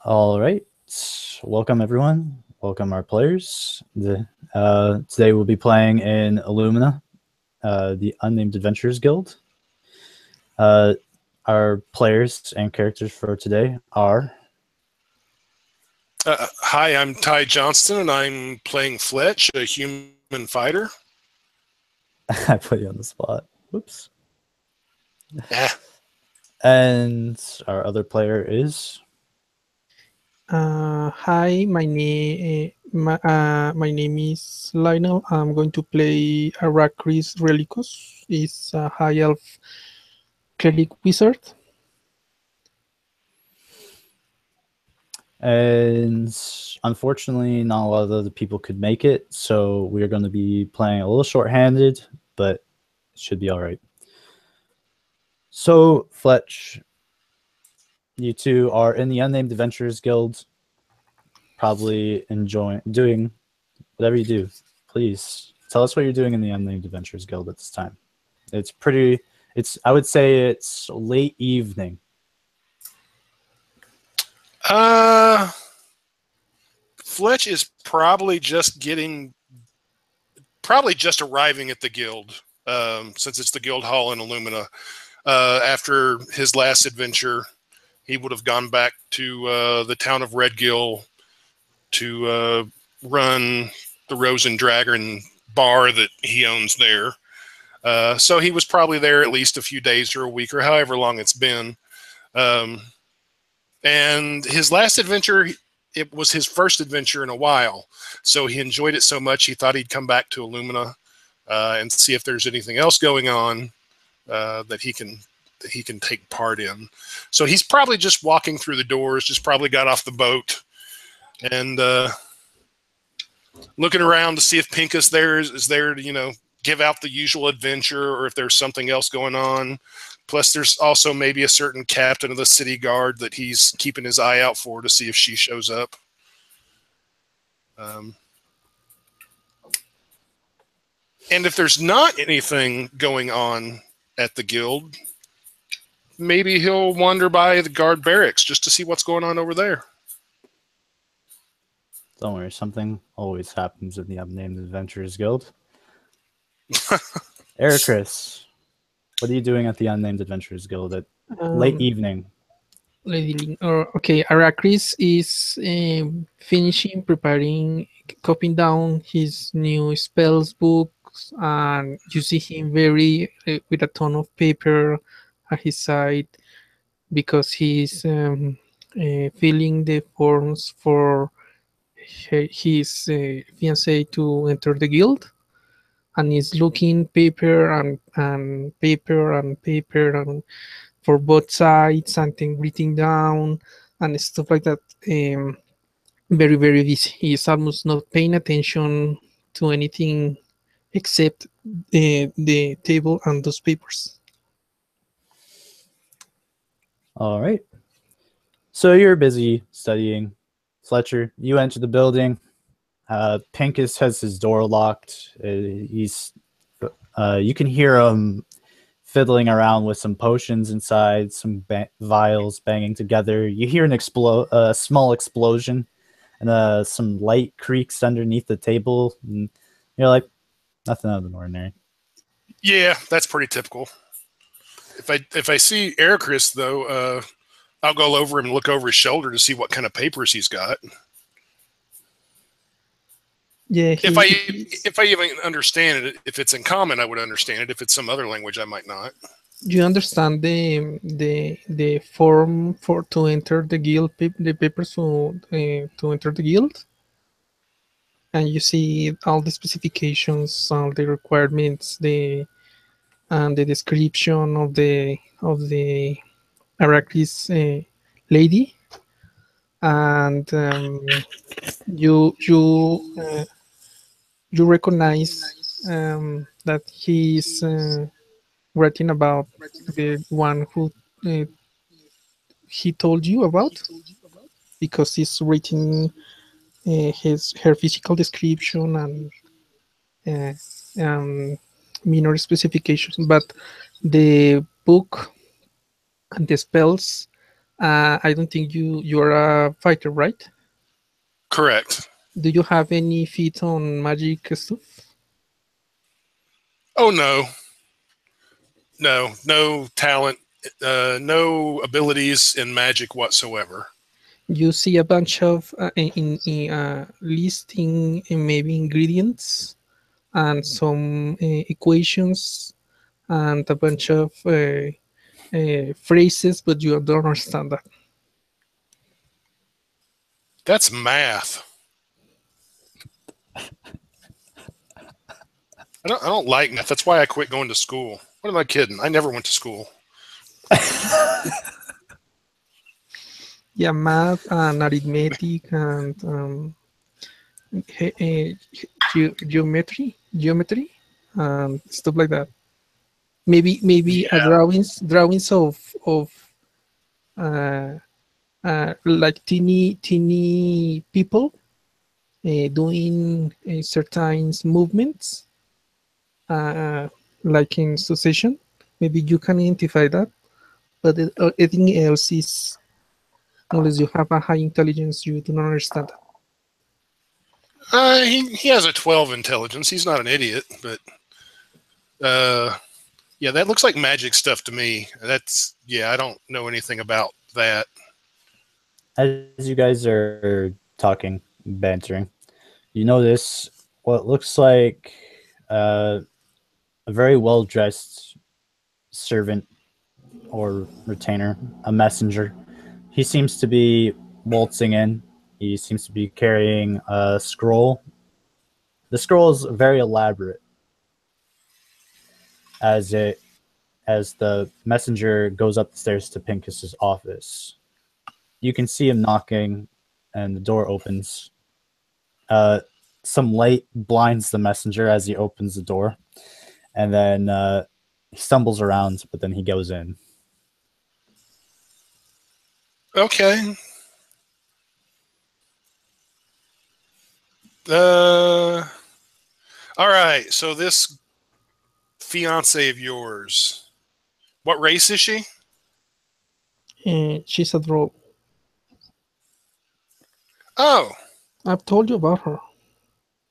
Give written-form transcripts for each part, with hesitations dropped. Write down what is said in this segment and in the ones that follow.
All right. Welcome, everyone. Welcome, our players. Today we'll be playing in Illumina, the Unnamed Adventurers Guild. Our players and characters for today are... Hi, I'm Ty Johnston, and I'm playing Fletch, a human fighter. I put you on the spot. Whoops. Eh. And our other player is... Hi, my name is Lionel. I'm going to play Arachris Relicus. It's a high elf cleric wizard. And unfortunately, not a lot of other people could make it, so we're going to be playing a little short-handed, but it should be all right. So, Fletch, you two are in the Unnamed Adventurers Guild, probably enjoying doing whatever you do. Please tell us what you're doing in the Unnamed Adventurers Guild at this time. I would say it's late evening. Fletch is probably just arriving at the guild, since it's the guild hall in Illumina. After his last adventure, he would have gone back to the town of Redgill to run the Rose and Dragon bar that he owns there. So he was probably there at least a few days or a week or however long it's been. And his last adventure, it was his first adventure in a while. So he enjoyed it so much, he thought he'd come back to Illumina and see if there's anything else going on that he can take part in. So he's probably just walking through the doors, just probably got off the boat and looking around to see if Pincus is there to, give out the usual adventure or if there's something else going on. Plus, there's also maybe a certain captain of the city guard that he's keeping his eye out for to see if she shows up. And if there's not anything going on at the guild, maybe he'll wander by the guard barracks just to see what's going on over there. Don't worry, something always happens in the Unnamed Adventurers Guild. Arachris, what are you doing at the Unnamed Adventurers Guild at late evening? Okay, Arachris is preparing, copying down his new spells books, and you see him with a ton of paper at his side because he's filling the forms for his fiancée to enter the guild. And he's looking paper and paper and paper and for both sides and then writing down and stuff like that. Very, very busy. He's almost not paying attention to anything except the table and those papers. All right. So you're busy studying. Fletcher, you enter the building. Pincus has his door locked. You can hear him fiddling around with some potions inside, some vials banging together. You hear a small explosion, and some light creaks underneath the table. And you're like, nothing out of the ordinary. Yeah, that's pretty typical. If I see Arachris, though, I'll go over him and look over his shoulder to see what kind of papers he's got. Yeah. If I even understand it, if it's in common, I would understand it. If it's some other language, I might not. You understand the form to enter the guild, the papers to enter the guild, and you see all the specifications, all the requirements, and the description of the Arachris lady, and you recognize that he's writing about the one who he told you about, because he's writing her physical description and minor specifications, but the book and the spells I don't think you're a fighter, right? Correct. Do you have any feat on magic stuff? Oh no, no talent, no abilities in magic whatsoever. You see a bunch of listing maybe ingredients and some equations and a bunch of phrases, but you don't understand that. That's math. I don't like math. That's why I quit going to school. What am I kidding? I never went to school. Yeah, math and arithmetic and geometry, and stuff like that. Maybe a Yeah. drawings of uh, like teeny people doing certain movements, like in succession. Maybe you can identify that, but everything else is, unless you have a high intelligence, you do not understand that. He has a 12 intelligence. He's not an idiot, but yeah, that looks like magic stuff to me. I don't know anything about that. As you guys are talking, bantering, you notice what looks like a very well dressed servant or retainer, a messenger. He seems to be waltzing in. He seems to be carrying a scroll. The scroll is very elaborate as the messenger goes up the stairs to Pincus's office. You can see him knocking, and the door opens. Some light blinds the messenger as he opens the door, and then he stumbles around, but then he goes in. Okay. All right. So this fiance of yours, what race is she? She's a draw. Oh, I've told you about her.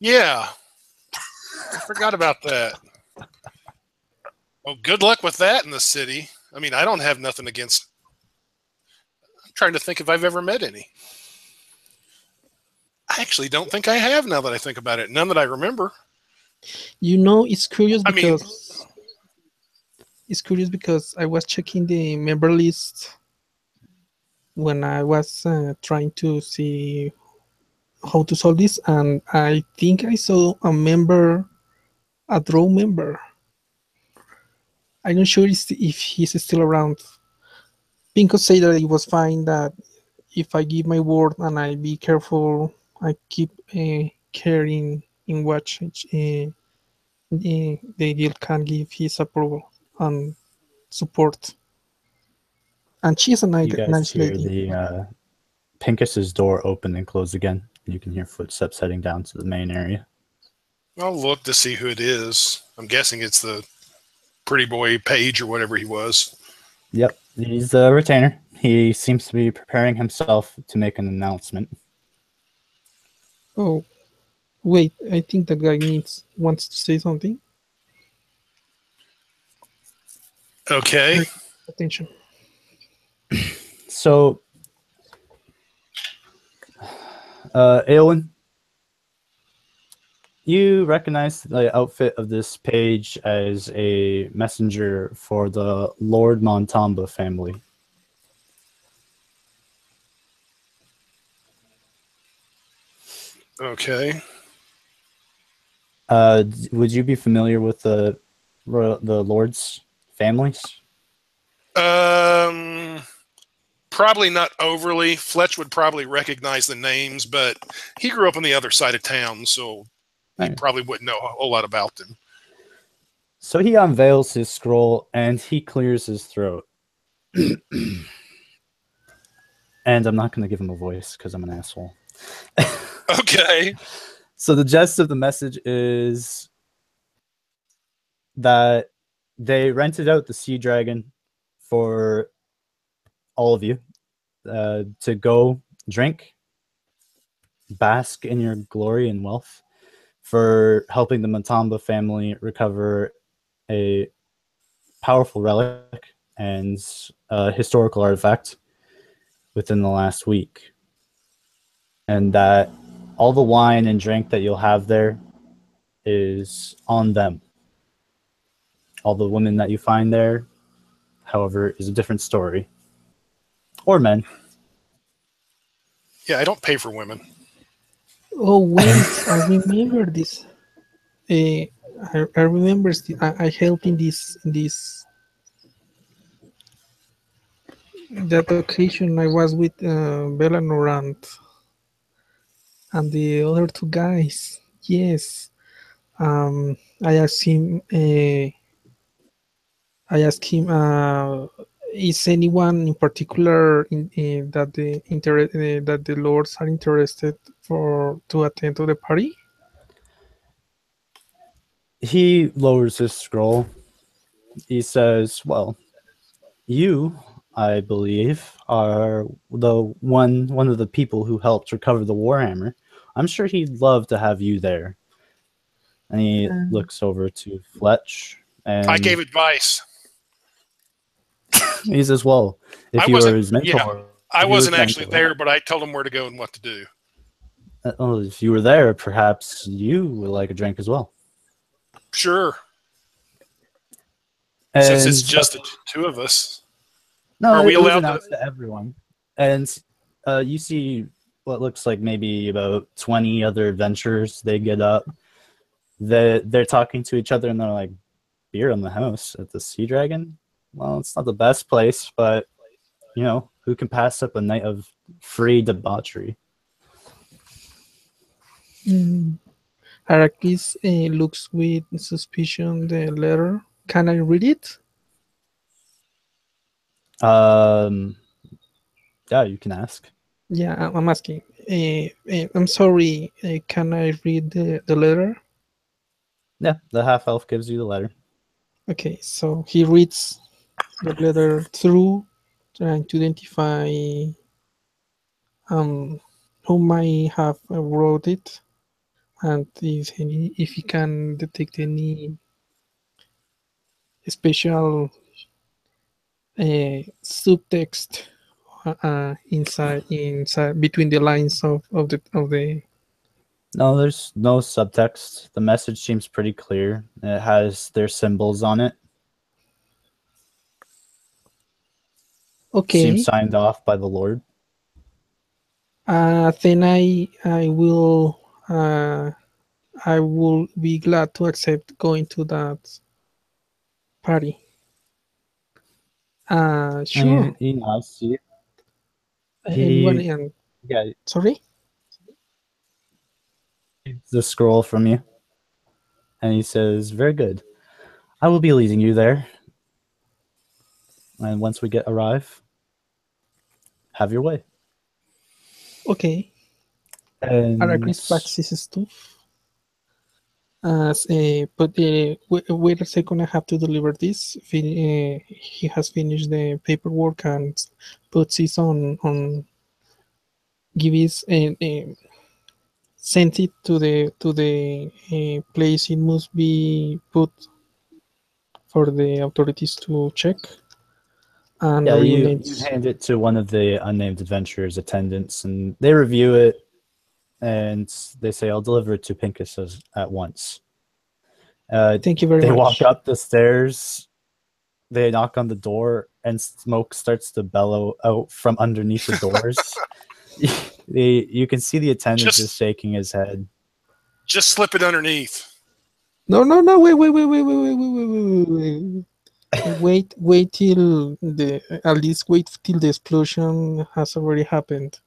yeah. I forgot about that. Well, good luck with that in the city. I mean, I don't have nothing against. I'm trying to think if I've ever met any. I actually don't think I have now that I think about it. None that I remember. You know, it's curious I mean, because I was checking the member list when I was trying to see how to solve this, and I think I saw a draw member. I'm not sure if he's still around. Pinko said that it was fine, that if I give my word and I be careful, I keep caring in what the guild can give his approval and support. And she's a You guys nice hear lady. the Pincus's door open and close again. You can hear footsteps heading down to the main area. I'll look to see who it is. I'm guessing it's the pretty boy Page or whatever he was. Yep, he's the retainer. He seems to be preparing himself to make an announcement. Oh, wait, I think that guy wants to say something. Okay. Attention. So, Aelin, you recognize the outfit of this page as a messenger for the Lord Montamba family. Okay. Would you be familiar with the Lord's families? Probably not overly. Fletch would probably recognize the names, but he grew up on the other side of town, so he probably wouldn't know a whole lot about them. So he unveils his scroll and he clears his throat. And I'm not going to give him a voice because I'm an asshole. Okay. So the gist of the message is that they rented out the Sea Dragon for all of you. to go drink, bask in your glory and wealth for helping the Matamba family recover a powerful relic and historical artifact within the last week. And that all the wine and drink that you'll have there is on them. All the women that you find there, however, is a different story. Or men. Yeah, I don't pay for women. Oh wait, I remember this. I remember I helped in this that occasion. I was with Belanor and the other two guys. Yes. I asked him. Is anyone in particular that the lords are interested for to attend to the party? He lowers his scroll. He says, well, you, I believe, are the one of the people who helped recover the Warhammer. I'm sure he'd love to have you there. And he looks over to Fletch, and I gave advice. he says, well, if I you were wasn't- his mentor... yeah, I if you were wasn't his actually mentor- there, but I told him where to go and what to do. Well, if you were there, perhaps you would like a drink as well. Sure. And Since it's just the two of us. no, Are we it was allowed to- announced to everyone. And you see what looks like maybe about 20 other adventurers. They get up. They're talking to each other, and they're like, beer in the house at the Sea Dragon? Well, it's not the best place, but, you know, who can pass up a night of free debauchery? Arrakis looks with suspicion the letter. Can I read it? Yeah, you can ask. Yeah, I'm asking. I'm sorry. Can I read the letter? Yeah, the half elf gives you the letter. Okay, so he reads the letter through, trying to identify who might have wrote it, and if he can detect any special subtext inside between the lines of the. No, there's no subtext. The message seems pretty clear. It has their symbols on it. Okay. Seems signed off by the Lord. Then I will be glad to accept going to that party. Sure. He nods to you. Anyone and Yeah, sorry. the scroll from you. And he says, very good. I will be leading you there. And once we arrive, have your way. Okay. And Arrakis packs his stuff. But wait a second, I have to deliver this. He has finished the paperwork and puts it on Gibby's and sent it to the place it must be put for the authorities to check. And yeah, you renames. hand it to one of the unnamed adventurers attendants, and they review it, and they say, I'll deliver it to Pincus at once. Thank you very much. They walk up the stairs, they knock on the door, and smoke starts to bellow out from underneath the doors. You can see the attendant just shaking his head. Just slip it underneath. No, wait till at least wait till the explosion has already happened.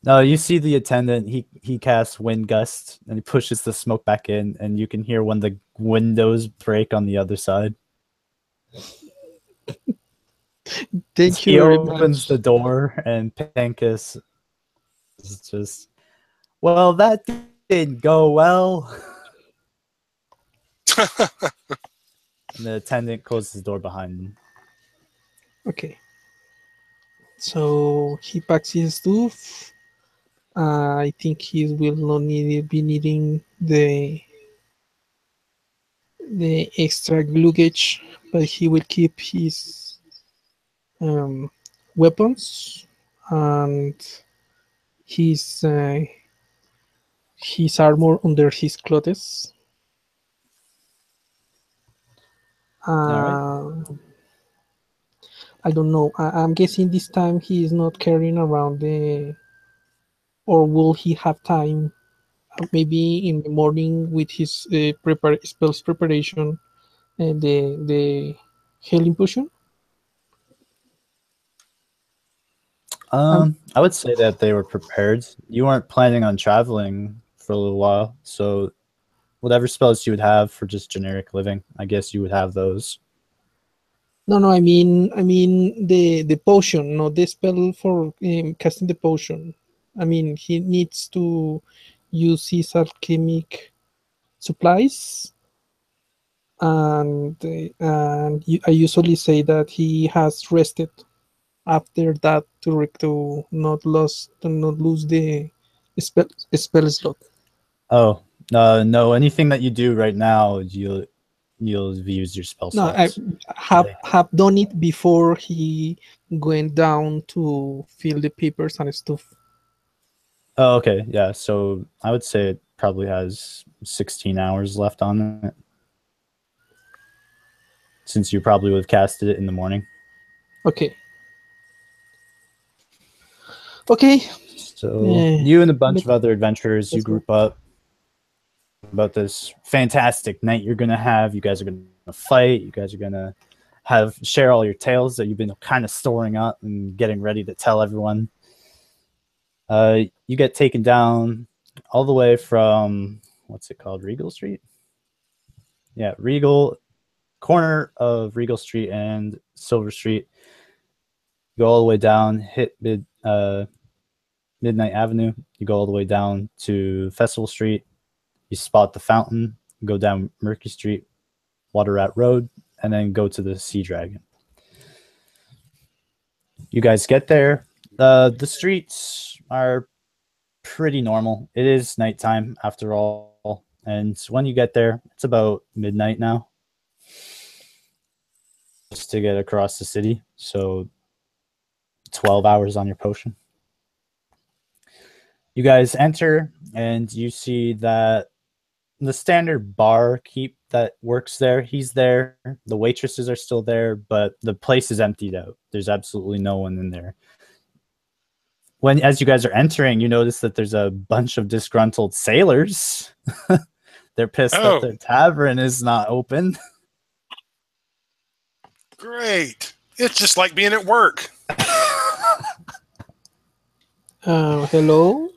No, you see the attendant, he casts wind gust and he pushes the smoke back in, and you can hear when the windows break on the other side. Thank you he very opens much. the door, and Pincus is just, well, that didn't go well. And the attendant closes the door behind him. Okay. So he packs his stuff. I think he will not be needing the extra luggage, but he will keep his um, weapons and his uh, his armor under his clothes. All right. I don't know. I'm guessing this time he is not carrying around or will he have time? Maybe in the morning with his spells preparation, the healing potion. I would say that they were prepared. You weren't planning on traveling for a little while, so whatever spells you would have for just generic living, I guess you would have those. No. I mean the potion, not the spell for casting the potion. I mean he needs to use his alchemic supplies, and I usually say that he has rested after that to not lose the spell slot. Oh, no, anything that you do right now, you'll use your spell No, I slots. have done it before he went down to fill the papers and stuff. Oh, okay, yeah. So I would say it probably has 16 hours left on it, since you probably would have casted it in the morning. Okay. Okay. So you and a bunch of other adventurers, you let's go. group up about this fantastic night you're gonna have. You guys are gonna fight. You guys are gonna share all your tales that you've been kind of storing up and getting ready to tell everyone. You get taken down all the way from, what's it called, Regal Street? Yeah, Regal, corner of Regal Street and Silver Street. You go all the way down, hit Midnight Avenue. You go all the way down to Festival Street. You spot the fountain, go down Murky Street, Water Rat Road, and then go to the Sea Dragon. You guys get there. The streets are pretty normal. It is nighttime after all. And when you get there, it's about midnight now. Just to get across the city. So 12 hours on your potion. You guys enter and you see that the standard barkeep that works there, he's there. The waitresses are still there, but the place is emptied out. There's absolutely no one in there. As you guys are entering, you notice that there's a bunch of disgruntled sailors. They're pissed that the tavern is not open. Great. It's just like being at work. Hello.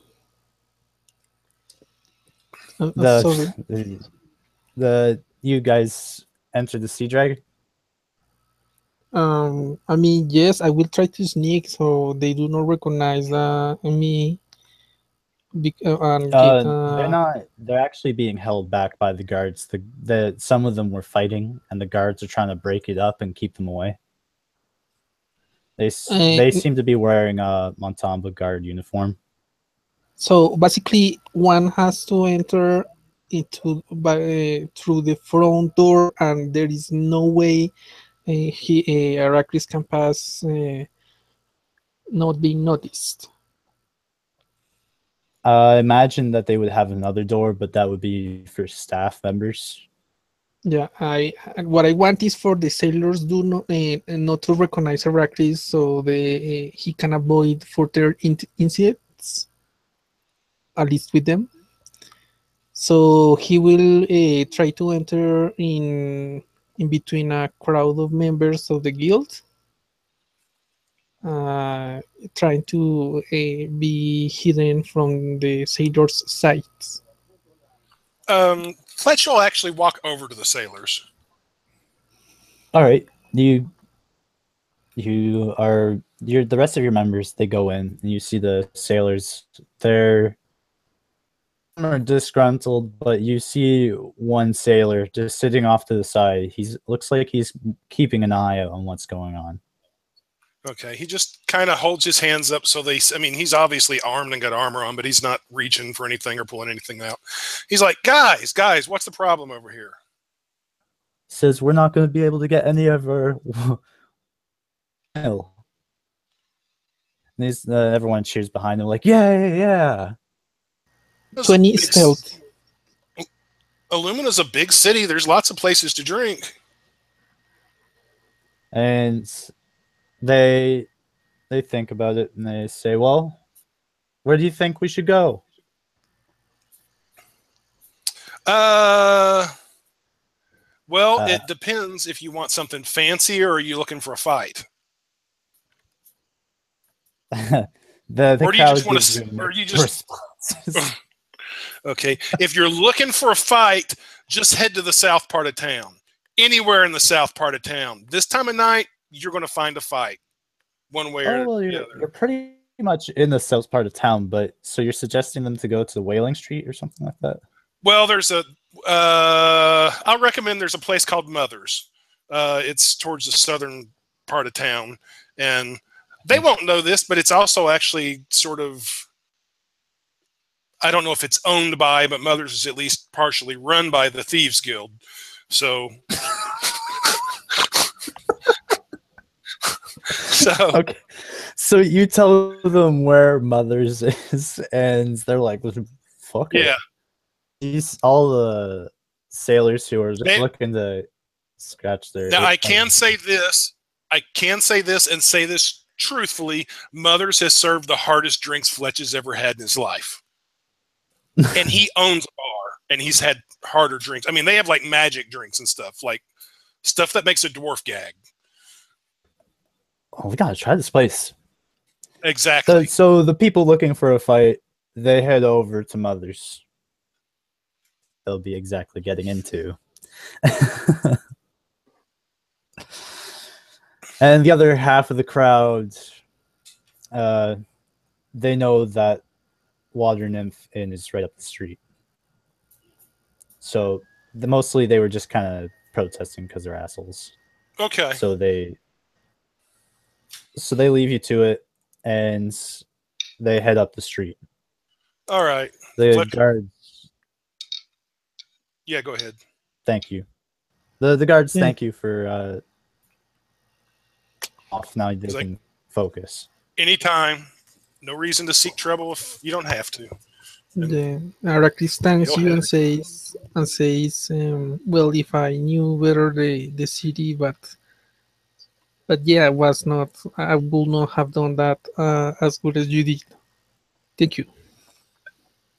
Sorry. You guys enter the Sea Dragon? I mean, yes, I will try to sneak so they do not recognize me. They're not. They're actually being held back by the guards. Some of them were fighting, and the guards are trying to break it up and keep them away. They seem to be wearing a Montamba guard uniform. So basically, one has to enter through the front door, and there is no way Heracles can pass not being noticed. I imagine that they would have another door, but that would be for staff members. Yeah, what I want is for the sailors not to recognize Heracles, so he can avoid further incidents, at least with them. So he will try to enter in between a crowd of members of the guild, trying to be hidden from the sailors' sight. Fletch will actually walk over to the sailors. All right, the rest of your members, they go in and you see the sailors. They're disgruntled, but you see one sailor just sitting off to the side. Looks like he's keeping an eye out on what's going on. Okay, he just kind of holds his hands up so I mean, he's obviously armed and got armor on, but he's not reaching for anything or pulling anything out. He's like, guys, what's the problem over here? Says we're not going to be able to get any of our mail. Everyone cheers behind him, like, yeah. 20 stealth. Illumina's a big city. There's lots of places to drink. And they think about it and they say, well, where do you think we should go? Well, it depends if you want something fancy or are you looking for a fight? The or do you crowd just want gives to, you or you just, responses. okay. If you're looking for a fight, just head to the south part of town. Anywhere in the south part of town. This time of night, you're going to find a fight. One way or well, the other. You're pretty much in the south part of town, but so you're suggesting them to go to Whaling Street or something like that? Well, there's I'll recommend there's a place called Mother's. It's towards the southern part of town, and they won't know this, but it's also actually sort of, I don't know if it's owned by, but Mother's is at least partially run by the Thieves Guild. So, okay. So you tell them where Mother's is, and they're like, fuck it. Yeah. All the sailors who are just looking to scratch their... Now, I can say this and say this truthfully. Mother's has served the hardest drinks Fletch has ever had in his life. And he owns a bar, and he's had harder drinks. I mean, they have like magic drinks and stuff, like stuff that makes a dwarf gag. Oh, we gotta try this place. Exactly. So the people looking for a fight, they head over to Mother's. They'll be exactly getting into. And the other half of the crowd, they know that Water Nymph Inn is right up the street. So mostly they were just kind of protesting because they're assholes. Okay. So they leave you to it, and they head up the street. All right. The guards. Yeah, go ahead. Thank you. The guards thank you for off now. They can focus. Anytime. No reason to seek trouble if you don't have to. The Arrakis thanks you and says, well, if I knew better the city, but yeah, I would not have done that as good as you did. Thank you.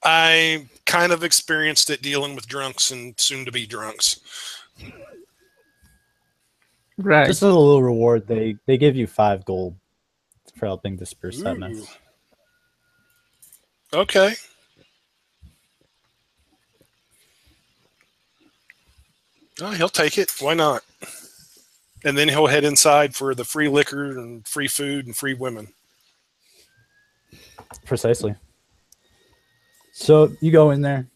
I kind of experienced it dealing with drunks and soon-to-be drunks. Right. Just a little reward. They give you 5 gold for helping disperse that mess. Okay. Oh, he'll take it. Why not? And then he'll head inside for the free liquor and free food and free women. Precisely. So you go in there.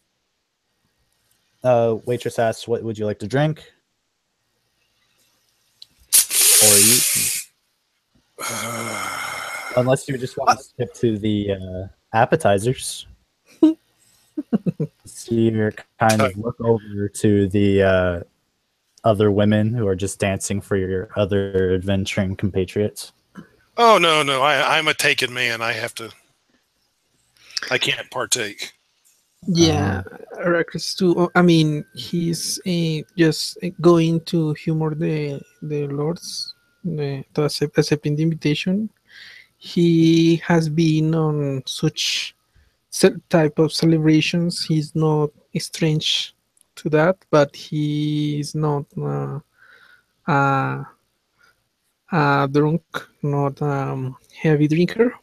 Waitress asks, "What would you like to drink?" Or eat? Unless you just want to skip to the appetizers. So you kind of look over to the other women who are just dancing for your other adventuring compatriots. Oh, no. I'm a taken man. I can't partake. Yeah, Arrakis too. I mean, he's just going to humor the lords, to accepting the invitation. He has been on such type of celebrations. He's not strange to that, but he is not a drunk, not heavy drinker.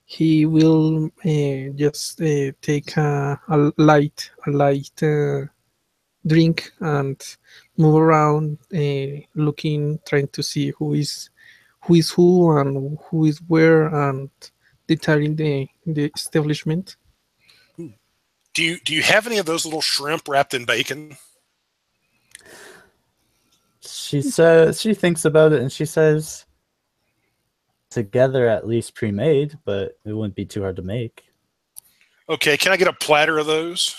He will just take a light drink and move around, looking, trying to see who is who and who is where, and detailing the establishment. Do you have any of those little shrimp wrapped in bacon? She says, she thinks about it and she says, together, at least pre-made, but it wouldn't be too hard to make. Okay, can I get a platter of those?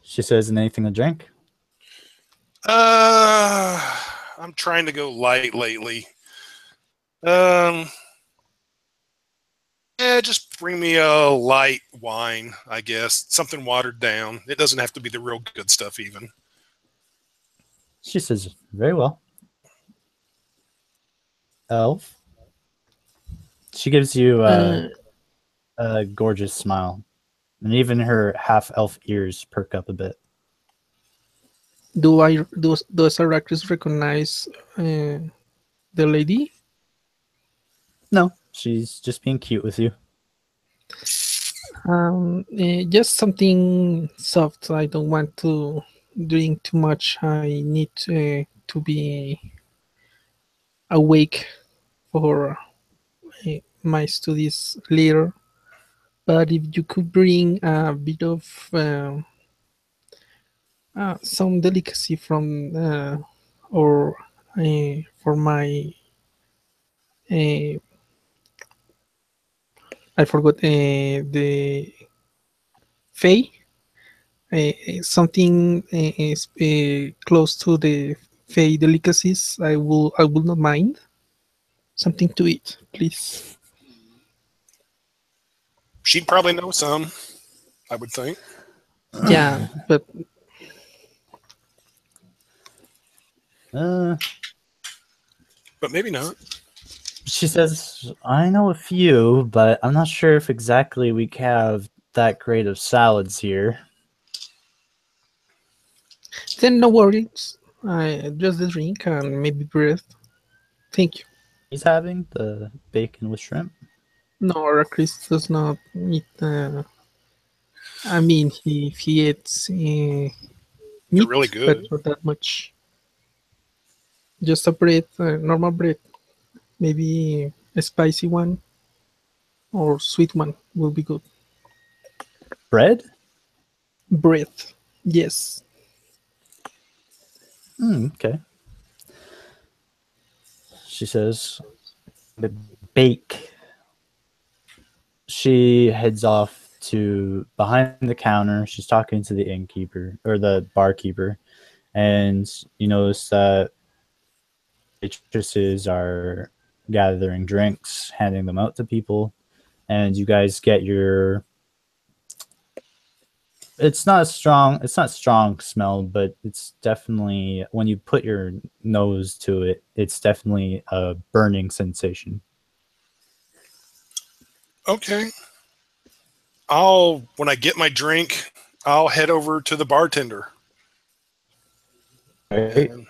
She says, and anything to drink? I'm trying to go light lately. Yeah, just bring me a light wine, I guess. Something watered down. It doesn't have to be the real good stuff, even. She says, very well. Elf. She gives you a gorgeous smile, and even her half-elf ears perk up a bit. Does Arrakis recognize the lady? No, she's just being cute with you. Just something soft. I don't want to drink too much. I need to be awake for my studies later. But if you could bring a bit of some delicacy from or for my I forgot the Faye. Something is close to the Faye delicacies. I will not mind. Something to eat, please. She'd probably know some, I would think. Yeah, but But maybe not. She says, I know a few, but I'm not sure if exactly we have that great of salads here. then no worries. Just the drink and maybe bread. Thank you. He's having the bacon with shrimp. No, Arrakis does not eat. I mean, he eats meat, They're really good. but not that much. Just a bread, normal bread. Maybe a spicy one or sweet one will be good. Bread? Bread, yes. Okay. She says, bake. She heads off to behind the counter. She's talking to the innkeeper or the barkeeper, and you notice that waitresses are gathering drinks, handing them out to people, and you guys get your. It's not strong smell, but it's definitely when you put your nose to it, it's definitely a burning sensation. Okay. When I get my drink, I'll head over to the bartender. Right. And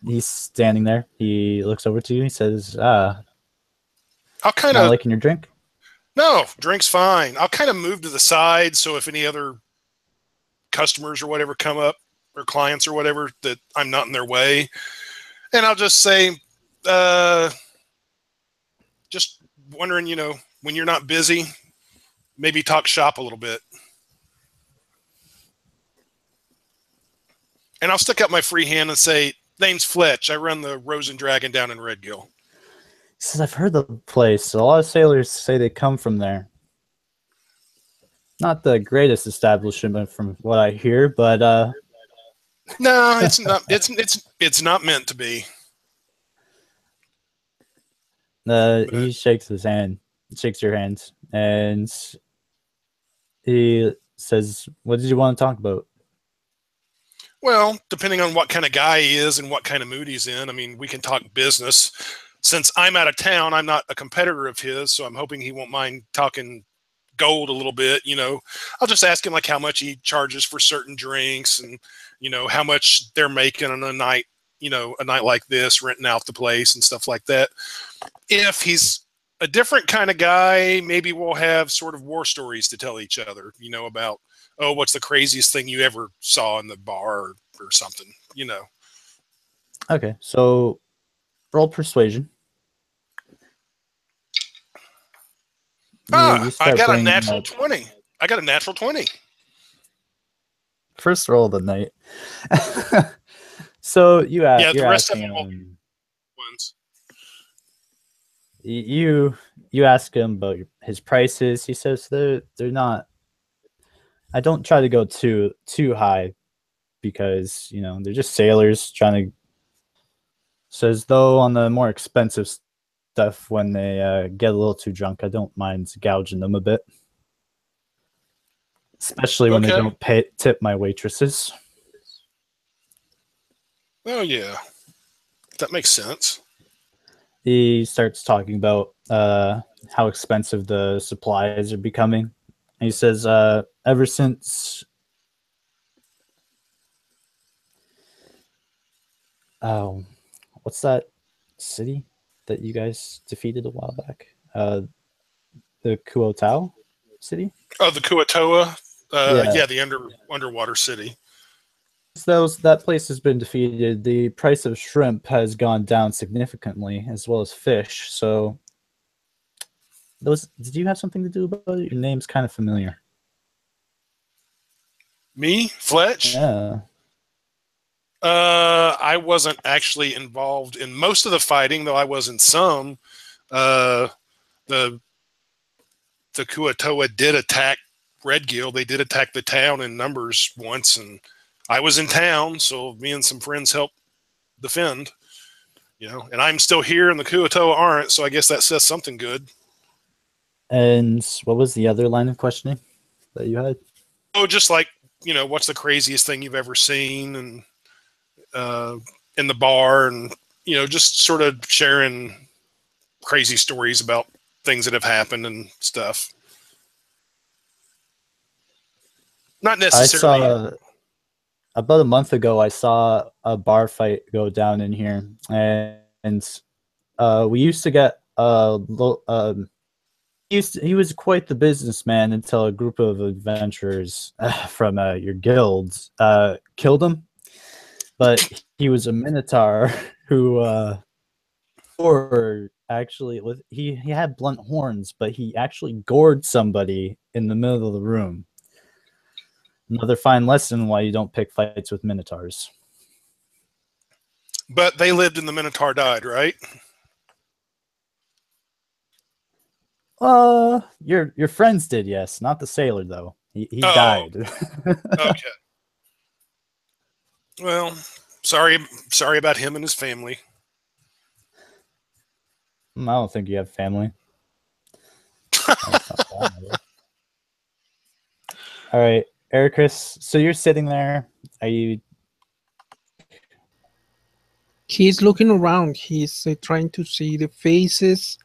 He's standing there. He looks over to you. He says, I'll kind not of liking your drink? no, drink's fine. I'll kind of move to the side so if any other customers or whatever come up or clients or whatever that I'm not in their way. And I'll just say, just wondering, when you're not busy, maybe talk shop a little bit. And I'll stick out my free hand and say, name's Fletch. I run the Rose and Dragon down in Redgill. He says, I've heard the place. A lot of sailors say they come from there. Not the greatest establishment from what I hear, but no, it's not. It's not meant to be. He shakes his hand, shakes your hand, and he says, "What did you want to talk about?" Well, depending on what kind of guy he is and what kind of mood he's in, I mean, we can talk business. Since I'm out of town, I'm not a competitor of his, so I'm hoping he won't mind talking gold a little bit. I'll just ask him like how much he charges for certain drinks and, how much they're making on a night, a night like this, renting out the place and stuff like that. If he's a different kind of guy, maybe we'll have sort of war stories to tell each other, about, oh, what's the craziest thing you ever saw in the bar or something, Okay, so roll persuasion. I got a natural 20. I got a natural 20. First roll of the night. So you the rest of them times. You ask him about his prices. He says they're not. I don't try to go too high because they're just sailors trying to. Says though on the more expensive stuff when they get a little too drunk, I don't mind gouging them a bit, especially when they Okay. don't tip my waitresses. Oh yeah, that makes sense. He starts talking about how expensive the supplies are becoming. He says, ever since what's that city that you guys defeated a while back? The Kuotao city? Oh, the Kuatoa. Yeah. Yeah, the underwater city. That place has been defeated. The price of shrimp has gone down significantly, as well as fish. So, did you have something to do about it? Your name's kind of familiar. Me, Fletch? Yeah. I wasn't actually involved in most of the fighting, though I was in some. The Kuatoa did attack Red Gill. They did attack the town in numbers once, and I was in town, so me and some friends helped defend. And I'm still here, and the Kuatoa aren't, so I guess that says something good. And what was the other line of questioning that you had? Oh, just like, what's the craziest thing you've ever seen, and in the bar, and just sort of sharing crazy stories about things that have happened and stuff. Not necessarily. I saw about a month ago. I saw a bar fight go down in here, and we used to get he was quite the businessman until a group of adventurers from your guild killed him. But he was a minotaur who, or actually, he had blunt horns, but he actually gored somebody in the middle of the room. Another fine lesson why you don't pick fights with minotaurs. But they lived and the minotaur died, right? Your friends did, yes. Not the sailor though. He died. Okay. Well, sorry about him and his family. I don't think you have family. All right, Ericus. So you're sitting there. Are you? He's looking around. He's trying to see the faces,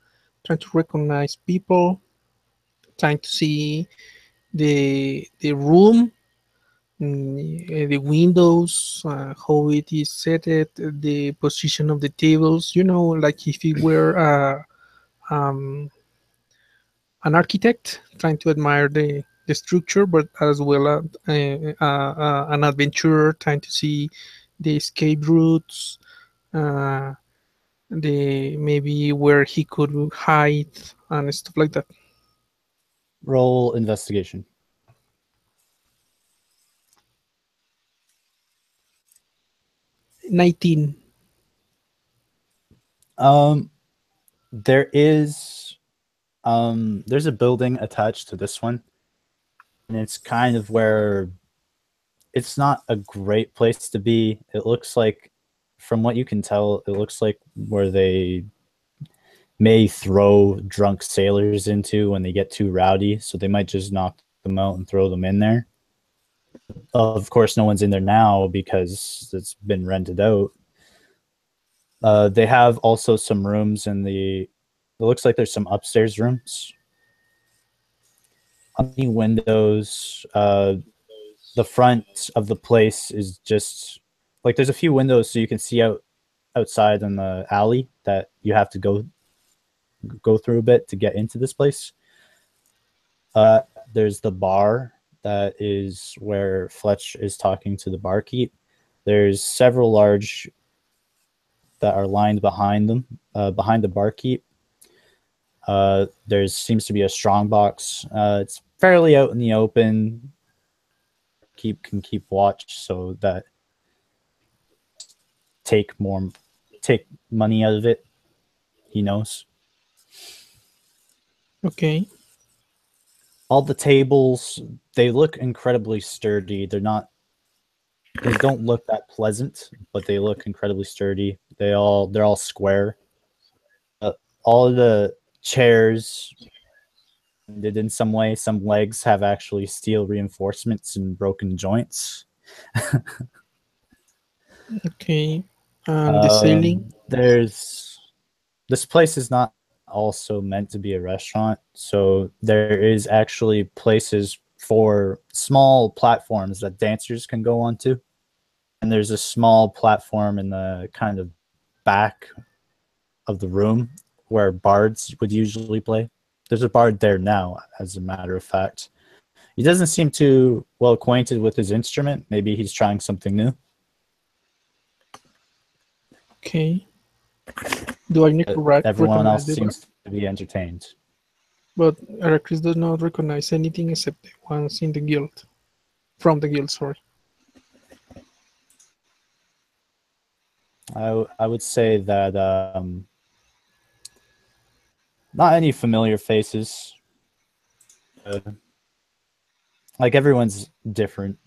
trying to recognize people, trying to see the room, the windows, how it is set, the position of the tables. Like if he were an architect trying to admire the structure, but as well as an adventurer trying to see the escape routes, the maybe where he could hide and stuff like that. Roll investigation. 19. There is there's a building attached to this one, and it's kind of where it's not a great place to be. It looks like, from what you can tell, it looks like where they may throw drunk sailors into when they get too rowdy, so they might just knock them out and throw them in there. Of course, no one's in there now because it's been rented out. They have also some rooms in the... It looks like there's some upstairs rooms. On the windows, the front of the place is just... Like, there's a few windows so you can see outside in the alley that you have to go through a bit to get into this place. There's the bar that is where Fletch is talking to the barkeep. There's several large that are lined behind them, behind the barkeep. There seems to be a strong box. It's fairly out in the open. Can keep watch so that take take money out of it. He knows. Okay. All the tables, they look incredibly sturdy. They don't look that pleasant, but they look incredibly sturdy. They're all square. All of the chairs, in some way, some legs have actually steel reinforcements and broken joints. Okay. And the ceiling? This place is not also meant to be a restaurant, so there is actually places for small platforms that dancers can go onto. And there's a small platform in the kind of back of the room where bards would usually play. There's a bard there now, as a matter of fact. He doesn't seem too well acquainted with his instrument. Maybe he's trying something new. Okay. Do I need to Everyone else recognize the seems to be entertained. But Heracles does not recognize anything except the ones in the guild. From the guild, sorry. I would say that not any familiar faces. Like everyone's different.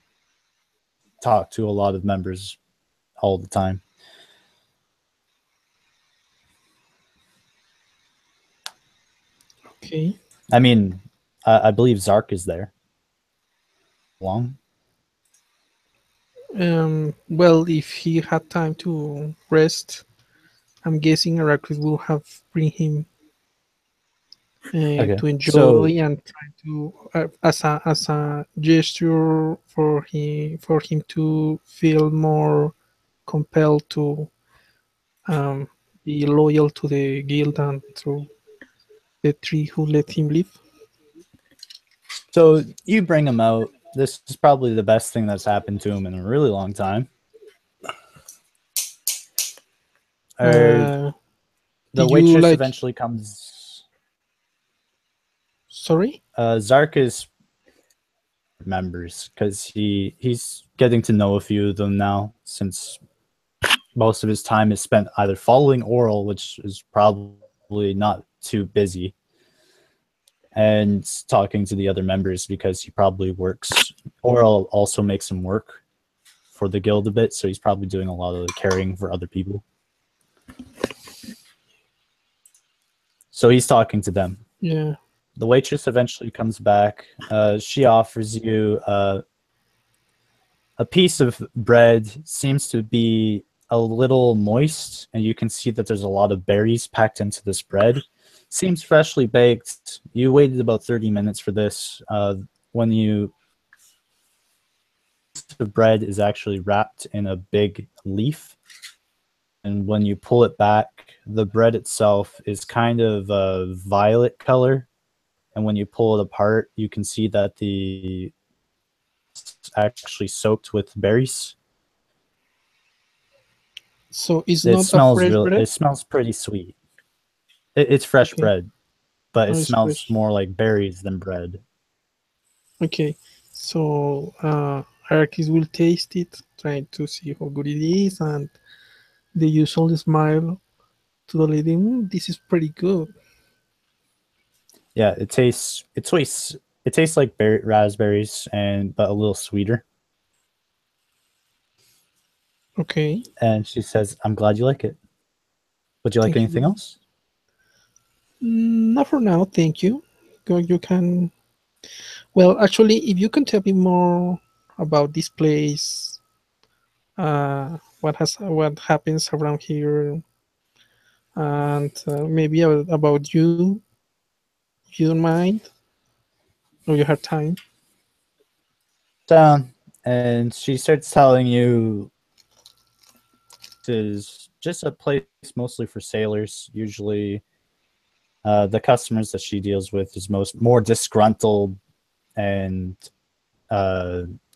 Talk to a lot of members all the time. Okay. I mean, I believe Zark is there. Long. Well, if he had time to rest, I'm guessing Heracles will have bring him Okay. to enjoy So, and try to as a gesture for him to feel more compelled to be loyal to the guild and to the three who let him live. so you bring him out. This is probably the best thing that's happened to him in a really long time. The waitress eventually comes. Sorry? Zark is members because he's getting to know a few of them now, since most of his time is spent either following Oral, which is probably not too busy, and talking to the other members because he probably works. Oral also makes him work for the guild a bit, so he's probably doing a lot of the carrying for other people. So he's talking to them. Yeah. The waitress eventually comes back. She offers you a piece of bread. Seems to be a little moist, and you can see that there's a lot of berries packed into this bread. Seems freshly baked. You waited about 30 minutes for this. The bread is actually wrapped in a big leaf, and when you pull it back, the bread itself is kind of a violet color. And when you pull it apart, you can see that it's actually soaked with berries. So it's not a fresh bread? It smells pretty sweet. It's fresh bread, but it smells more like berries than bread. Okay, so Heracles will taste it, trying to see how good it is, and they usually smile to the lady. This is pretty good. Yeah, it tastes like raspberries but a little sweeter. Okay. And she says, "I'm glad you like it. Would you like anything else?" Not for now, thank you. You can. Well, actually, if you can tell me more about this place, what happens around here, and maybe about you, if you don't mind, or you have time. Down, and she starts telling you this is just a place mostly for sailors. Usually, the customers that she deals with is more disgruntled and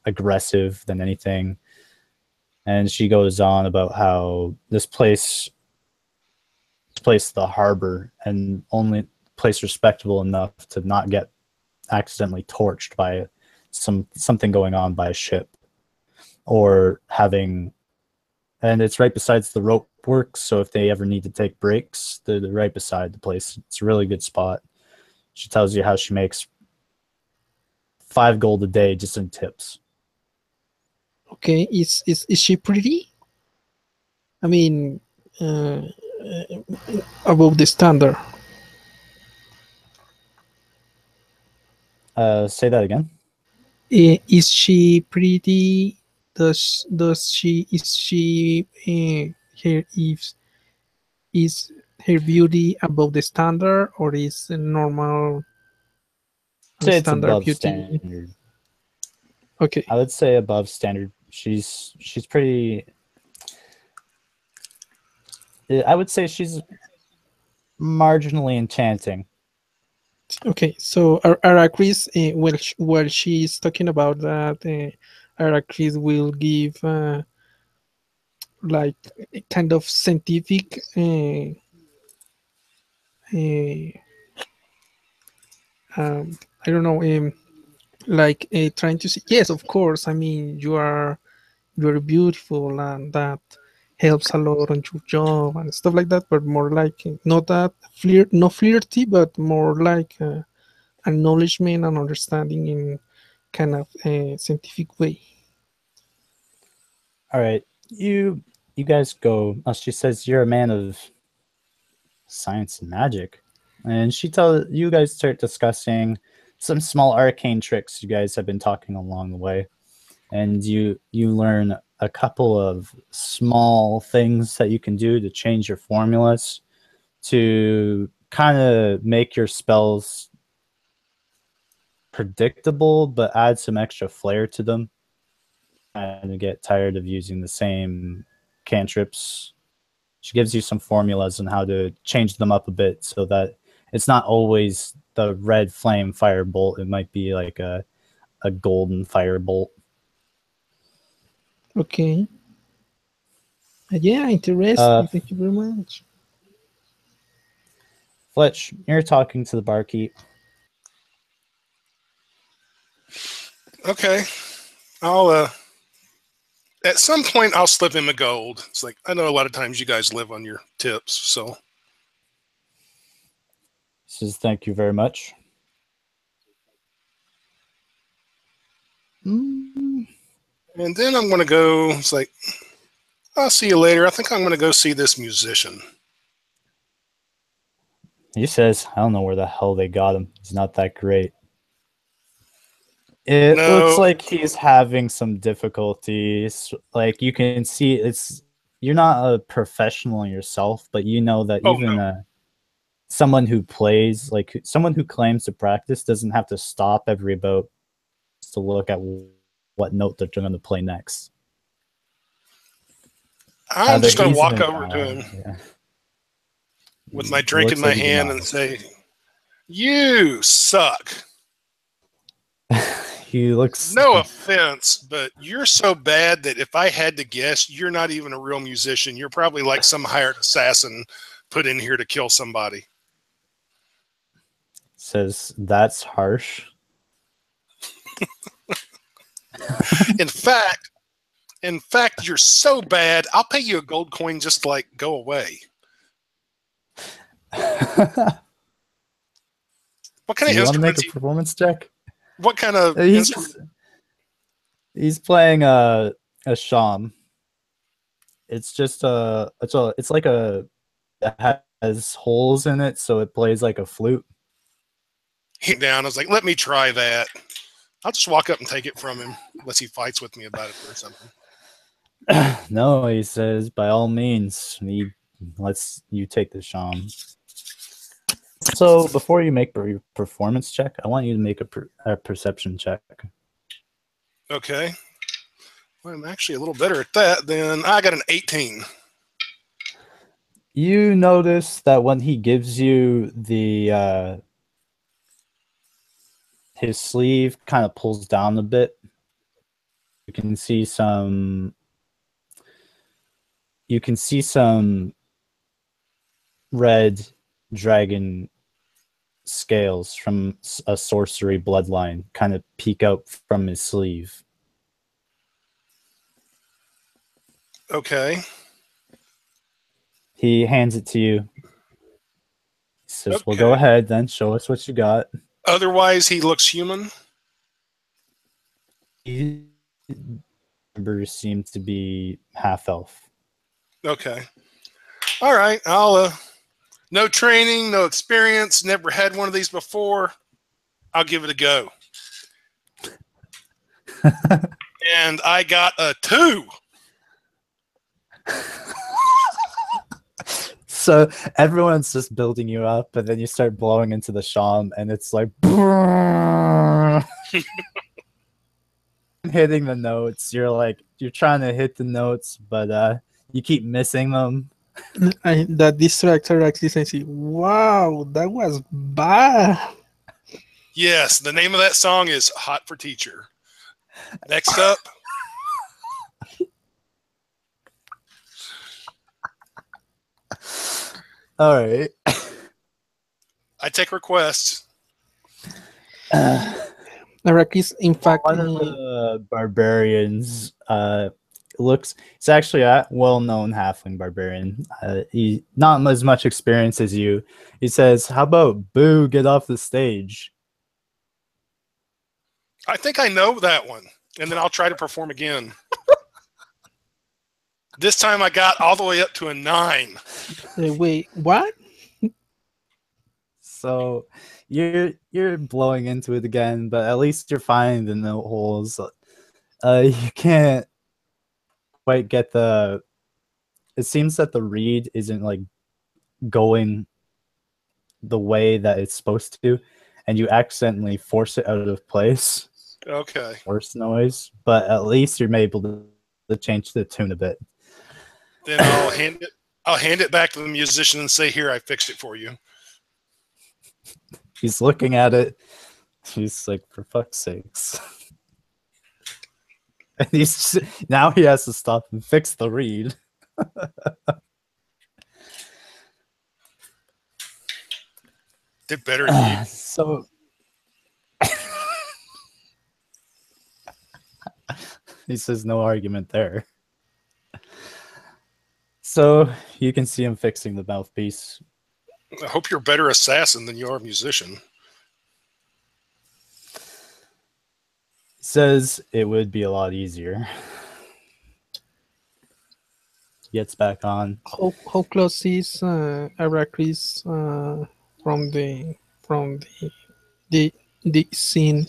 aggressive than anything. And she goes on about how this place, the harbor, and only place respectable enough to not get accidentally torched by something going on by a ship, or having and it's right besides the rope works. So if they ever need to take breaks, they're right beside the place. It's a really good spot. She tells you how she makes 5 gold a day just in tips. Okay, is she pretty? I mean, uh, above the standard. Say that again. Is she pretty? Does she is she her is her beauty above the standard, or is a normal Say it's standard above beauty? standard. Okay, I would say above standard. She's pretty. I would say she's marginally enchanting. okay. So Aracris, while she's talking about that, Aracris will give like a kind of scientific uh, I don't know, like trying to see. Yes, of course. I mean, you're beautiful, and that helps a lot on your job and stuff like that. But more like not that not flirty, but more like acknowledgement and understanding in kind of a scientific way. All right, you guys go. She says you're a man of science and magic, and she tells you guys start discussing some small arcane tricks you guys have been talking along the way, and you learn a couple of small things that you can do to change your formulas to kind of make your spells predictable but add some extra flair to them, and get tired of using the same cantrips. She gives you some formulas on how to change them up a bit so that it's not always the red flame firebolt. It might be like a golden firebolt. Okay. Yeah, interesting. Thank you very much. Fletch, you're talking to the barkeep. Okay. I'll at some point I'll slip him a gold. It's like I know a lot of times you guys live on your tips, so Says thank you very much. and then I'm gonna go. It's like I'll see you later. I think I'm gonna go see this musician. He says, I don't know where the hell they got him. He's not that great. It looks like he's having some difficulties. Like you can see, you're not a professional yourself, but you know that someone who plays, like someone who claims to practice, doesn't have to stop every about to look at what note they're going to play next. I'm just going to walk over to him with my drink in my hand and say, "You suck." He looks. No offense, but you're so bad that if I had to guess, you're not even a real musician. You're probably like some hired assassin put in here to kill somebody. Says that's harsh. In fact, you're so bad, I'll pay you a gold coin just to like go away. What kind of instrument? You want to make a performance check? What kind of instrument? He's playing a sham. It's just it's like it has holes in it, so it plays like a flute. Down. I was like, let me try that. I'll just walk up and take it from him, unless he fights with me about it or something. No, he says, by all means, he lets you take the sham. So before you make your performance check, I want you to make a perception check. Okay. Well, I'm actually a little better at that than I got an 18. You notice that when he gives you the his sleeve kind of pulls down a bit. You can see some red dragon scales from a sorcery bloodline kind of peek out from his sleeve. Okay. He hands it to you. He says, "Well, go Okay. ahead then. Show us what you got." Otherwise, he looks human. Members seem to be half elf. Okay. All right. I'll no training, no experience, never had one of these before. I'll give it a go. And I got a 2. So everyone's just building you up, and then you start blowing into the sham, and it's like hitting the notes. You're trying to hit the notes, but you keep missing them. That distractor actually says, "Wow, that was bad." Yes, the name of that song is Hot for Teacher. Next up. All right. I take requests. Arrakis, in fact, One of the barbarians he's actually a well-known halfling barbarian. He not as much experience as you. He says, "How about Boo, get off the stage?" I think I know that one, and then I'll try to perform again. This time I got all the way up to a 9. wait, what? So you're blowing into it again, but at least you're finding the note holes. You can't quite get the. It seems that the reed isn't like going the way that it's supposed to, and you accidentally force it out of place. Okay. Worse noise, but at least you're able to change the tune a bit. Then I'll hand it back to the musician and say, "Here, I fixed it for you." He's looking at it. He's like, "For fuck's sakes." And now he has to stop and fix the reed. Did better than you. So he says no argument there. So you can see him fixing the mouthpiece. I hope you're a better assassin than you are a musician. Says it would be a lot easier. Gets back on. How close is Arrakis from the scene?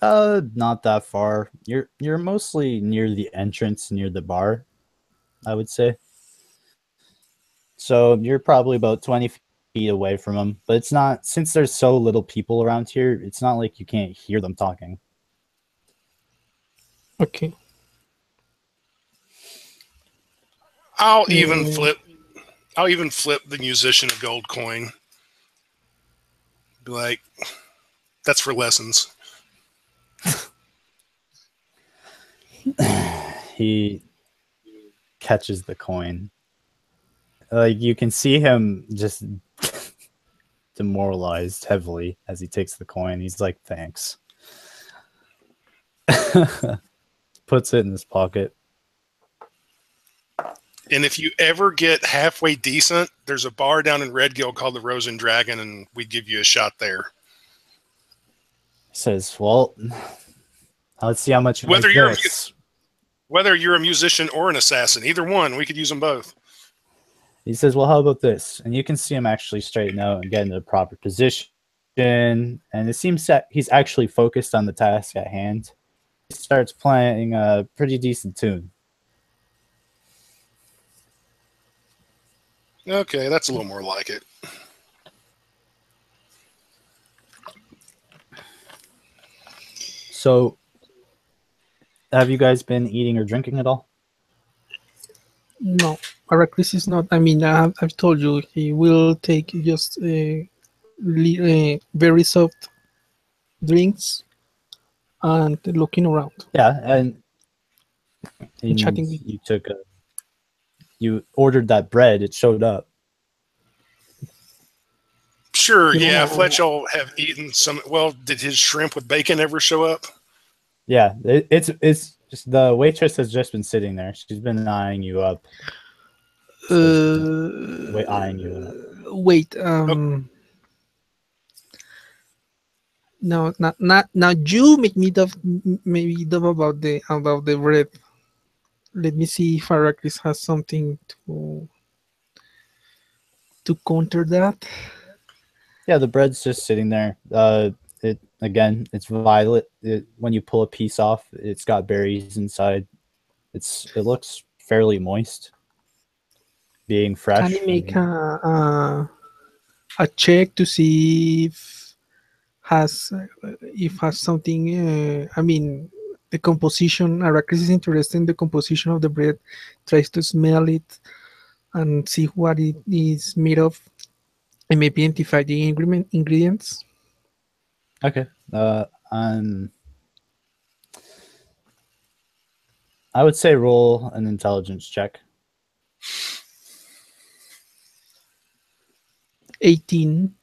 Not that far. You're mostly near the entrance, near the bar, I would say. So you're probably about 20 feet away from them. But it's not, since there's so little people around here, it's not like you can't hear them talking. Okay. I'll even flip the musician a gold coin. Be like, "That's for lessons." He catches the coin. Like you can see him just demoralized heavily as he takes the coin. He's like, "Thanks." Puts it in his pocket. And if you ever get halfway decent, there's a bar down in Red Gill called the Rose and Dragon, and we'd give you a shot there. Says, "Well, let's see how much Whether whether you're a musician or an assassin, either one, we could use them both." He says, "Well, how about this?" And you can see him actually straighten out and get into the proper position. And it seems that he's actually focused on the task at hand. He starts playing a pretty decent tune. Okay, that's a little more like it. So, have you guys been eating or drinking at all? No, Arrakis is not. I mean, I've told you he will take just very soft drinks and looking around. Yeah, and Chatting. you ordered that bread. It showed up. Sure, You yeah. know- Fletch will have eaten some. Well, did his shrimp with bacon ever show up? Yeah, it's Just the waitress has just been sitting there. She's been eyeing you up. Eyeing you up. Wait. No, not now. You make me maybe dumb about the bread. Let me see if Arrakis has something to counter that. Yeah, the bread's just sitting there. It's violet. When you pull a piece off, it's got berries inside. It looks fairly moist, being fresh. Can you make a check to see if has something? I mean, the composition. Arrakis is interested in the composition of the bread. Tries to smell it and see what it is made of, and maybe identify the ingredients. Okay. I would say roll an intelligence check. 18.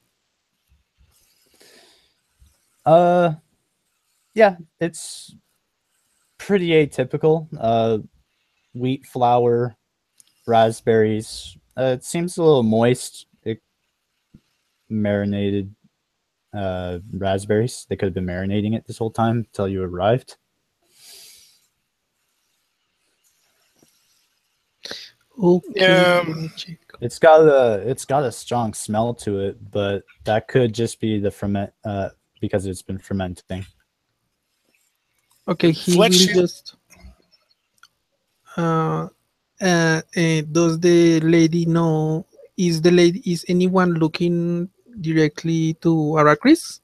Yeah, it's pretty atypical. Wheat flour, raspberries. It seems a little moist. It marinated raspberries. They could have been marinating it this whole time until you arrived. Okay. Yeah. Let me check. It's got a strong smell to it, but that could just be the ferment because it's been fermenting. Okay, he Fletch, will just. Does the lady know? Is anyone looking directly to Arrakis?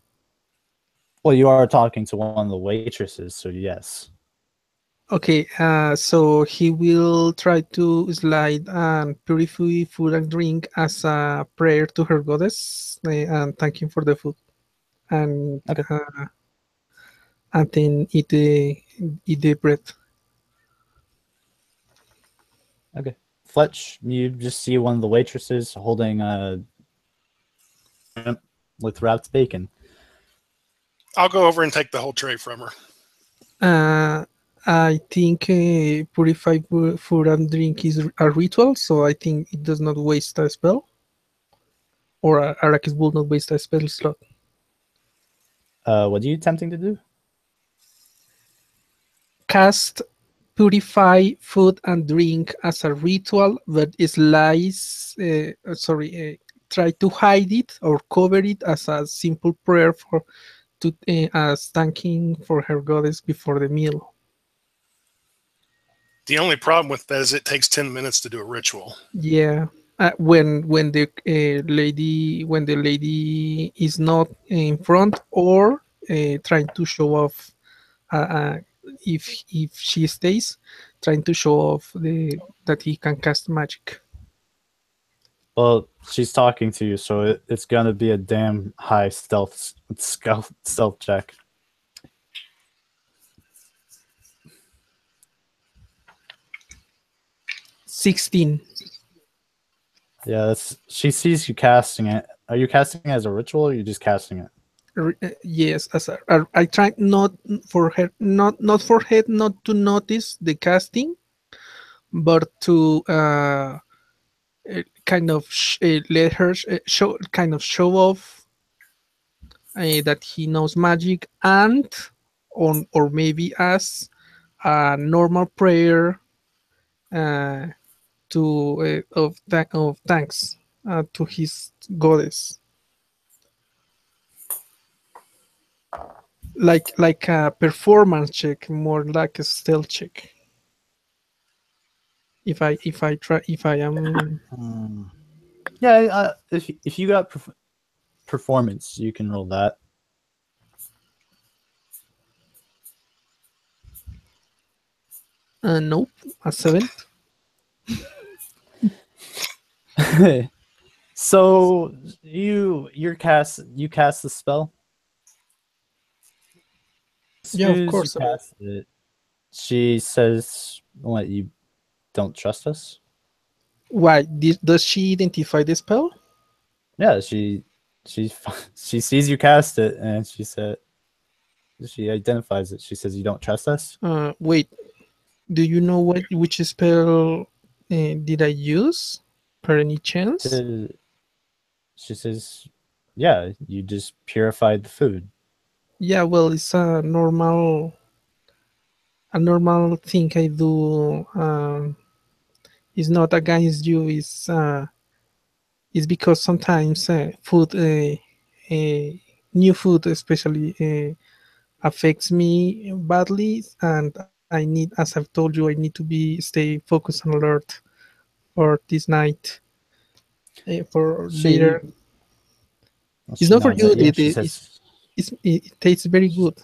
Well, you are talking to one of the waitresses, so yes. Okay, so he will try to slide and purify food and drink as a prayer to her goddess and thank him for the food, and Okay. And then eat the bread. Okay. Fletch, you just see one of the waitresses holding with wrapped bacon. I'll go over and take the whole tray from her. I think purified food and drink is a ritual, so I think it does not waste a spell. Or Arrakis will not waste a spell slot. What are you attempting to do? Cast purify food and drink as a ritual, but try to hide it or cover it as a simple prayer as thanking for her goddess before the meal. The only problem with that is it takes 10 minutes to do a ritual. Yeah. When the lady is not in front or trying to show off, if she stays, trying to show off that he can cast magic. Well, she's talking to you, so it's gonna be a damn high stealth check. $16. Yeah, she sees you casting it. Are you casting it as a ritual, or are you just casting it? Yes, I try not for her not to notice the casting, but to kind of let her show off that he knows magic, and or maybe as a normal prayer of thanks to his goddess. Like a performance check, more like a stealth check. If I am Yeah, if you got performance, you can roll that. Nope, a 7. So you cast the spell. Yeah, of course. You cast it, she says, "What, you don't trust us?" Why does she identify the spell? Yeah, she sees you cast it, and she identifies it. She says, "You don't trust us?" Wait, Do you know which spell did I use, per any chance? She says, "Yeah, you just purified the food." Yeah, well, it's a normal thing I do. It's not against you. It's because sometimes food, new food especially, affects me badly, and I need, as I've told you, I need to stay focused and alert for this night, for She later. It's she not for nods at you. you. She says, It tastes very good.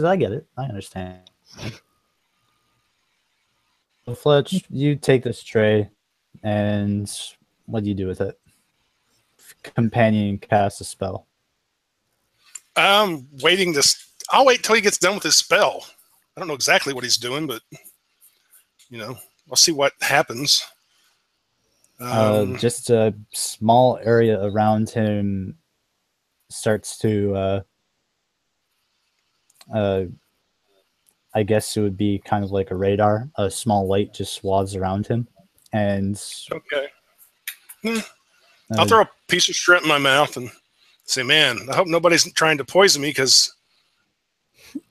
"I get it. I understand." So Fletch, you take this tray, and what do you do with it? Companion casts a spell. I'm waiting this. I'll wait till he gets done with his spell. I don't know exactly what he's doing, but I'll see what happens. Just a small area around him starts to, I guess it would be kind of like a radar. A small light just swaths around him, and Okay. I'll throw a piece of shrimp in my mouth and say, "Man, I hope nobody's trying to poison me because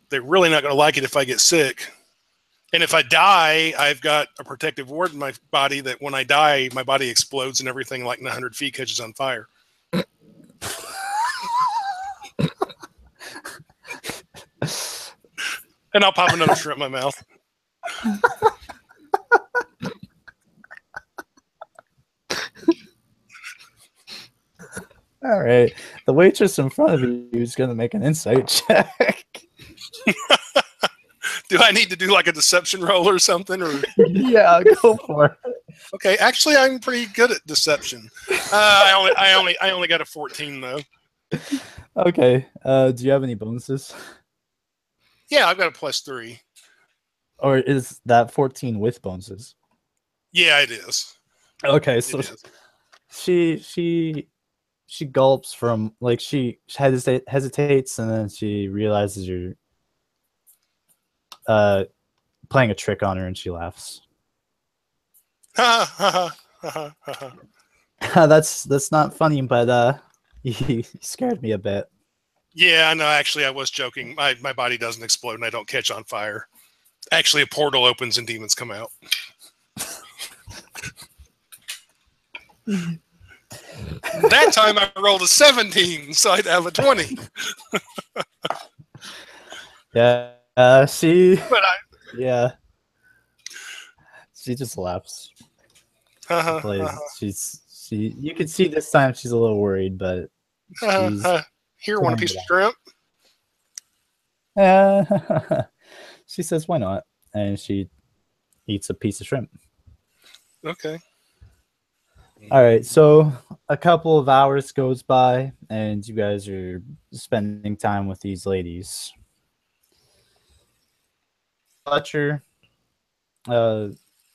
they're really not going to like it if I get sick. And if I die, I've got a protective ward in my body that when I die, my body explodes and everything like 100 feet catches on fire." And I'll pop another shrimp in my mouth. All right. The waitress in front of you is going to make an insight check. Do I need to do like a deception roll or something? Or Yeah, go for it. okay, actually, I'm pretty good at deception. I only got a 14 though. Okay. Do you have any bonuses? Yeah, I've got a +3. Or is that 14 with bonuses? Yeah, it is. Okay, so It is. she gulps from like she hesitates and then she realizes you're playing a trick on her and she laughs. That's not funny, but you scared me a bit. Yeah, no, actually, I was joking. My body doesn't explode and I don't catch on fire. Actually, a portal opens and demons come out. That time I rolled a 17, so I'd have a 20. Yeah, But yeah, she just laughs. You can see this time she's a little worried, but she's here, want a piece of shrimp? She says, "Why not?" And she eats a piece of shrimp. Okay. All right, so a couple of hours goes by, and you guys are spending time with these ladies. Fletcher,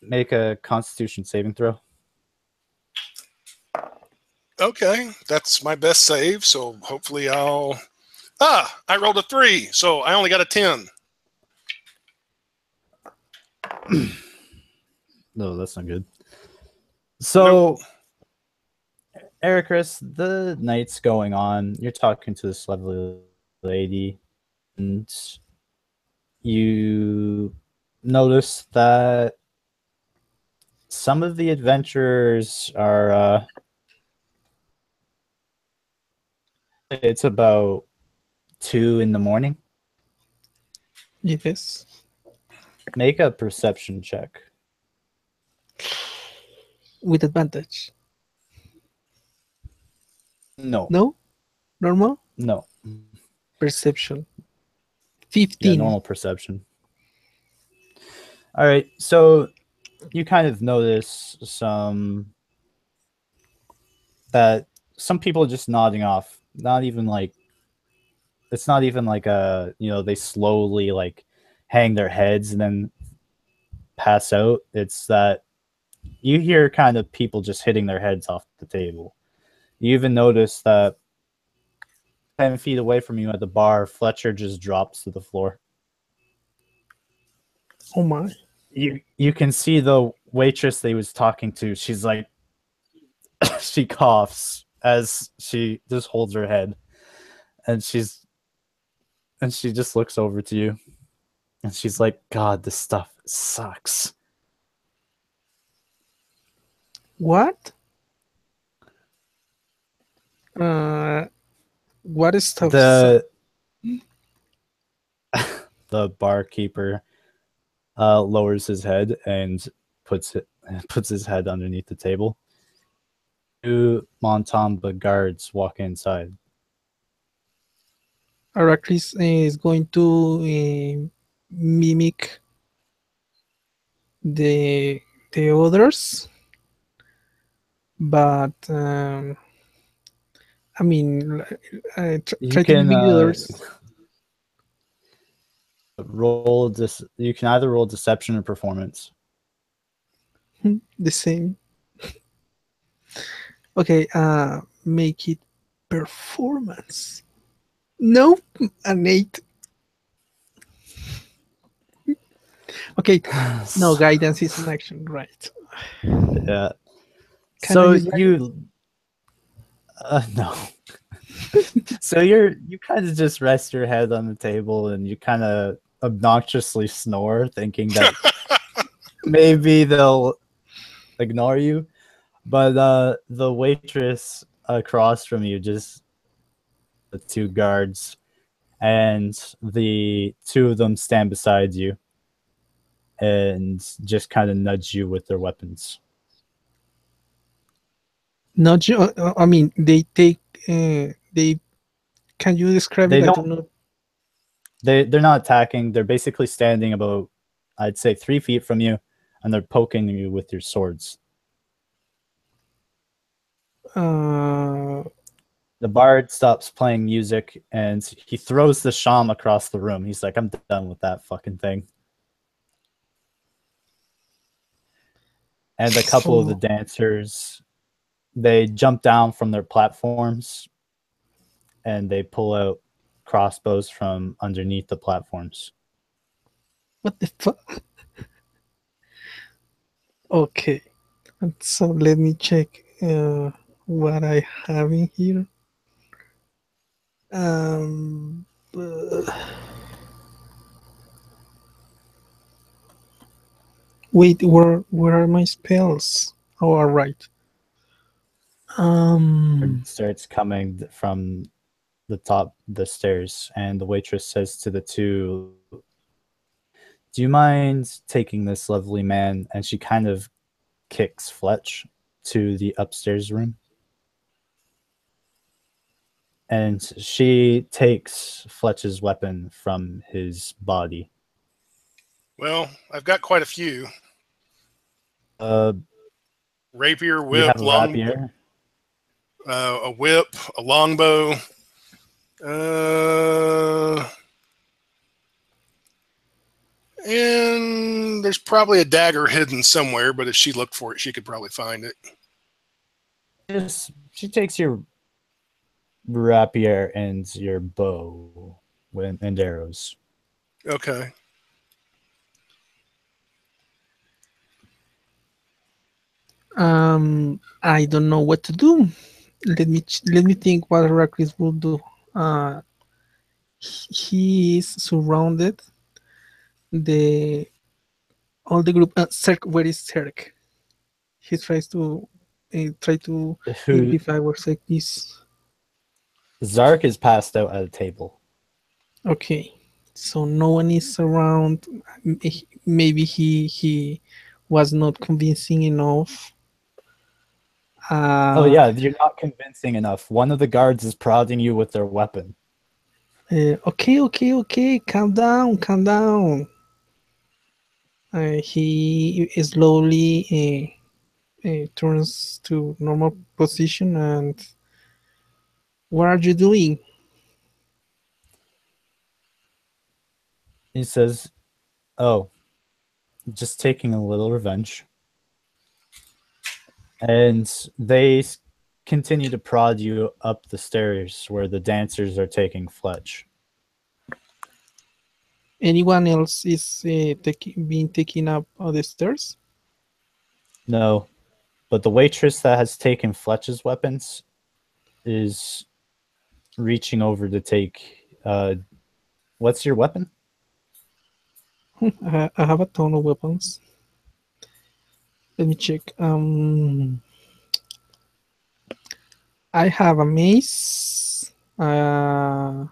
make a Constitution saving throw. Okay, that's my best save, so hopefully I'll... I rolled a 3, so I only got a 10. No, that's not good. So, Eric, Chris, the night's going on. You're talking to this lovely lady, and you notice that some of the adventurers are it's about 2 a.m. Yes. Make a perception check. With advantage. No. No? Normal? No. Perception. Yeah, 15. normal perception. All right, so you kind of notice that some people are just nodding off. Not even like it's not even like they slowly like hang their heads and then pass out. It's that you hear kind of people just hitting their heads off the table. You even notice that 10 feet away from you at the bar, Fletcher just drops to the floor. Oh my. You can see the waitress they was talking to. She's like, she coughs as she just holds her head, and she just looks over to you, and she's like, God, this stuff sucks. What? What is stuff? The barkeeper lowers his head and puts his head underneath the table. Two Montamba guards walk inside. Arrakis is going to mimic the others, but I mean, You try to can mimic the others. roll this. You can either roll deception or performance. The same. Okay, make it performance. Nope, an 8. Okay, no, guidance is an action, right? Yeah. Can So I use you no. So you kind of just rest your head on the table and you kind of obnoxiously snore, thinking that maybe they'll ignore you. But the waitress across from you, just the two guards, and the two of them stand beside you and just kind of nudge you with their weapons. Not you. I mean, they take. They. Can you describe They it? I don't. don't know. They're not attacking. They're basically standing about, I'd say, 3 feet from you, and they're poking you with your swords. The bard stops playing music and he throws the sham across the room. He's like, I'm done with that fucking thing. And a couple of the dancers, they jump down from their platforms and they pull out crossbows from underneath the platforms. What the fuck? Okay, so let me check what I have in here. Wait, where are my spells? Oh, all right. It starts coming from the top of the stairs, and the waitress says to the two, do you mind taking this lovely man? And she kind of kicks Fletch to the upstairs room. And she takes Fletch's weapon from his body. Well, I've got quite a few. Rapier, You whip, have a rapier. a whip, a longbow. And there's probably a dagger hidden somewhere, but if she looked for it, she could probably find it. She takes your rapier and your bow and arrows. Okay. I don't know what to do. Let me think what Arrakis will do. He is surrounded. All the group. Cirque, where is Cirque? He tries to identify where Cirque is. Zark is passed out at a table. Okay, so no one is around. Maybe he was not convincing enough. Oh yeah, you're not convincing enough. One of the guards is prodding you with their weapon. Okay. Calm down. He slowly turns to normal position and what are you doing? He says, oh, just taking a little revenge. And they continue to prod you up the stairs where the dancers are taking Fletch. Anyone else is being taken up the stairs? No, but the waitress that has taken Fletch's weapons is reaching over to take. What's your weapon? I have a ton of weapons. Let me check. I have a mace. I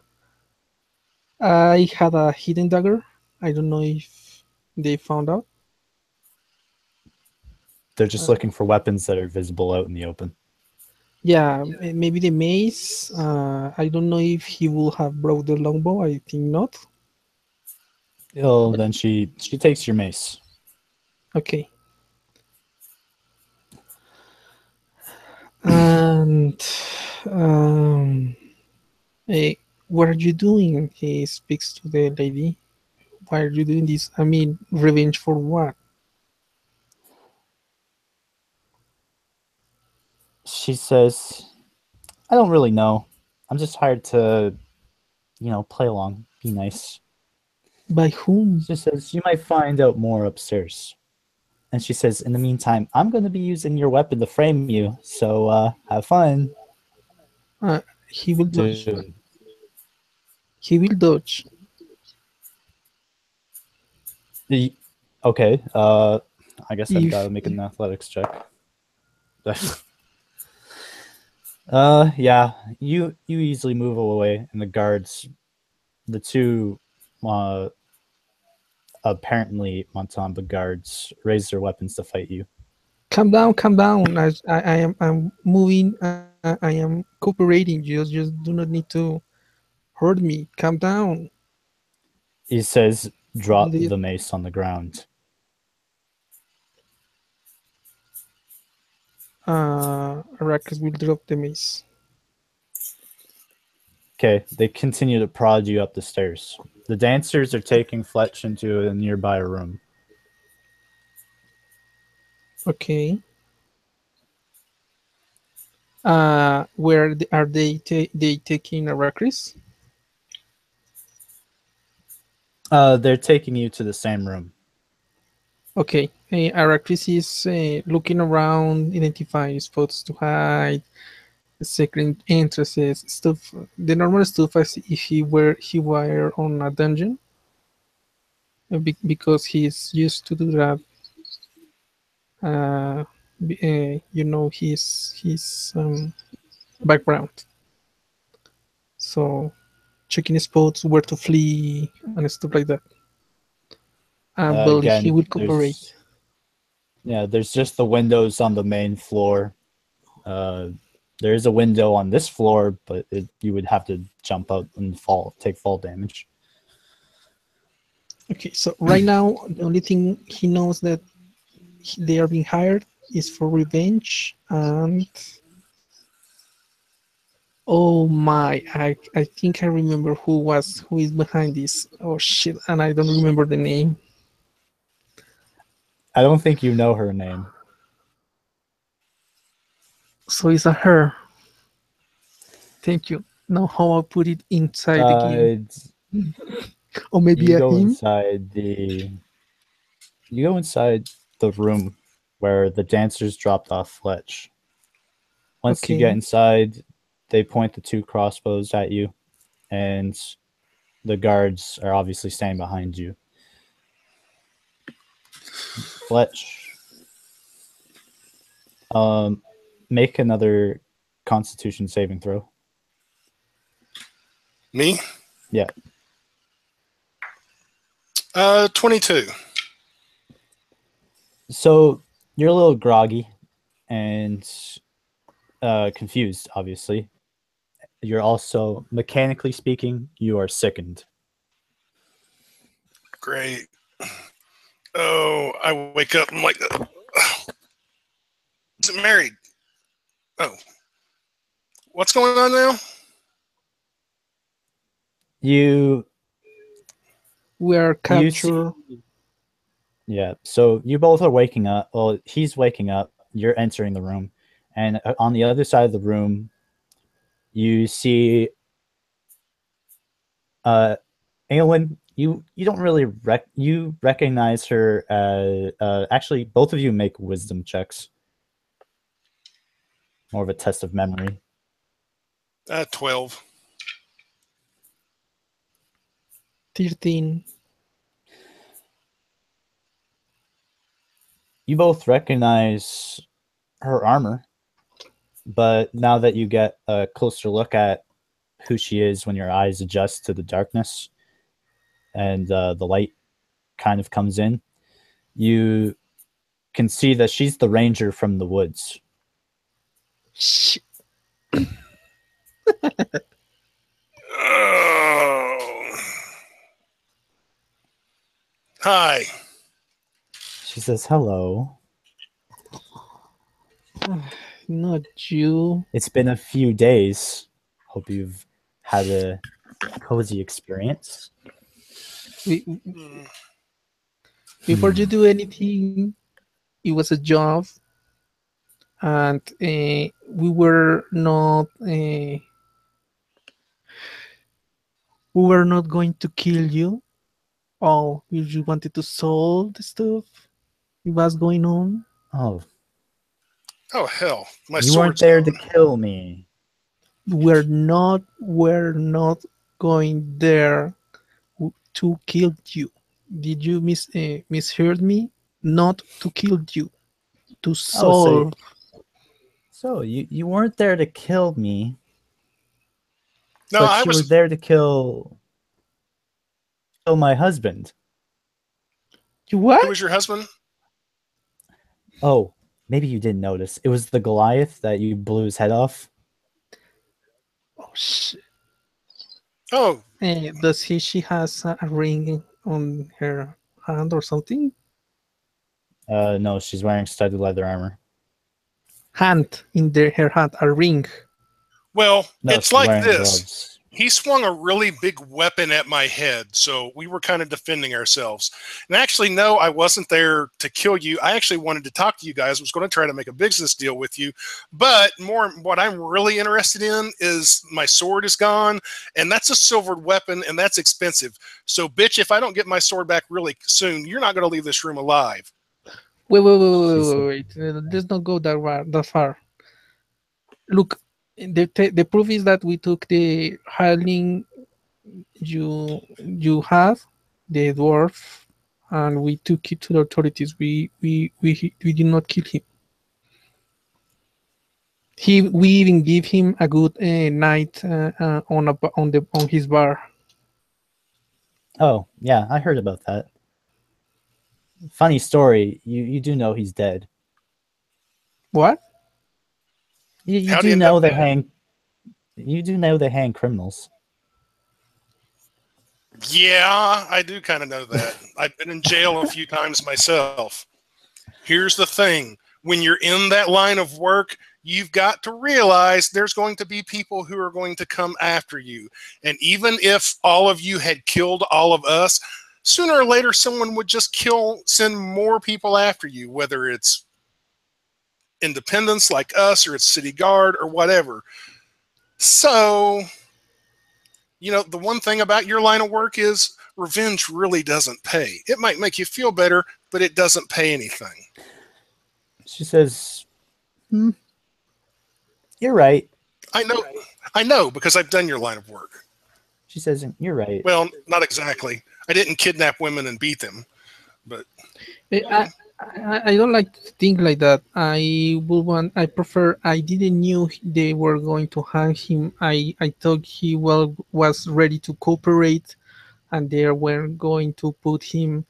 had a hidden dagger. I don't know if they found out. They're just looking for weapons that are visible out in the open. Yeah, maybe the mace. I don't know if he will have brought the longbow. I think not. Oh, then she takes your mace. Okay. And hey, what are you doing? He speaks to the lady. Why are you doing this? I mean, revenge for what? She says, "I don't really know. I'm just hired to, play along, be nice." By whom? She says, "You might find out more upstairs." And she says, "In the meantime, I'm going to be using your weapon to frame you. So have fun." He will dodge. Dude. He will dodge. Okay. I guess I've got to If make an athletics check. Yeah. You easily move away, and the guards, the two, apparently Montamba guards, raise their weapons to fight you. calm down, calm down. I'm moving. I am cooperating. You just do not need to hurt me. Calm down. He says, "Drop Leave. the mace on the ground." Arrakis will drop the mace. Okay, they continue to prod you up the stairs. The dancers are taking Fletch into a nearby room. Okay. Where are they? They taking Arrakis? They're taking you to the same room. Okay. Arrakis is looking around, identifying spots to hide, secret entrances, stuff. The normal stuff as if he were on a dungeon. Because he's used to do that. His background. So checking spots where to flee and stuff like that. But he Again, will cooperate. there's just the windows on the main floor. There is a window on this floor, but you would have to jump out and take fall damage. Okay, so right now the only thing he knows that they are being hired is for revenge, and oh my, I think I remember who is behind this. Oh shit, and I don't remember the name. I don't think you know her name. So it's a her. Thank you. Now how I put it inside the game. Or maybe You a go him. inside the room where the dancers dropped off Fletch. Once you get Okay. inside, they point the two crossbows at you, and the guards are obviously standing behind you. Fletch, make another Constitution saving throw. Me? Yeah. 22. So you're a little groggy and confused, obviously. You're also, mechanically speaking, you are sickened. Great. Oh, I wake up and I'm like, is it married? Oh. What's going on now? We are captured. Yeah, so you both are waking up. Well, he's waking up. You're entering the room. And on the other side of the room, you see Aelin, you don't really you recognize her. Actually, both of you make wisdom checks. More of a test of memory. 12. 13. You both recognize her armor, but now that you get a closer look at who she is when your eyes adjust to the darkness and the light kind of comes in, you can see that she's the ranger from the woods. Shh. Oh. Hi. She says, hello. Not you. It's been a few days. Hope you've had a cozy experience. Before you do anything, it was a job, and we were not going to kill you. Oh, you wanted to solve the stuff. What's going on? Oh, Oh, hell. My you weren't sword's there to gone. kill me. We're not going there to kill you. Did you misheard me? Not to kill you, to solve. So you weren't there to kill me, No, but I you were was. there to kill my husband. You Who what? was your husband? Oh, maybe you didn't notice. It was the Goliath that you blew his head off. Oh shit. Oh, Does she has a ring on her hand or something? No, she's wearing studded leather armor. Hand in her hand, a ring. well, No, it's she's like wearing this. gloves. He swung a really big weapon at my head, so we were kind of defending ourselves. And actually, no, I wasn't there to kill you. I actually wanted to talk to you guys. I was going to try to make a business deal with you. But more, what I'm really interested in is my sword is gone, and that's a silvered weapon, and that's expensive. So, bitch, if I don't get my sword back really soon, you're not going to leave this room alive. Wait. Let's not go that far. Look, the proof is that we took the hireling you have, the dwarf, and we took it to the authorities. We did not kill him. We even give him a good night on his bar. Oh, yeah, I heard about that. Funny story. You do know he's dead. What? You How'd he do end know up they dead? hang. You do know they hang criminals. Yeah, I do kind of know that. I've been in jail a few times myself. Here's the thing. When you're in that line of work, you've got to realize there's going to be people who are going to come after you. And even if all of you had killed all of us, sooner or later someone would just send more people after you, whether it's independents like us or it's city guard or whatever. So, the one thing about your line of work is revenge really doesn't pay. It might make you feel better, but it doesn't pay anything. She says, you're right. I know because I've done your line of work. She says, you're right. Well, not exactly. I didn't kidnap women and beat them, but I don't like to think like that. I prefer. I didn't knew they were going to hang him. I thought he was ready to cooperate, and they were going to put him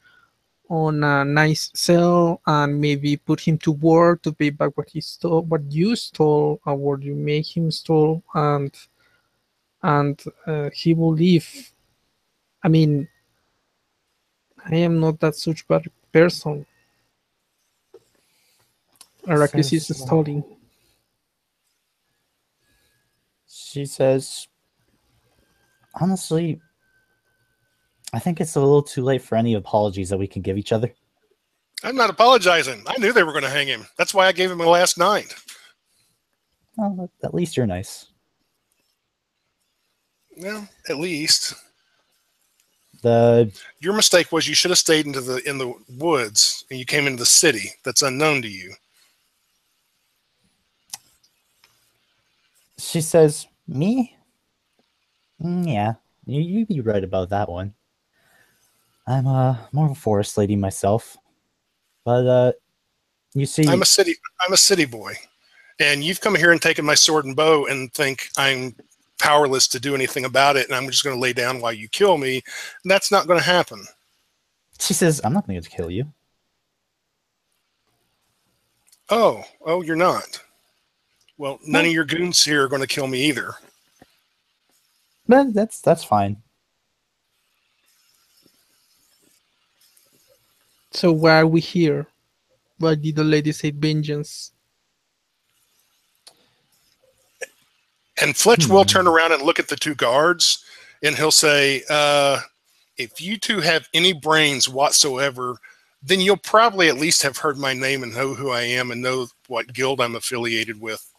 on a nice cell and maybe put him to work to pay back what he stole, what you stole, or what you make him stole, and he will leave. I mean, I am not that such bad person. Arrakis is stalling. She says, honestly, I think it's a little too late for any apologies that we can give each other. I'm not apologizing. I knew they were going to hang him. That's why I gave him a last night. Well, at least you're nice. Well, at least. Your mistake was you should have stayed in the woods, and you came into the city that's unknown to you. She says, me? Yeah, you'd be right about that one. I'm more of a forest lady myself. But you see, I'm a city boy, and you've come here and taken my sword and bow and think I'm powerless to do anything about it, and I'm just going to lay down while you kill me. And that's not going to happen. she says, I'm not going to kill you. Oh, you're not. Well, none of your goons here are going to kill me either. But that's fine. So why are we here? Why did the lady say vengeance? And Fletch will turn around and look at the two guards, and he'll say, if you two have any brains whatsoever, then you'll probably at least have heard my name and know who I am and know what guild I'm affiliated with.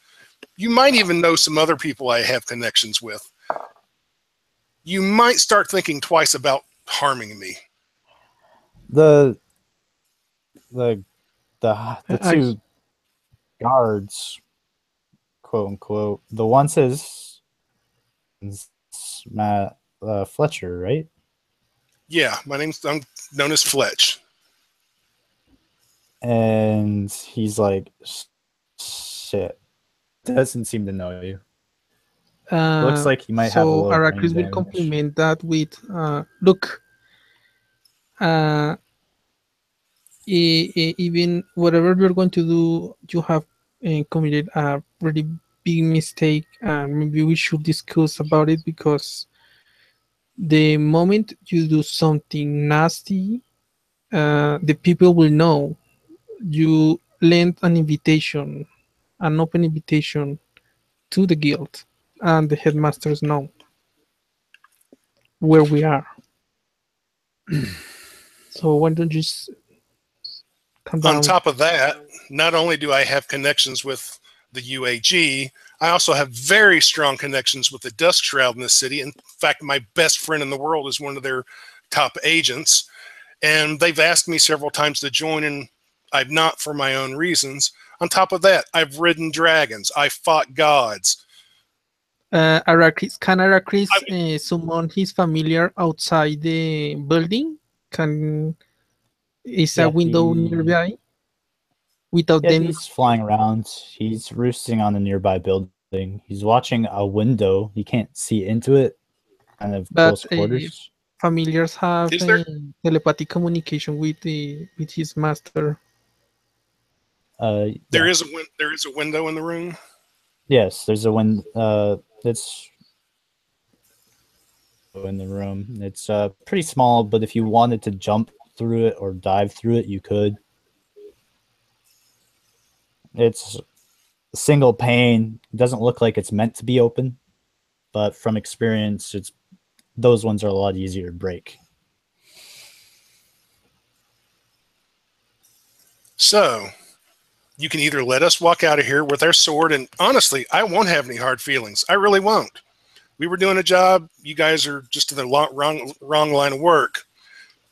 You might even know some other people I have connections with. You might start thinking twice about harming me. The two guards, quote unquote, the one says Matt Fletcher, right? Yeah, I'm known as Fletch. And he's like, shit, doesn't seem to know you. Looks like he might have a little Arrakis brain will damage. complement that with, look, even whatever you're going to do, you have committed a really big mistake, and maybe we should discuss about it, because the moment you do something nasty, the people will know. You lent an invitation, an open invitation to the guild, and the headmasters know where we are. So why don't you just come down? On top of that, not only do I have connections with the UAG, I also have very strong connections with the Dusk Shroud in this city. In fact, my best friend in the world is one of their top agents. And they've asked me several times to join, and I've not, for my own reasons. On top of that, I've ridden dragons. I fought gods. Arrakis, can Arrakis summon his familiar outside the building? Is a window nearby? Without them, he's flying around. He's roosting on a nearby building. He's watching a window. He can't see into it. Kind of close quarters. Familiars have telepathic communication with his master. There is a window in the room. Yes, there's a window. It's in the room. It's pretty small, but if you wanted to jump through it or dive through it, you could. It's a single pane. It doesn't look like it's meant to be open, but from experience, those ones are a lot easier to break. So you can either let us walk out of here with our sword, and honestly, I won't have any hard feelings. I really won't. We were doing a job. You guys are just in the wrong line of work,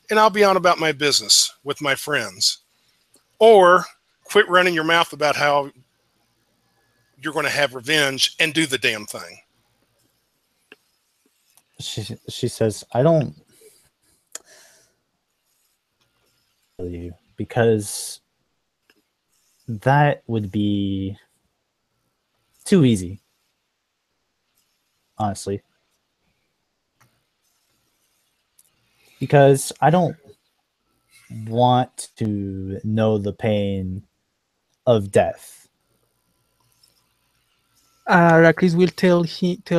and I'll be on about my business with my friends. Or quit running your mouth about how you're going to have revenge and do the damn thing. She says, I don't tell you, because that would be too easy, honestly. Because I don't want to know the pain of death. Arrakis will tell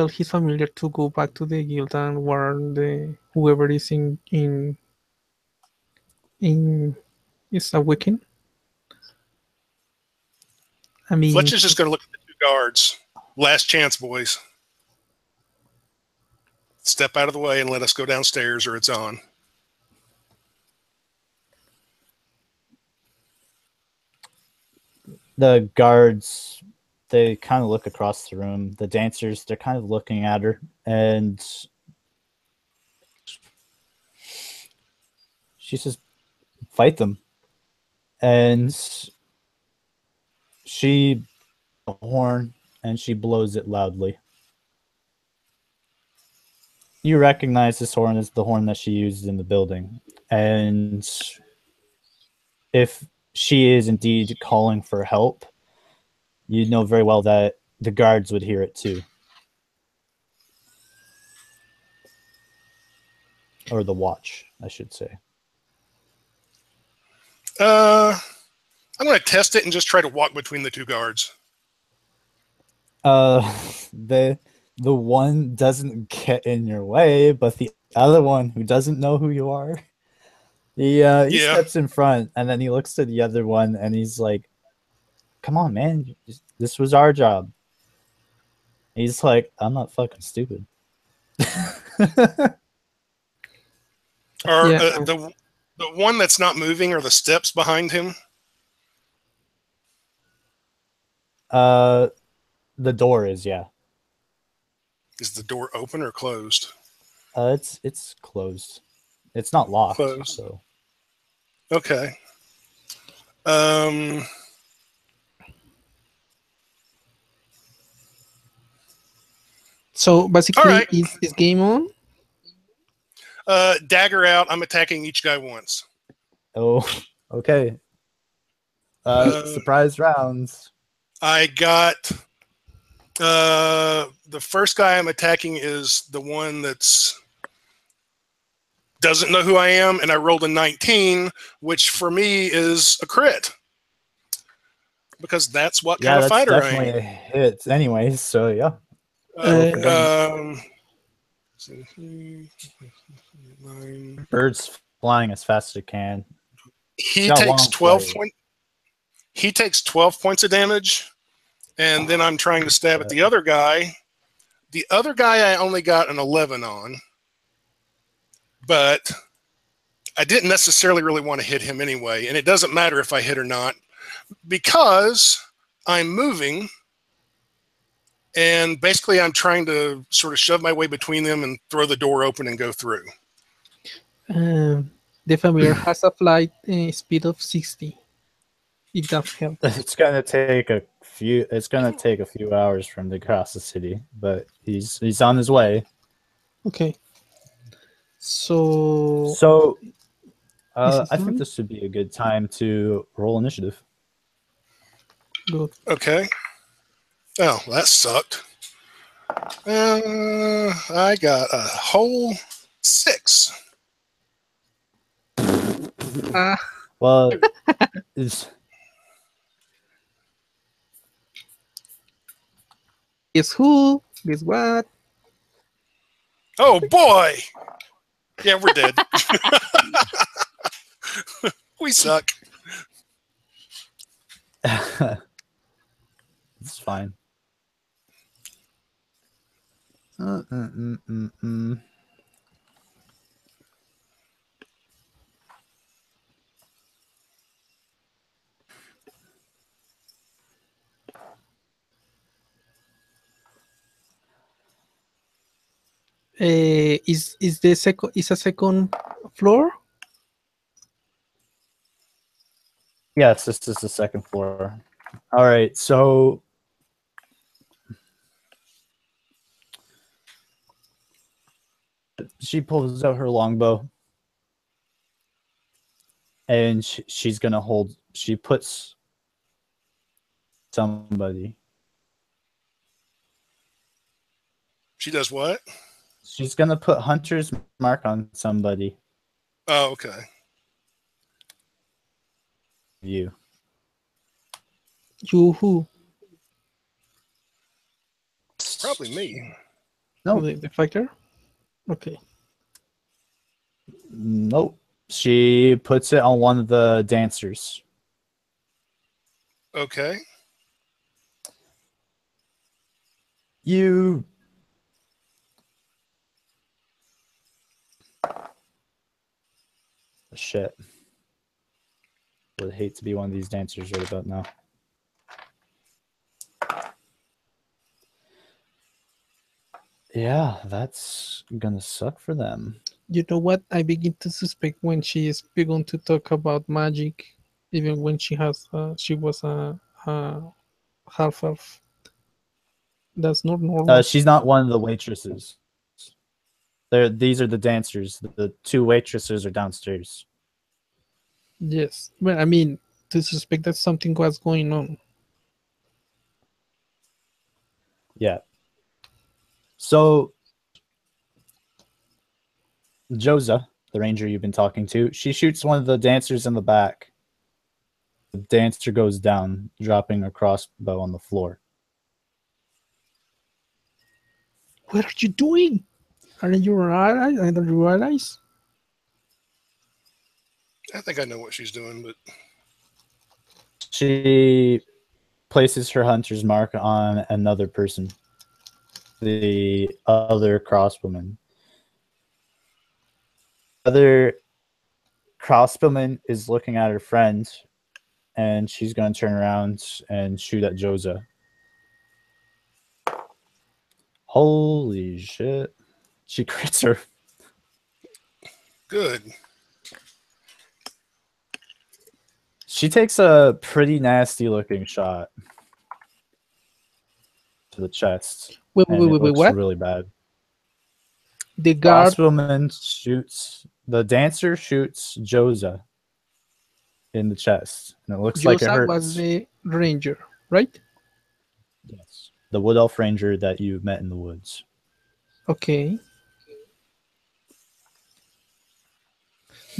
his familiar to go back to the guild and warn whoever is in is awakened. I mean, Fletcher's just going to look at the two guards. Last chance, boys. Step out of the way and let us go downstairs, or it's on. The guards, they kind of look across the room. The dancers, they're kind of looking at her, and she says, "Fight them," and she a horn and she blows it loudly. You recognize this horn as the horn that she used in the building, and if she is indeed calling for help, you know very well that the guards would hear it too. Or the watch, I should say. I'm going to test it and just try to walk between the two guards. The one doesn't get in your way, but the other one who doesn't know who you are, he steps in front and then he looks to the other one and he's like, "Come on, man, this was our job." He's like, "I'm not fucking stupid." Or the one that's not moving are the steps behind him? The door is, yeah. Is the door open or closed? It's closed. It's not locked. Closed. So. Okay. So basically, All right. is game on? Dagger out. I'm attacking each guy once. Oh, okay. Surprise rounds. I got the first guy I'm attacking is the one that's doesn't know who I am, and I rolled a 19, which for me is a crit. Because that's what kind of fighter I am. Definitely a hit anyways, so yeah. Bird's flying as fast as it can. He takes 12 points. He takes 12 points of damage, and then I'm trying to stab at the other guy. The other guy I only got an 11 on, but I didn't necessarily really want to hit him anyway, and it doesn't matter if I hit or not because I'm moving, and basically I'm trying to sort of shove my way between them and throw the door open and go through. The familiar has a flight speed of 60. If that helps. It's gonna take a few. It's gonna take a few hours for him to cross the city, but he's on his way. Okay. So I think this would be a good time to roll initiative. Good. Okay. Oh, that sucked. I got a whole 6. Well, it's. Guess who? Guess what? Oh boy! Yeah, we're dead. We suck. It's fine. Is a second floor? Yes, this is the second floor. All right, so she pulls out her longbow, and she's gonna hold. She puts somebody. She does what? She's gonna put Hunter's mark on somebody. Oh, okay. You. You who? Probably me. No, The fighter? Okay. nope. She puts it on one of the dancers. Okay. You. Shit. Would hate to be one of these dancers right about now. Yeah, that's gonna suck for them. You know what? I begin to suspect when she is begun to talk about magic, even when she was a half elf. That's not normal. She's not one of the waitresses. These are the dancers. The two waitresses are downstairs. Yes, well, I mean, to suspect that something was going on. Yeah. So Joza, the ranger you've been talking to, she shoots one of the dancers in the back. The dancer goes down, dropping a crossbow on the floor. What are you doing? Aren't you realize? I don't realize. I think I know what she's doing, but She places her hunter's mark on another person, the other crossbowman. Other crossbowman is looking at her friend, and she's going to turn around and shoot at Joza. Holy shit. She crits her. good. She takes a pretty nasty looking shot to the chest. Wait, And wait, it wait, wait, looks what? really bad. The guard. Crossbowman shoots, the dancer shoots Joza in the chest. And it looks like it Yosa hurts. was the ranger, right? Yes. The wood elf ranger that you met in the woods. Okay.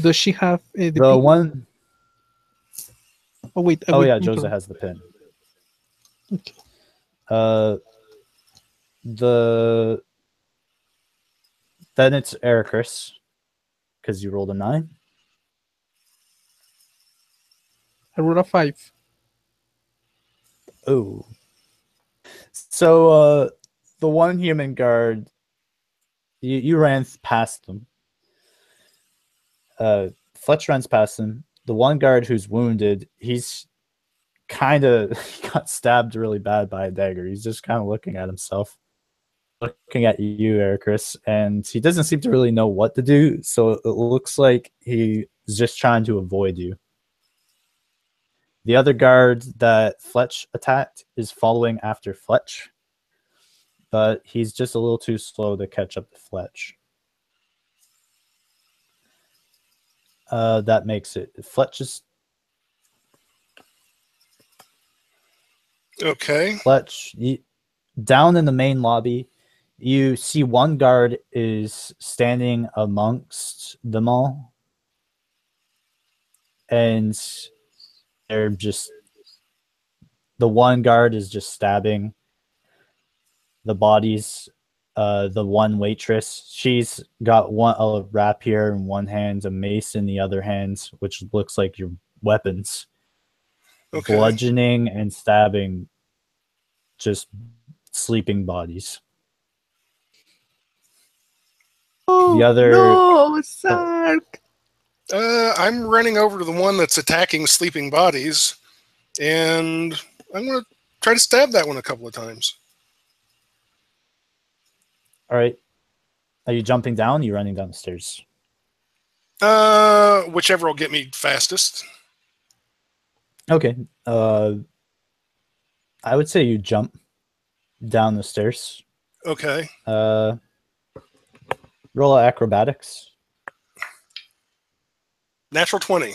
Does she have the The pin? one Oh wait. oh wait, yeah, I'm Joza sorry. has the pin. Okay. Then it's Ericus, because you rolled a 9. I rolled a 5. Oh. So the one human guard, you ran past them. Fletch runs past him. The one guard who's wounded, he's kind of got stabbed really bad by a dagger. He's just kind of looking at himself, looking at you, Ericus, and he doesn't seem to really know what to do. So it looks like he's just trying to avoid you. The other guard that Fletch attacked is following after Fletch, but he's just a little too slow to catch up to Fletch. That makes it. Fletch is Okay. Fletch. Down in the main lobby, you see one guard is standing amongst them all, and they're just, the one guard is just stabbing the bodies. The one waitress, she's got a rapier in one hand, a mace in the other hand, which looks like your weapons. Okay. Bludgeoning and stabbing just sleeping bodies. Oh, The other no, Sark. I'm running over to the one that's attacking sleeping bodies, and I'm going to try to stab that one a couple of times. All right. Are you jumping down? Or are you running down the stairs? Whichever will get me fastest. Okay. I would say you jump down the stairs. Okay. Roll acrobatics. Natural 20.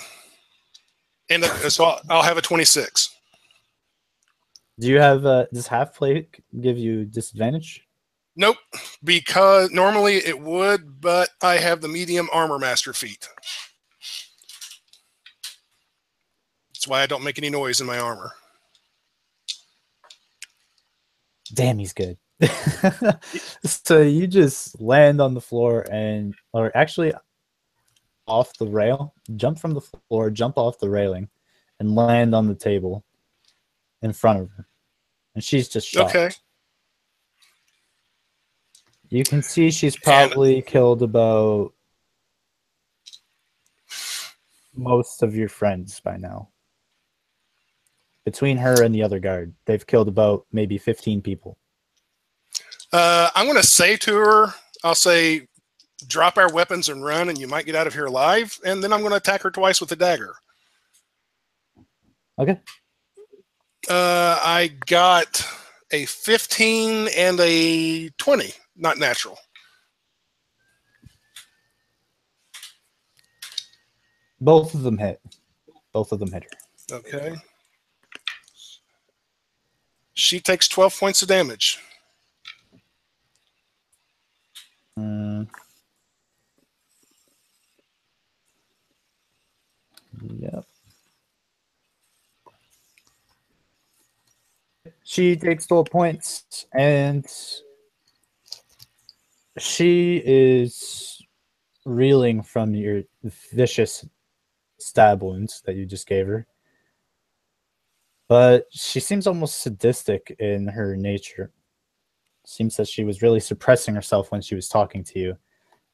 And so I'll have a 26. Do you have does half play give you disadvantage? Nope, because normally it would, but I have the medium armor master feat. That's why I don't make any noise in my armor. Damn, he's good. So you just land on the floor or actually off the rail, jump from the floor, jump off the railing, and land on the table in front of her. And she's just shocked. Okay. You can see she's probably killed about most of your friends by now. Between her and the other guard, they've killed about maybe 15 people. I'm going to say to her, I'll say, drop our weapons and run, and you might get out of here alive. And then I'm going to attack her twice with the dagger. Okay. I got a 15 and a 20. Not natural. Both of them hit. Both of them hit her. Okay. She takes 12 points of damage. Yep. She takes 12 points, and she is reeling from your vicious stab wounds that you just gave her. But she seems almost sadistic in her nature. Seems that she was really suppressing herself when she was talking to you,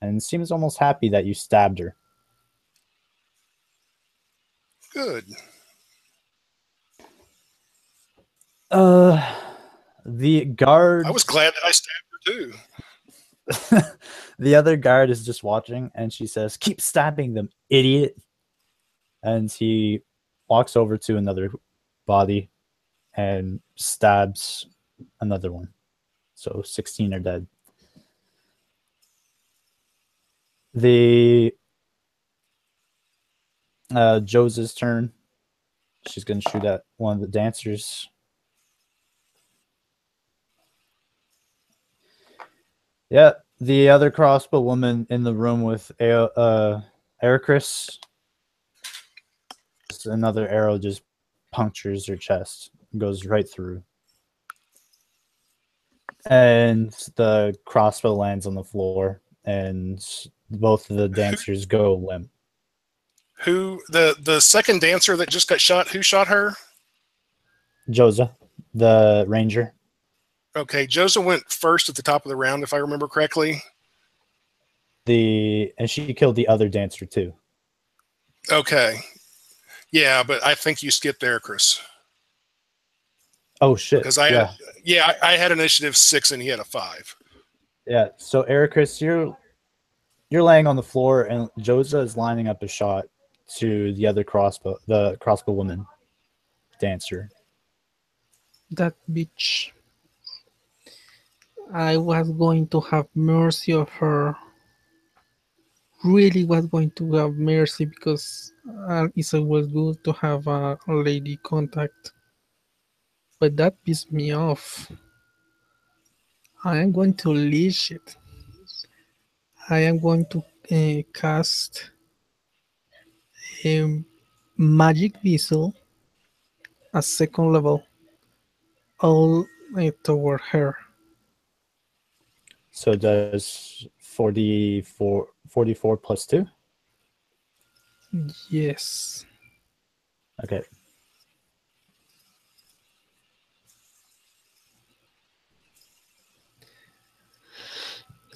and seems almost happy that you stabbed her. Good. The guard. I was glad that I stabbed her too. The other guard is just watching, and she says, "Keep stabbing them, idiot." And he walks over to another body and stabs another one. So 16 are dead. The Jose's turn. She's going to shoot at one of the dancers. Yeah, the other crossbow woman in the room with Ericris. Another arrow just punctures her chest, goes right through. And the crossbow lands on the floor, and both of the dancers go limp. Who the second dancer that just got shot? Who shot her? Josa, the ranger. Okay, Josa went first at the top of the round, if I remember correctly. And she killed the other dancer too. Okay, yeah, but I think you skipped Ericris. Oh shit! Because I had initiative 6 and he had a 5. Yeah, so Ericris, you're laying on the floor, and Josa is lining up a shot to the crossbow woman dancer. That bitch. I was going to have mercy of her. Really was going to have mercy, because it's always good to have a lady contact. But that pissed me off. I am going to leash it. I am going to cast a magic missile, a second level, all toward her. So does 44 plus 2? Yes. Okay.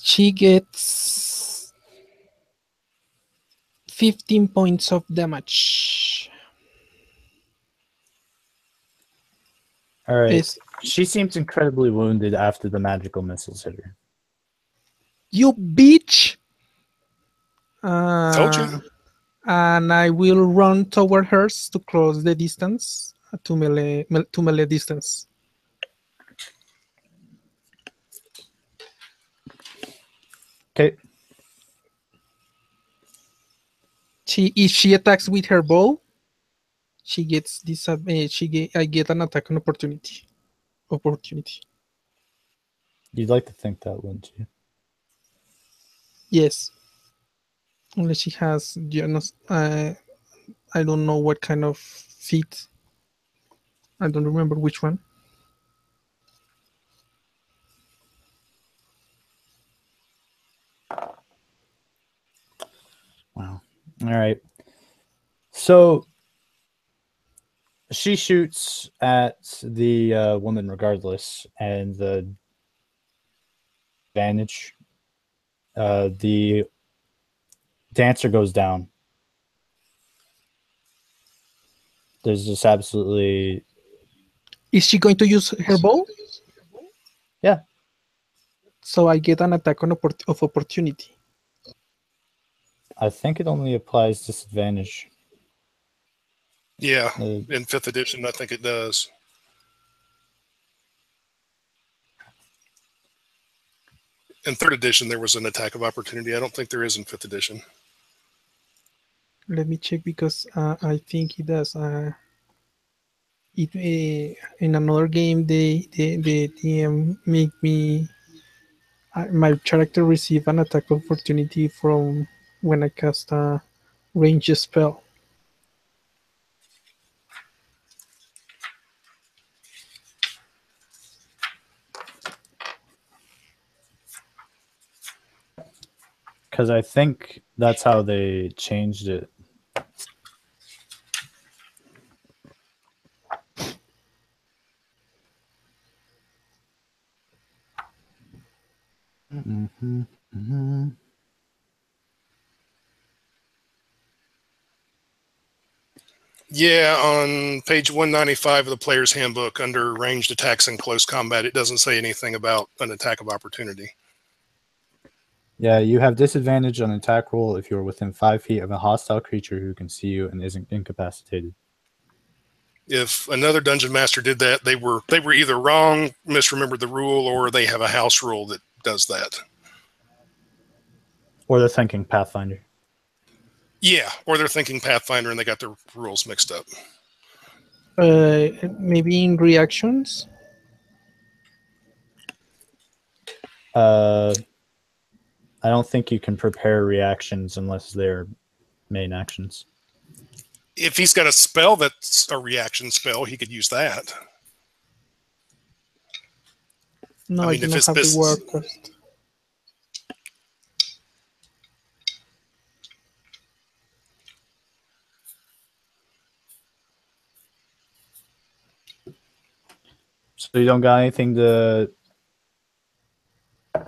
She gets 15 points of damage. All right. She seems incredibly wounded after the magical missiles hit her. You bitch! Told you. And I will run toward hers to close the distance to melee distance. Okay. If she attacks with her bow, she gets this. I get an attack on opportunity. You'd like to think that, wouldn't you? Yes. Unless she has, I don't know what kind of feat. I don't remember which one. Wow. All right. So she shoots at the woman regardless, and the advantage. The dancer goes down. There's just absolutely. Is she going to use her bow? Yeah. So I get an attack of opportunity. I think it only applies disadvantage. Yeah, in 5th edition, I think it does. In 3rd edition, there was an attack of opportunity. I don't think there is in 5th edition. Let me check because I think it does. In another game, the DM make me my character receive an attack of opportunity from when I cast a range spell. Because I think that's how they changed it. Mm-hmm. Mm-hmm. Yeah, on page 195 of the player's handbook, under ranged attacks in close combat, it doesn't say anything about an attack of opportunity. Yeah, you have disadvantage on attack roll if you are within 5 feet of a hostile creature who can see you and isn't incapacitated. If another dungeon master did that, they were either wrong, misremembered the rule, or they have a house rule that does that. Or they're thinking Pathfinder. Yeah, or they're thinking Pathfinder and they got their rules mixed up. Maybe in reactions. I don't think you can prepare reactions unless they're main actions. If he's got a spell that's a reaction spell, he could use that. No, I do not have the word first. So you don't got anything to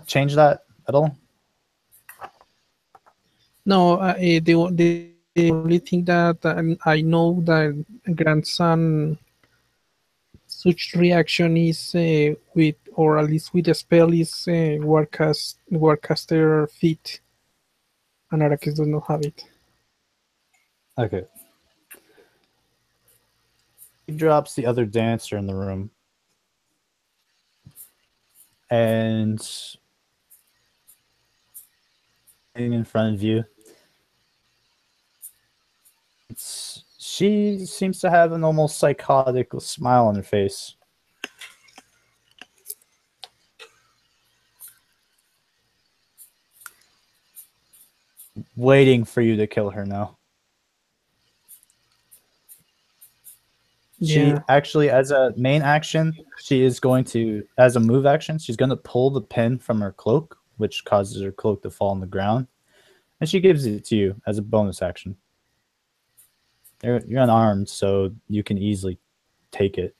change that at all? No, the only thing that I know that grandson such reaction is with, or at least with the spell, is Warcaster feat, and Arrakis does not have it. Okay. He drops the other dancer in the room. And in front of you, she seems to have an almost psychotic smile on her face. Waiting for you to kill her now. Yeah. She actually, as a main action, she is going to, as a move action, she's going to pull the pin from her cloak, which causes her cloak to fall on the ground. And she gives it to you as a bonus action. You're unarmed, so you can easily take it.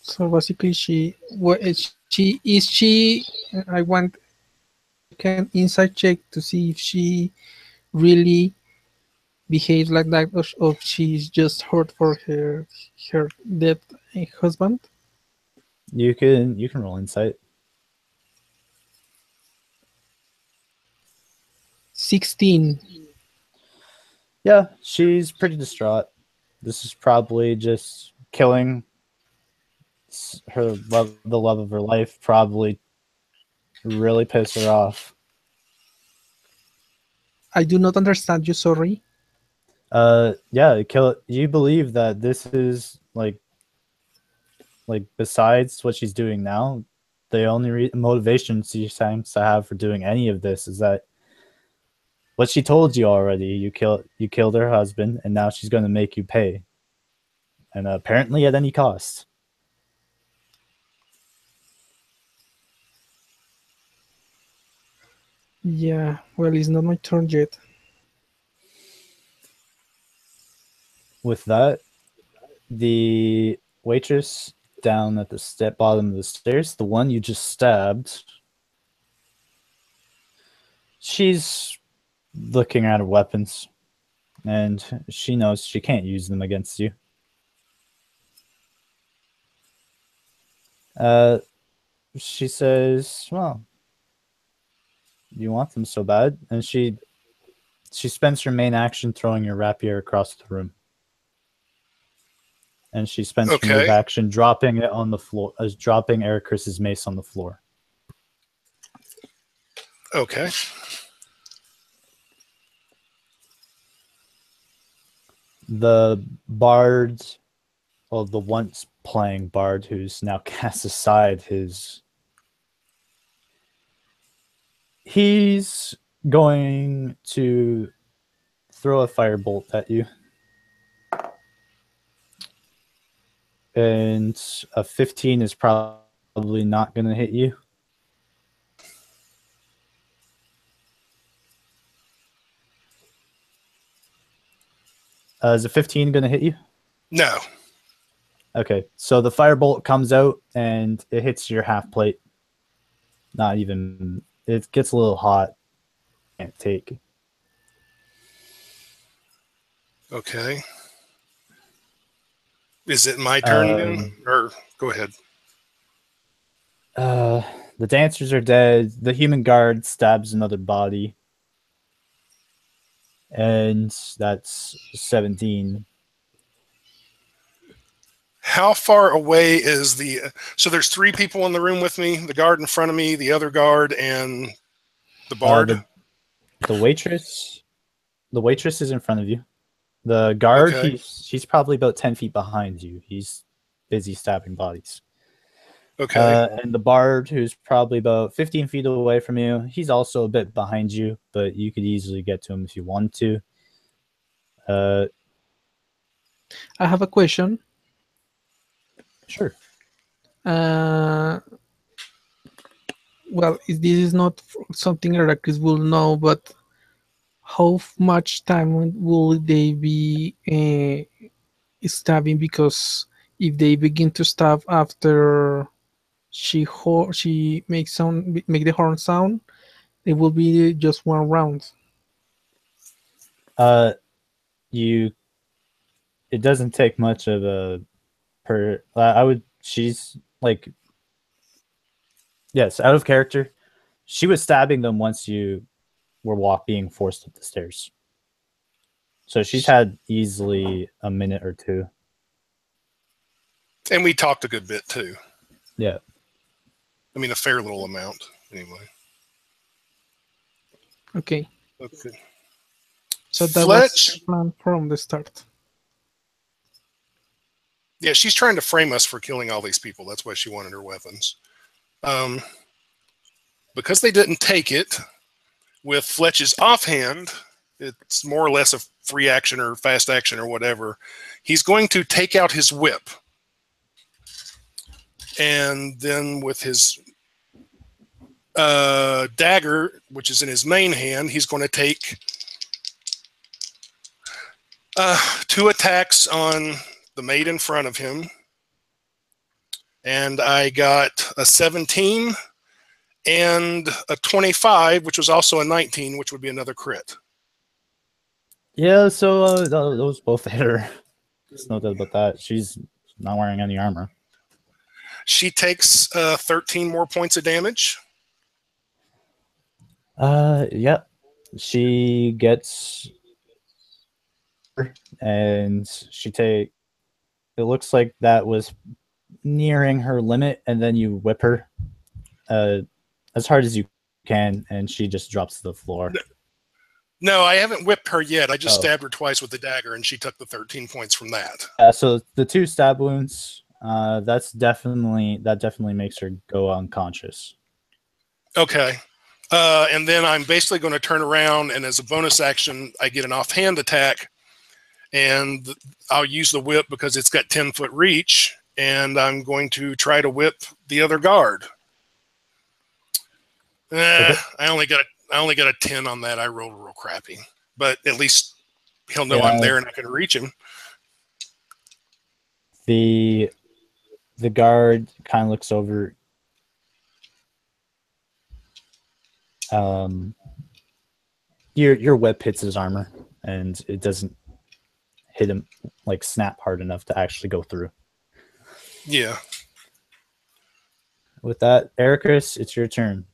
So basically, I want an insight check to see if she really behaves like that, or she's just hurt for her dead husband. You can roll insight. 16. Yeah, she's pretty distraught. This is probably just killing her love, the love of her life. Probably really pissed her off. I do not understand you. Sorry. Yeah, kill. You believe that this is like besides what she's doing now, the only motivation she seems to have for doing any of this is that what she told you already. You killed her husband, and now she's going to make you pay, and apparently at any cost. Yeah, well, it's not my turn yet. With that, the waitress down at the bottom of the stairs, the one you just stabbed, she's looking at her weapons, and she knows she can't use them against you. she says, "Well, you want them so bad," and she spends her main action throwing your rapier across the room, and she spends her move Okay. action dropping it on the floor, dropping Eric Chris's mace on the floor. Okay. The bard, well, the once playing bard who's now cast aside his, he's going to throw a firebolt at you. And a 15 is probably not going to hit you. Is a 15 going to hit you? No. Okay, so the firebolt comes out and it hits your half plate. Not even, it gets a little hot. Can't take. Okay. Is it my turn then? Or go ahead. The dancers are dead. The human guard stabs another body. And that's 17. How far away is the... So there's 3 people in the room with me, the guard in front of me, the other guard, and the bard? The waitress is in front of you. The guard, Okay. he's probably about 10 feet behind you. He's busy stabbing bodies. Okay. And the bard, who's probably about 15 feet away from you, he's also a bit behind you, but you could easily get to him if you want to. I have a question. Sure. Well, this is not something Heracles will know, but how much time will they be stabbing? Because if they begin to stab after she makes make the horn sound, it will be just one round. It doesn't take much of a she's like, yes, out of character. She was stabbing them once you were being forced up the stairs. So she's had easily a minute or 2. And we talked a good bit too. Yeah. I mean, a fair little amount anyway. Okay. Okay. So that Fletch, was the plan from the start. Yeah, she's trying to frame us for killing all these people. That's why she wanted her weapons. Because they didn't take it, with Fletch's offhand, it's more or less a free action or fast action or whatever. He's going to take out his whip. And then with his dagger, which is in his main hand, he's going to take 2 attacks on the maid in front of him. And I got a 17 and a 25, which was also a 19, which would be another crit. Yeah, so those both hit her. There's no doubt about that. She's not wearing any armor. She takes 13 more points of damage. Yeah. She gets, and it looks like that was nearing her limit, and then you whip her as hard as you can, and she just drops to the floor. No, I haven't whipped her yet. I just stabbed her twice with the dagger, and she took the 13 points from that. So the 2 stab wounds, that definitely makes her go unconscious. Okay. And then I'm basically going to turn around, and as a bonus action, I get an offhand attack, and I'll use the whip because it's got 10-foot reach, and I'm going to try to whip the other guard. Okay. I only got a 10 on that. I rolled real crappy, but at least he'll know I'm there and I can reach him. The guard kind of looks over. Your whip hits his armor, and it doesn't hit him, like, snap hard enough to actually go through. Yeah. With that, Ericus, it's your turn.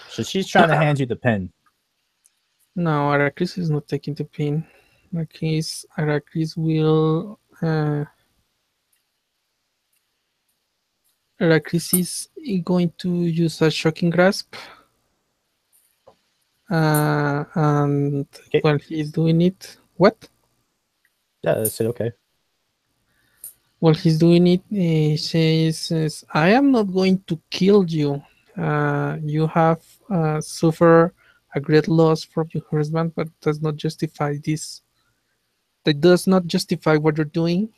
So she's trying to hand you the pin. No, Aracris is not taking the pin. Aracris will. Aracris is going to use a shocking grasp. And Okay. while he's doing it, what? Yeah, that's it. Okay. While he's doing it, he says, I am not going to kill you. You have suffered a great loss from your husband, but does not justify this. That does not justify what you're doing,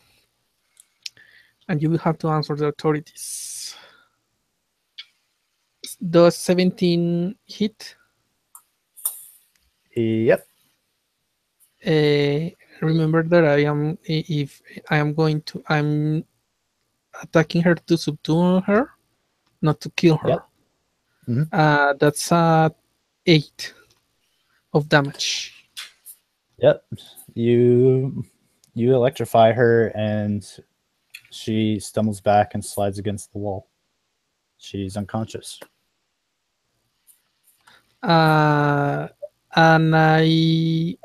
and you will have to answer the authorities. Does 17 hit? Yep. Remember that I'm attacking her to subdue her, not to kill her. Yep. Mhm. That's 8 of damage. Yep. You electrify her, and she stumbles back and slides against the wall. She's unconscious. And I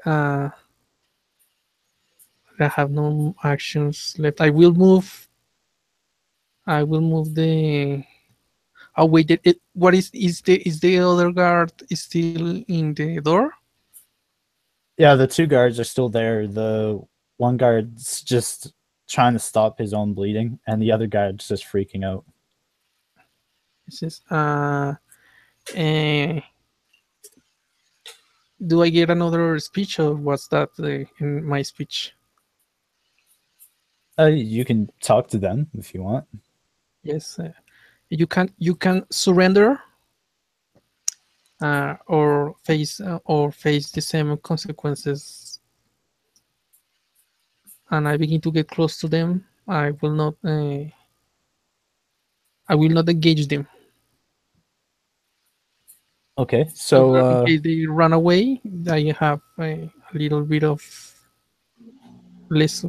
have no actions left. I will move the. Oh wait! What is the other guard still in the door? Yeah, the 2 guards are still there. The one guard's just trying to stop his own bleeding, and the other guard's just freaking out. It says, do I get another speech, or was that in my speech? You can talk to them if you want. Yes, you can surrender, or face the same consequences. And I begin to get close to them. I will not engage them. Okay, so In case they run away, I have a little bit of less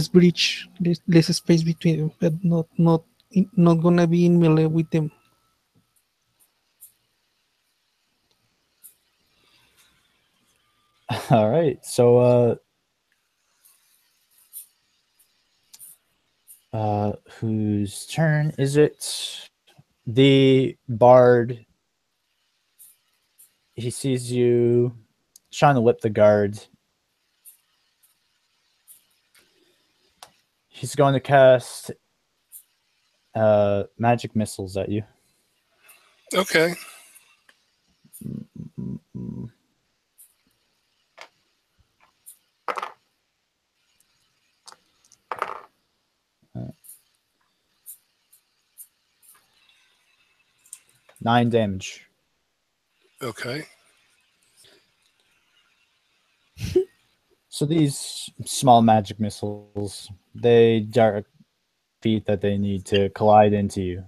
bridge, less space between them, but not gonna be in melee with them. all right, so whose turn is it? The bard. He sees you trying to whip the guard. He's going to cast magic missiles at you. Okay. Mm-mm-mm. Uh, 9 damage. Okay. So these small magic missiles, they dart feet that they need to collide into you,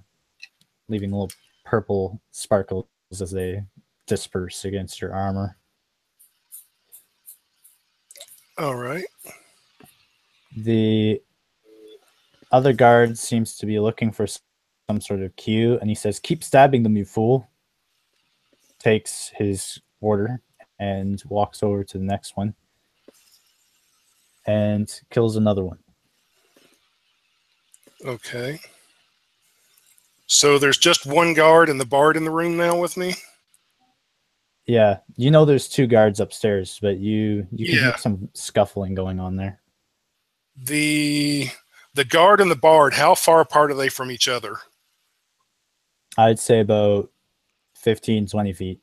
leaving little purple sparkles as they disperse against your armor. All right. The other guard seems to be looking for some sort of cue, and he says, "Keep stabbing them, you fool." Takes his order and walks over to the next one and kills another one. Okay. So there's just one guard and the bard in the room now with me? Yeah, you know there's 2 guards upstairs, but you can Yeah. hear some scuffling going on there. The guard and the bard, how far apart are they from each other? I'd say about 15, 20 feet.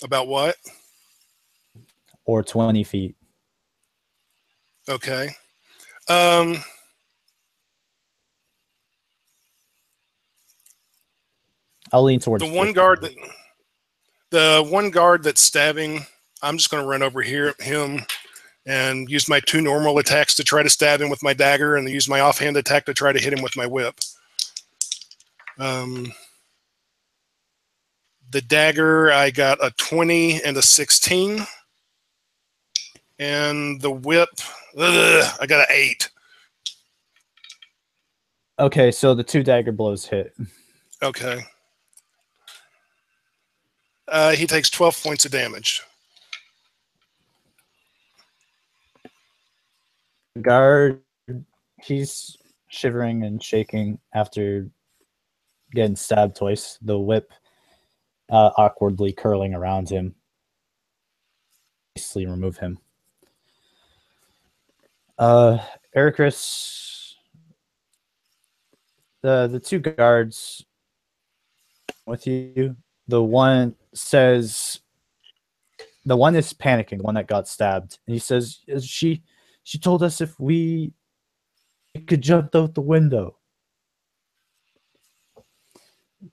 About what? Or 20 feet. Okay. I'll lean towards the one 50. guard that's stabbing, I'm just going to run over here him and use my 2 normal attacks to try to stab him with my dagger, and use my offhand attack to try to hit him with my whip. The dagger, I got a 20 and a 16. And the whip, I got an 8. Okay, so the 2 dagger blows hit. Okay. He takes 12 points of damage. Guard, he's shivering and shaking after getting stabbed twice. The whip awkwardly curling around him. Hastily remove him. Ericus, the 2 guards with you. The one says, the one is panicking, the one that got stabbed. And he says, she told us if we could jump out the window.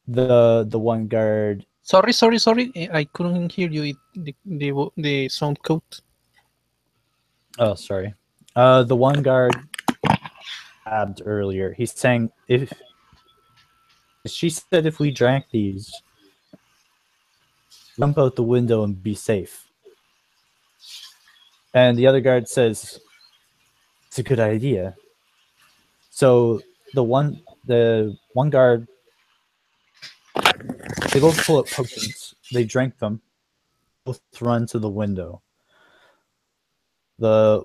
The one guard. Sorry. I couldn't hear you. The sound code. Oh, sorry. The one guard stabbed earlier. He's saying if she said if we drank these, jump out the window and be safe. And the other guard says it's a good idea. So the one guard, they both pull up potions. They drink them. Both run to the window. The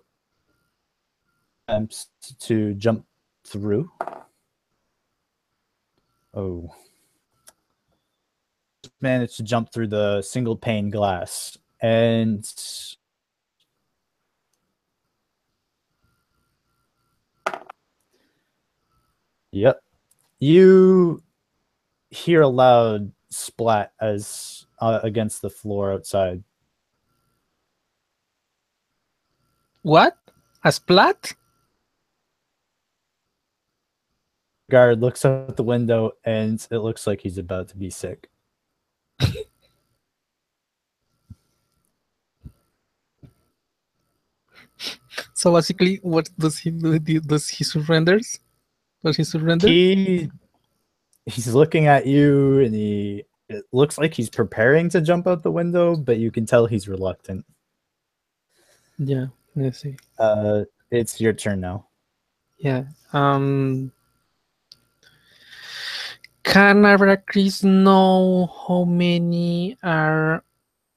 attempts to jump through. Oh. Managed to jump through the single pane glass. And yep. You hear a loud splat as against the floor outside. What? A splat? Guard looks out the window and it looks like he's about to be sick. So basically, what does he do? Does he surrenders? Does he surrender? He's looking at you and it looks like he's preparing to jump out the window, but you can tell he's reluctant. Yeah, I see. It's your turn now. Yeah. Can Arrakis know how many are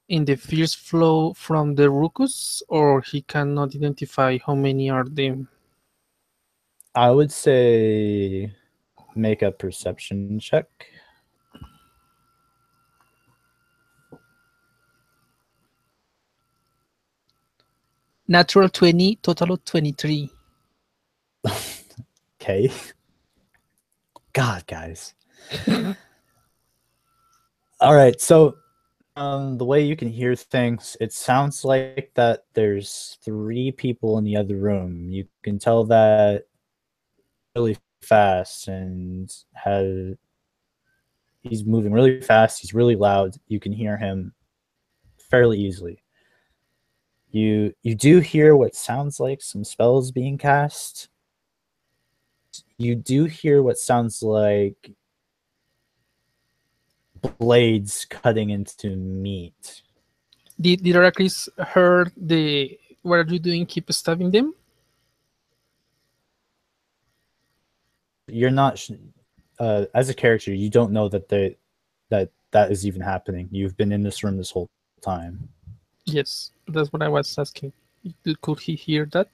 in the first flow from the Rukus, or he cannot identify how many are them? I would say make a perception check. Natural 20, total of 23. Okay. God, guys. All right, so the way you can hear things, it sounds like that there's 3 people in the other room. You can tell that really fast and he's moving really fast. He's really loud. You can hear him fairly easily. You do hear what sounds like some spells being cast. You do hear what sounds like blades cutting into meat. Did Arrakis heard the what are you doing? Keep stabbing them? You're not as a character, you don't know that that is even happening. You've been in this room this whole time. Yes, that's what I was asking. Could he hear that?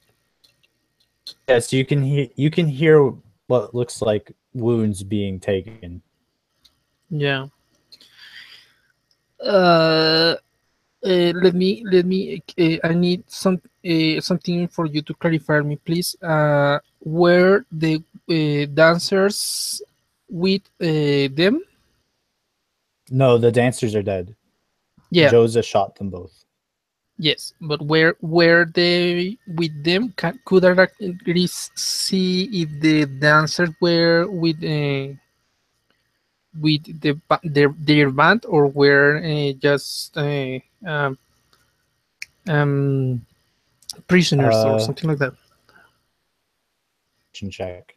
Yes, you can hear what looks like wounds being taken. Yeah. Let me. I need something for you to clarify me, please. Were the dancers with them? No, the dancers are dead. Yeah. Joza shot them both. Yes, but were they with them? Could I really see if the dancers were with their band, or were just prisoners or something like that? Check.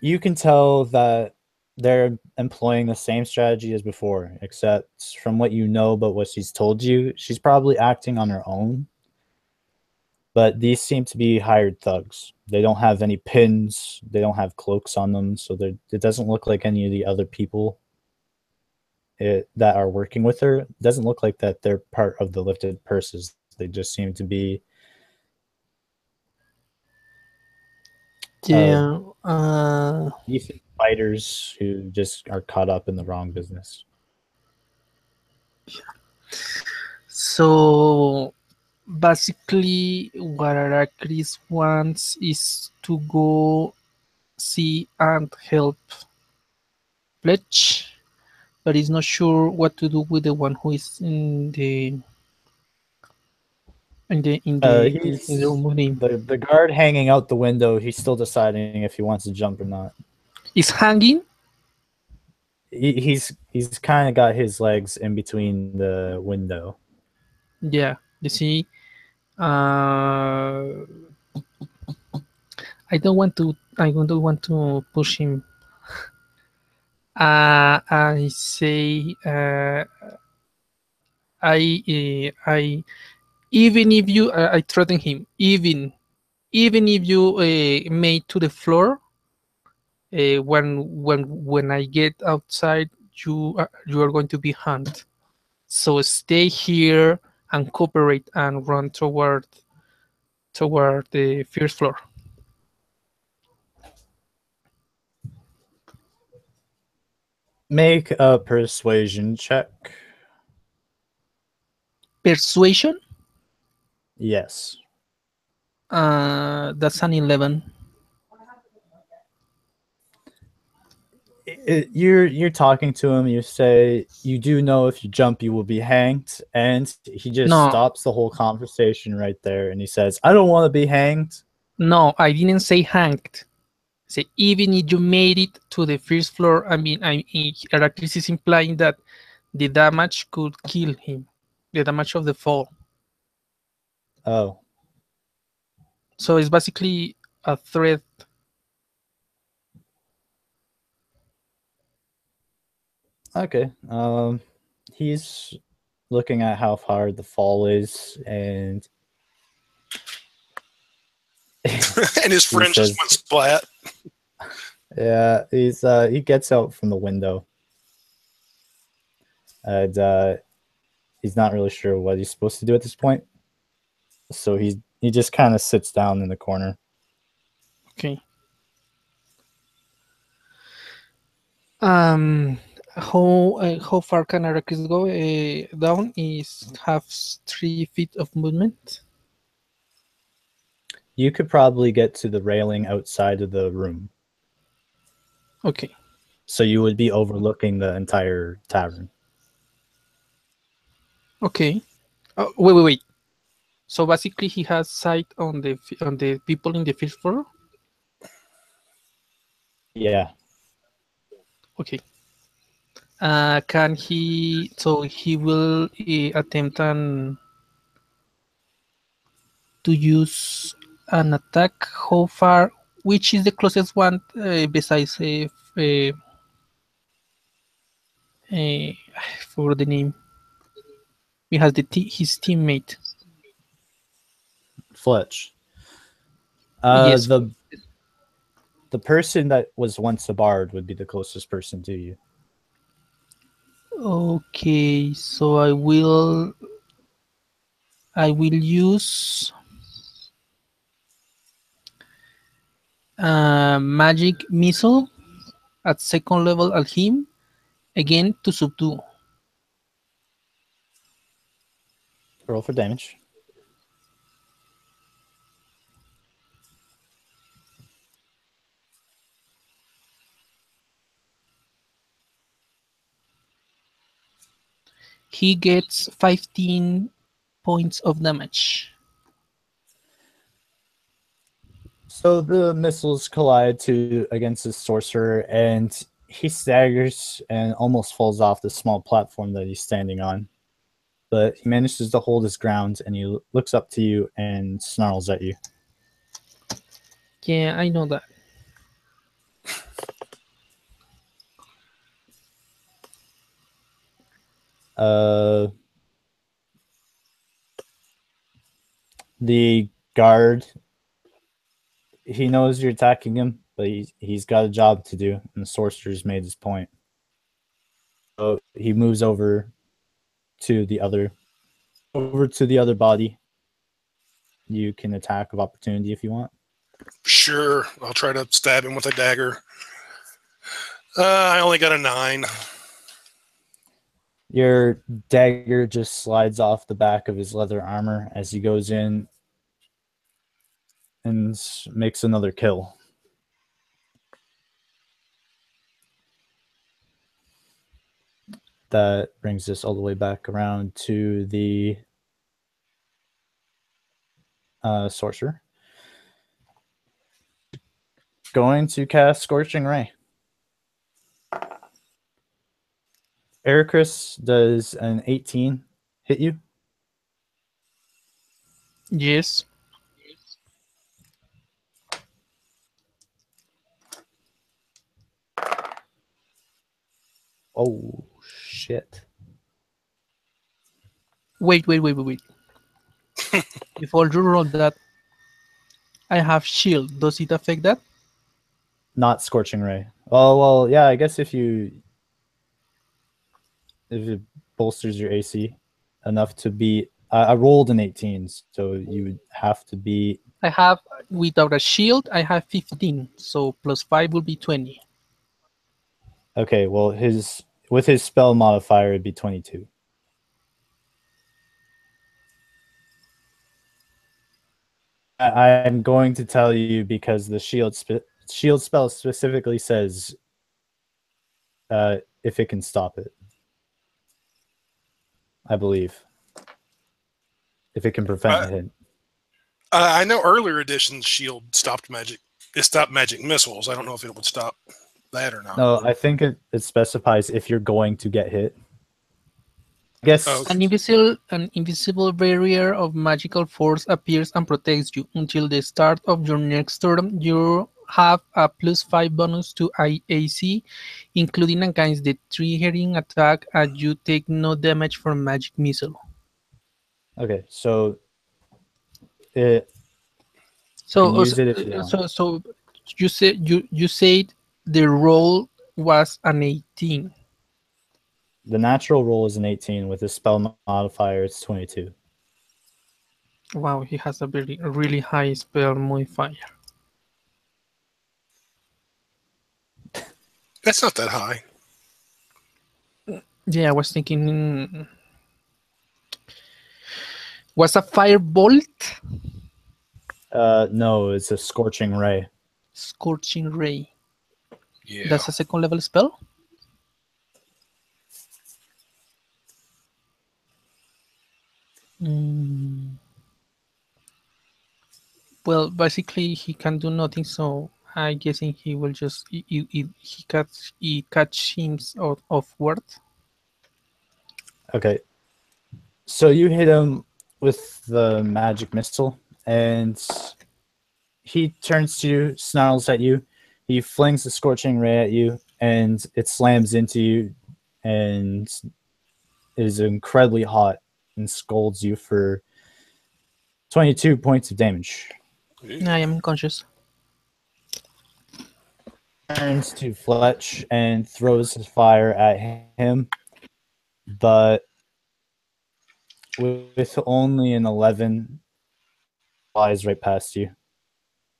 You can tell that they're employing the same strategy as before, except from what you know but what she's told you, she's probably acting on her own. But these seem to be hired thugs. They don't have any pins. They don't have cloaks on them, so it doesn't look like any of the other people that are working with her. It doesn't look like that they're part of the lifted purses. They just seem to be Yeah. decent fighters who just are caught up in the wrong business. So basically, what Aracris wants is to go see and help Fletch, but he's not sure what to do with the one who is in the He's room with him. the guard hanging out the window. He's still deciding if he wants to jump or not. Is hanging. He's kind of got his legs in between the window. Yeah, you see. I don't want to. I don't want to push him. I say. I even if you. I threaten him. Even if you made to the floor. When I get outside, you are going to be hunted. So stay here and cooperate and run toward the first floor. Make a persuasion check. Persuasion? Yes. That's an 11. You're talking to him. You say you do know if you jump you will be hanged, and he just No. stops the whole conversation right there, and he says, "I don't want to be hanged." No, I didn't say hanged. Say even if you made it to the first floor. I mean, Heracles is implying that the damage could kill him. The damage of the fall. Oh, So it's basically a threat. okay. He's looking at how hard the fall is, and And his friend says- just went splat. yeah, he gets out from the window, and he's not really sure what he's supposed to do at this point. So he just kind of sits down in the corner. Okay. How far can Heracles go down? Is have 3 feet of movement. You could probably get to the railing outside of the room, Okay. so you would be overlooking the entire tavern. Okay. Oh, wait. So basically, he has sight on the people in the first floor. Yeah. Okay. Can he? So he will attempt to use an attack. How far? Which is the closest one besides for the name? He has his teammate. Fletch. Yes. The person that was once a bard would be the closest person to you. Okay, so I will use magic missile at second level at him again to subdue. Roll for damage. He gets 15 points of damage. So the missiles collide against the sorcerer, and he staggers and almost falls off the small platform that he's standing on. But he manages to hold his ground, and he looks up to you and snarls at you. Yeah, I know that. The guard, he knows you're attacking him, but he's got a job to do, and the sorcerer's made his point. So he moves over to the other body. You can attack of opportunity if you want. Sure, I'll try to stab him with a dagger. I only got a 9. Your dagger just slides off the back of his leather armor as he goes in and makes another kill. That brings us all the way back around to the sorcerer. Going to cast Scorching Ray. Ericus, does an 18 hit you? Yes. Oh, shit. Wait. Before you roll that, I have shield. Does it affect that? Not Scorching Ray. Oh, well, yeah, I guess if it bolsters your AC enough to beat... I rolled an 18, so you would have to beat... I have, without a shield, I have 15. So plus 5 will be 20. Okay, well, with his spell modifier, it'd be 22. I'm going to tell you because the shield spell specifically says if it can stop it. I believe. If it can prevent a hit. I know earlier editions shield stopped magic. It stopped magic missiles. I don't know if it would stop that or not. No, I think it specifies if you're going to get hit. I guess An invisible barrier of magical force appears and protects you. Until the start of your next turn, you have a +5 bonus to AC, including against the triggering attack, and you take no damage from magic missile. Okay, so So use it if you want. so you said the roll was an 18. The natural roll is an 18. With his spell modifier, it's 22. Wow, he has a really high spell modifier. That's not that high. Yeah, I was thinking... Was a firebolt? No, it's a Scorching Ray. Scorching Ray. Yeah. That's a second level spell? Well, basically he can do nothing, so I'm guessing he will just he catch him off guard. Okay. So you hit him with the magic missile, and he turns to you, snarls at you. He flings the Scorching Ray at you, and it slams into you, and is incredibly hot and scalds you for 22 points of damage. I am unconscious. Turns to Fletch and throws his fire at him, but with only an 11, flies right past you.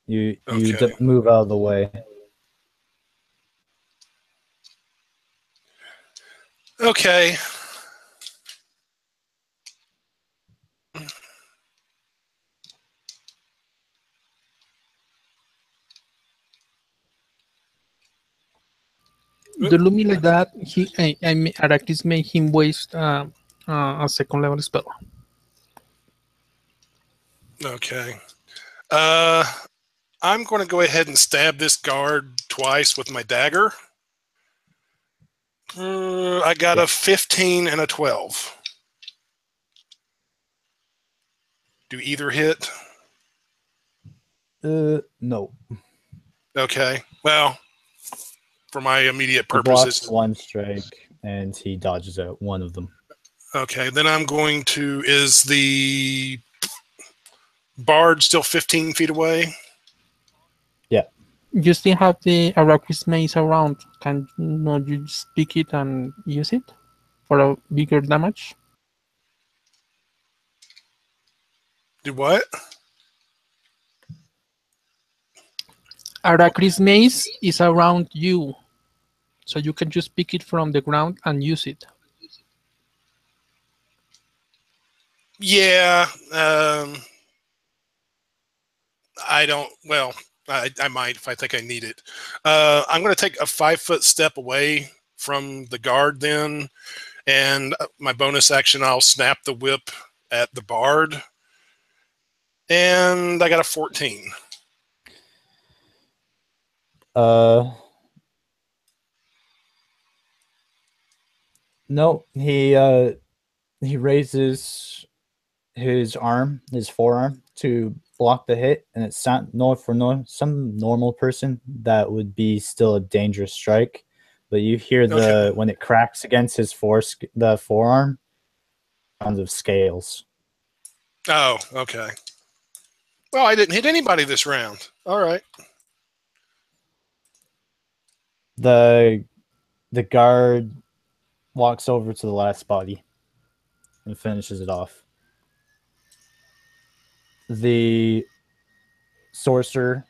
You Okay. move out of the way. Okay. The Lumi like that, Arachnid made him waste a second level spell. Okay. I'm going to go ahead and stab this guard twice with my dagger. I got a 15 and a 12. Do either hit? No. Okay. Well, for my immediate He blocks purposes. one strike, and he dodges out one of them. Okay, then I'm going to. Is the bard still 15 feet away? You still have the Arrakis maze around. Can not you just pick it and use it for a bigger damage? Do what? Arrakis maze is around you, so you can just pick it from the ground and use it. Yeah. I don't. Well, I might if I think I need it. I'm going to take a 5-foot step away from the guard then, and my bonus action, I'll snap the whip at the bard, and I got a 14. No, he raises his forearm to block the hit, and it's not for some normal person that would be still a dangerous strike. But you hear when it cracks against his the forearm, sounds of scales. Oh, okay. Well, I didn't hit anybody this round. All right. The guard walks over to the last body and finishes it off. The sorcerer,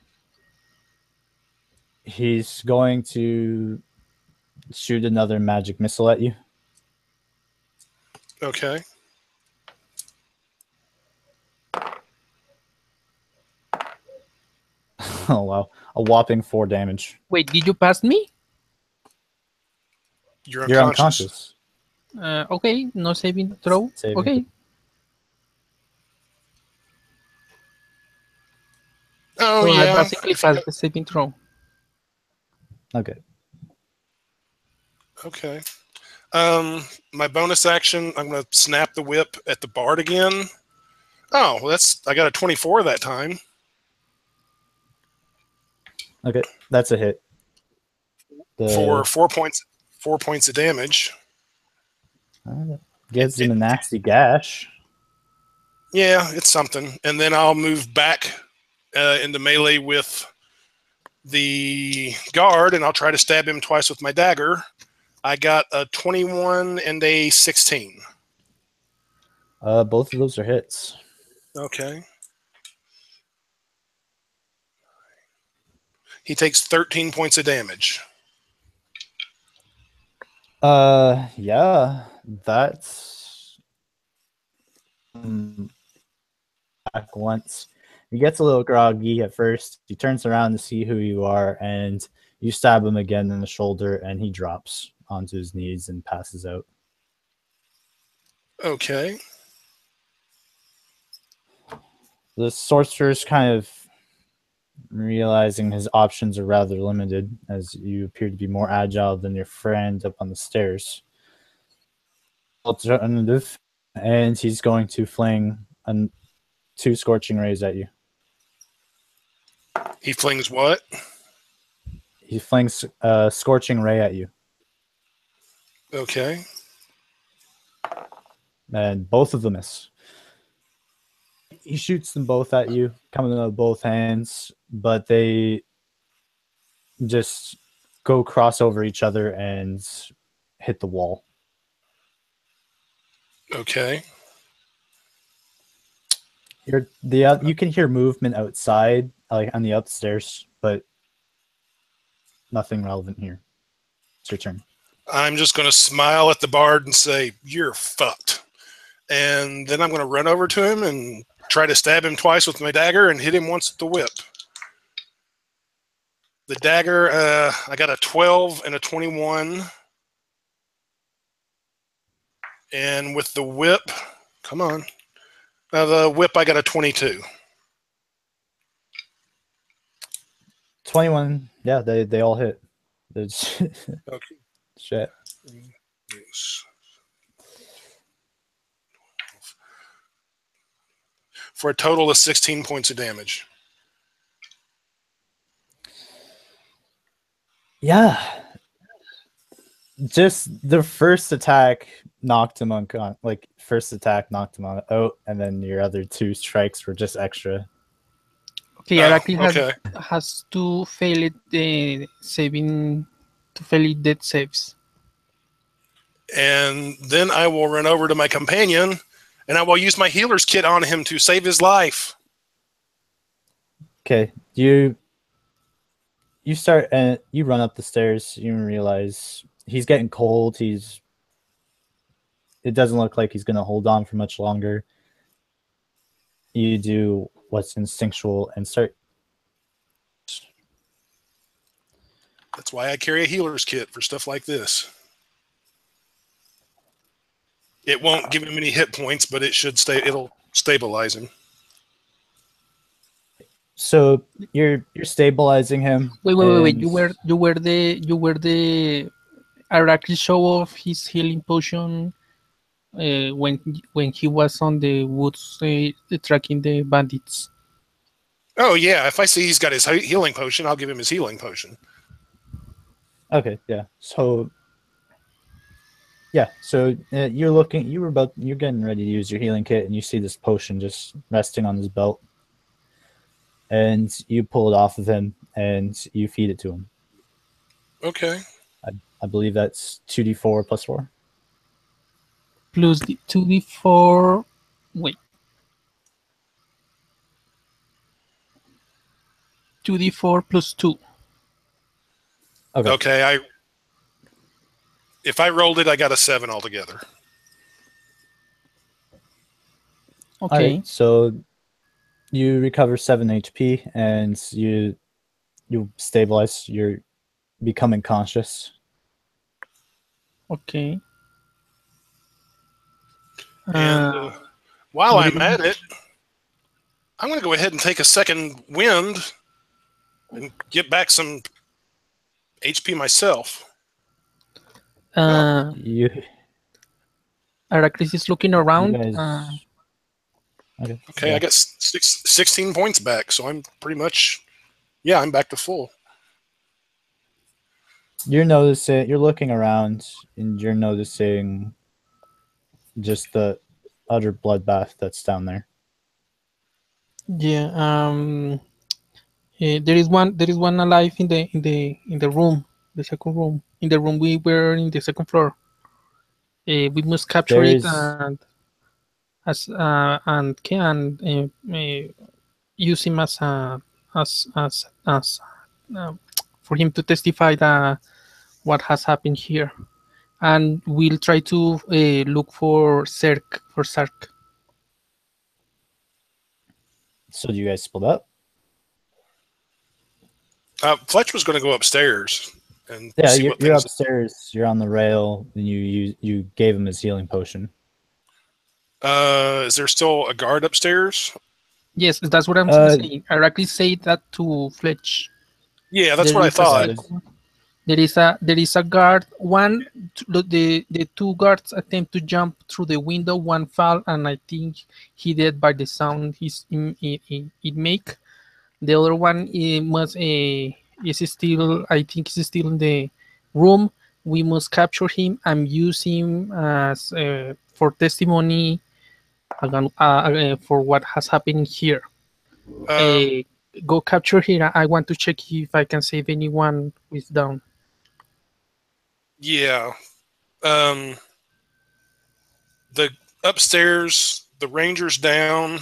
he's going to shoot another magic missile at you. Okay. Oh wow, a whopping 4 damage. Wait, did you pass me? You're unconscious. Okay, no saving throw. Okay. Oh, so yeah. I basically passed the saving throw. Okay. Okay. My bonus action, I'm going to snap the whip at the bard again. Oh, well, I got a 24 that time. Okay, that's a hit. For 4 points. 4 points of damage. Gives him a nasty gash. Yeah, it's something. And then I'll move back into melee with the guard, and I'll try to stab him twice with my dagger. I got a 21 and a 16. Both of those are hits. Okay. He takes 13 points of damage. Yeah, that's back once. He gets a little groggy at first. He turns around to see who you are, and you stab him again in the shoulder, and he drops onto his knees and passes out. Okay. The sorcerer's kind of realizing his options are rather limited, as you appear to be more agile than your friend up on the stairs. Alternative, and he's going to fling 2 scorching rays at you. He flings what? He flings a scorching ray at you. Okay. And both of them miss. He shoots them both at you, coming out of both hands, but they just go cross over each other and hit the wall. Okay. You can hear movement outside, like on the upstairs, but nothing relevant here. It's your turn. I'm just going to smile at the bard and say, "You're fucked." And then I'm going to run over to him and try to stab him twice with my dagger and hit him once with the whip. The dagger, I got a 12 and a 21. And with the whip, come on. The whip, I got a 22. 21. Yeah, they all hit. Okay. Shit. Yes. For a total of 16 points of damage. Yeah. Just the first attack knocked him like first attack knocked him out, and then your other 2 strikes were just extra. Okay, Oh, Araki okay. has to fail it fail it death saves. And then I will run over to my companion, and I will use my healer's kit on him to save his life. Okay, you start and you run up the stairs. You realize he's getting cold. It doesn't look like he's gonna hold on for much longer. You do what's instinctual and start. That's why I carry a healer's kit for stuff like this. It won't give him any hit points, but it'll stabilize him. So you're stabilizing him. Wait. You were the Araki show off his healing potion when he was on the woods tracking the bandits. Oh yeah, if I see he's got his healing potion, I'll give him his healing potion. Okay, yeah. So you're getting ready to use your healing kit, and you see this potion just resting on his belt, and you pull it off of him and you feed it to him. Okay. I believe that's 2d4 plus 4. Plus the 2d4. Wait. 2d4 plus 2. Okay. If I rolled it, I got a 7 altogether. Okay. Right, so you recover 7 HP and you stabilize. You're becoming conscious. Okay. And while I'm at it, I'm going to go ahead and take a second wind and get back some HP myself. You Aracris is looking around. Okay, yeah. I got 16 points back, so I'm pretty much, I'm back to full. You're looking around, and you're noticing just the utter bloodbath that's down there. Yeah. There is one alive in the room, the second room, in the room we were in the second floor. We must capture it and use him as for him to testify that what has happened here, and we'll try to look for Sark. So do you guys split up? Fletch was going to go upstairs and Yeah, see you're upstairs. You're on the rail, and you gave him his healing potion. Is there still a guard upstairs? Yes, that's what I'm saying. I directly say that to Fletch. Yeah, that's what I thought. There is a guard. The 2 guards attempt to jump through the window. One fell, and I think he did by the sound it make. The other one is still in the room. We must capture him and use him as for testimony for what has happened here. Go capture him. I want to check if I can save anyone who is down. Yeah. The upstairs, the ranger's down.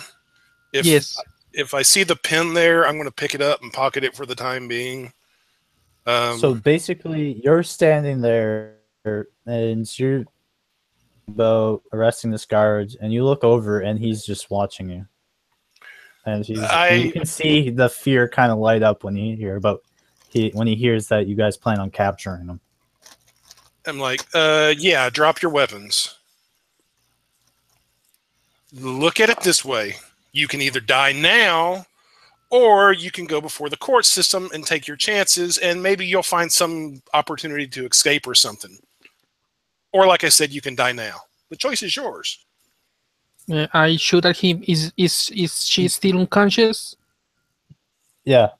Yes. If I see the pin there, I'm going to pick it up and pocket it for the time being. So basically, you're standing there, and you're about arresting this guard, and you look over, and he's just watching you. And you can see the fear kind of light up when he hears that you guys plan on capturing him. I'm like, drop your weapons. Look at it this way. You can either die now, or you can go before the court system and take your chances, and maybe you'll find some opportunity to escape or something. Or like I said, you can die now. The choice is yours. I shoot at him. Is she still unconscious? Yeah.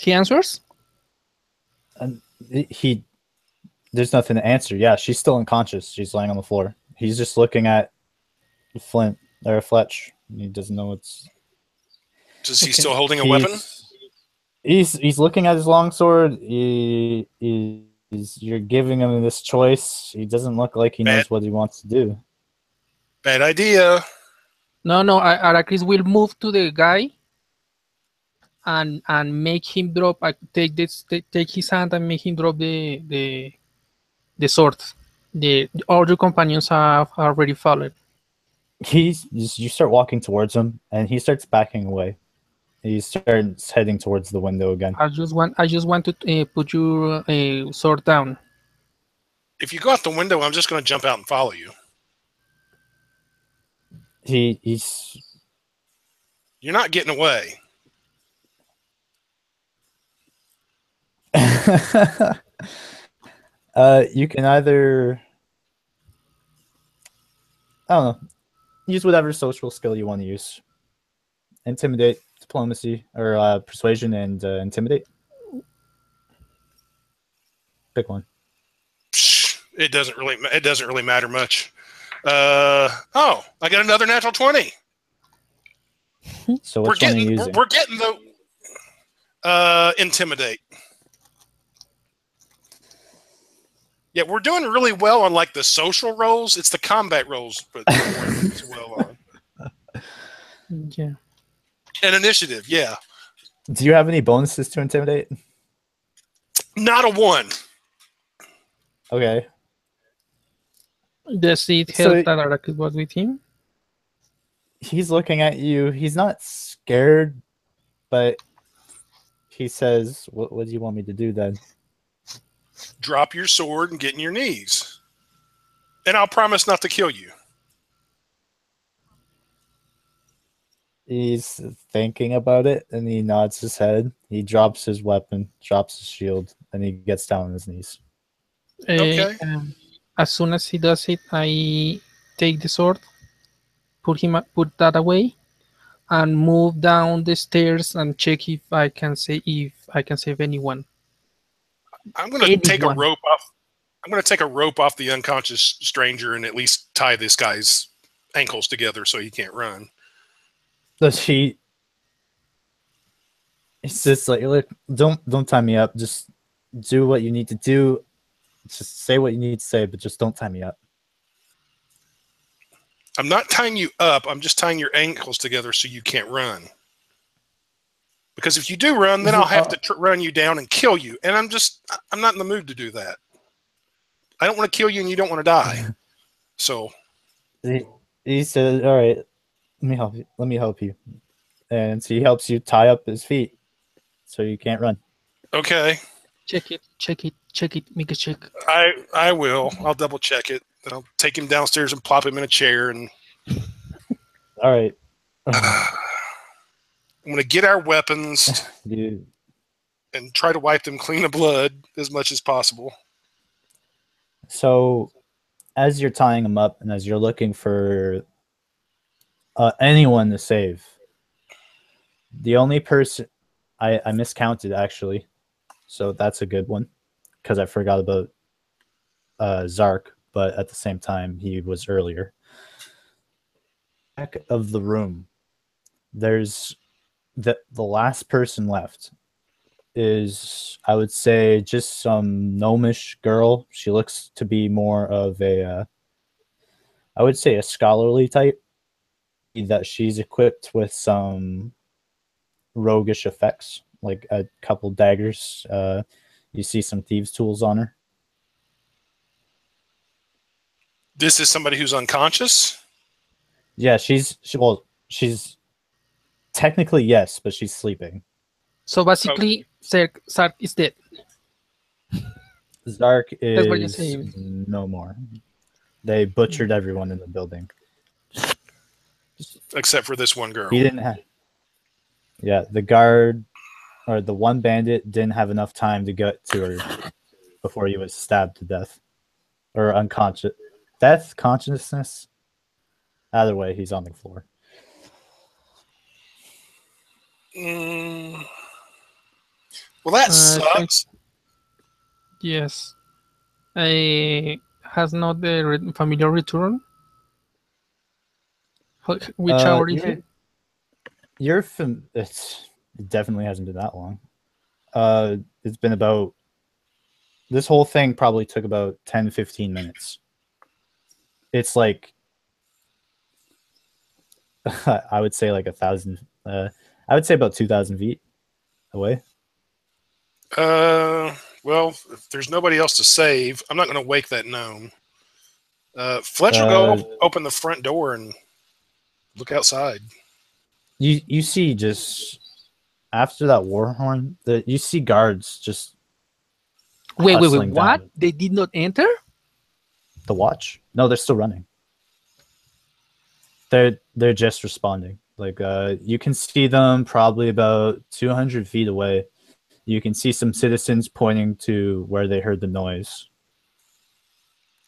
He answers. And there's nothing to answer. Yeah, she's still unconscious. She's laying on the floor. He's just looking at Flint or Fletch. He doesn't know what's. Is he Okay. still holding a weapon? He's looking at his longsword. You're giving him this choice. He doesn't look like he knows what he wants to do. Bad idea. No, Arrakis will move to the guy and make him drop. Take his hand and make him drop the sword. All your companions have already fallen. You start walking towards him, and he starts backing away. He starts heading towards the window again. I just want to put your sword down. If you go out the window, I'm just going to jump out and follow you. He's. You're not getting away. You can either. I don't know. Use whatever social skill you want to use. Intimidate, diplomacy, or persuasion and intimidate. Pick one. It doesn't really matter much. I got another natural 20. So which one are you using? We're getting the intimidate. Yeah, we're doing really well on like the social roles. It's the combat roles, but as well on. Yeah. And initiative, yeah. Do you have any bonuses to intimidate? Not a 1. Okay. Does it help that Arrakis was with him? He's looking at you. He's not scared, but he says, what do you want me to do then? Drop your sword and get in your knees. And I'll promise not to kill you. He's thinking about it, and he nods his head. He drops his weapon, drops his shield, and he gets down on his knees. Okay. As soon as he does it, I take the sword, put that away, and move down the stairs and check if I can save anyone. I'm going to take a rope off. I'm going to take a rope off the unconscious stranger and at least tie this guy's ankles together so he can't run. Does he? It's just like, look, don't tie me up. Just do what you need to do. Just say what you need to say, but just don't tie me up. I'm not tying you up. I'm just tying your ankles together so you can't run. Because if you do run, then I'll have to run you down and kill you. And I'm not in the mood to do that. I don't want to kill you and you don't want to die. So he said, all right, let me help you. And so he helps you tie up his feet so you can't run. Okay. Check it, make a check. I will. I'll double check it. Then I'll take him downstairs and plop him in a chair and all right. I'm going to get our weapons Dude. And try to wipe them clean of blood as much as possible. So as you're tying them up and as you're looking for anyone to save, the only person I miscounted actually, so that's a good one because I forgot about Zark, but at the same time he was earlier. Back of the room, there's the last person left is, I would say, just some gnomish girl. She looks to be more of a I would say a scholarly type, that she's equipped with some roguish effects, like a couple daggers. You see some thieves' tools on her. This is somebody who's unconscious? Yeah, she's technically yes, but she's sleeping. So basically, Zark is dead. Zark That's what you're is saying. no more. They butchered everyone in the building. Except for this one girl. He didn't have. Yeah, the guard or the one bandit didn't have enough time to get to her before he was stabbed to death or unconscious. Death, consciousness. Either way, he's on the floor. Well, that Thank- sucks. yes. Has not the familiar return? Which hour is it? It definitely hasn't been that long. It's been about, this whole thing probably took about 10-15 minutes. It's like, I would say like 1,000. I would say about 2,000 feet away. Well, if there's nobody else to save, I'm not going to wake that gnome. Fletcher, go open the front door and look outside. You see, just after that war horn, you see guards just Wait. hustling What? down. They did not enter? The watch? No, they're still running. They're just responding. Like you can see them probably about 200 feet away. You can see some citizens pointing to where they heard the noise.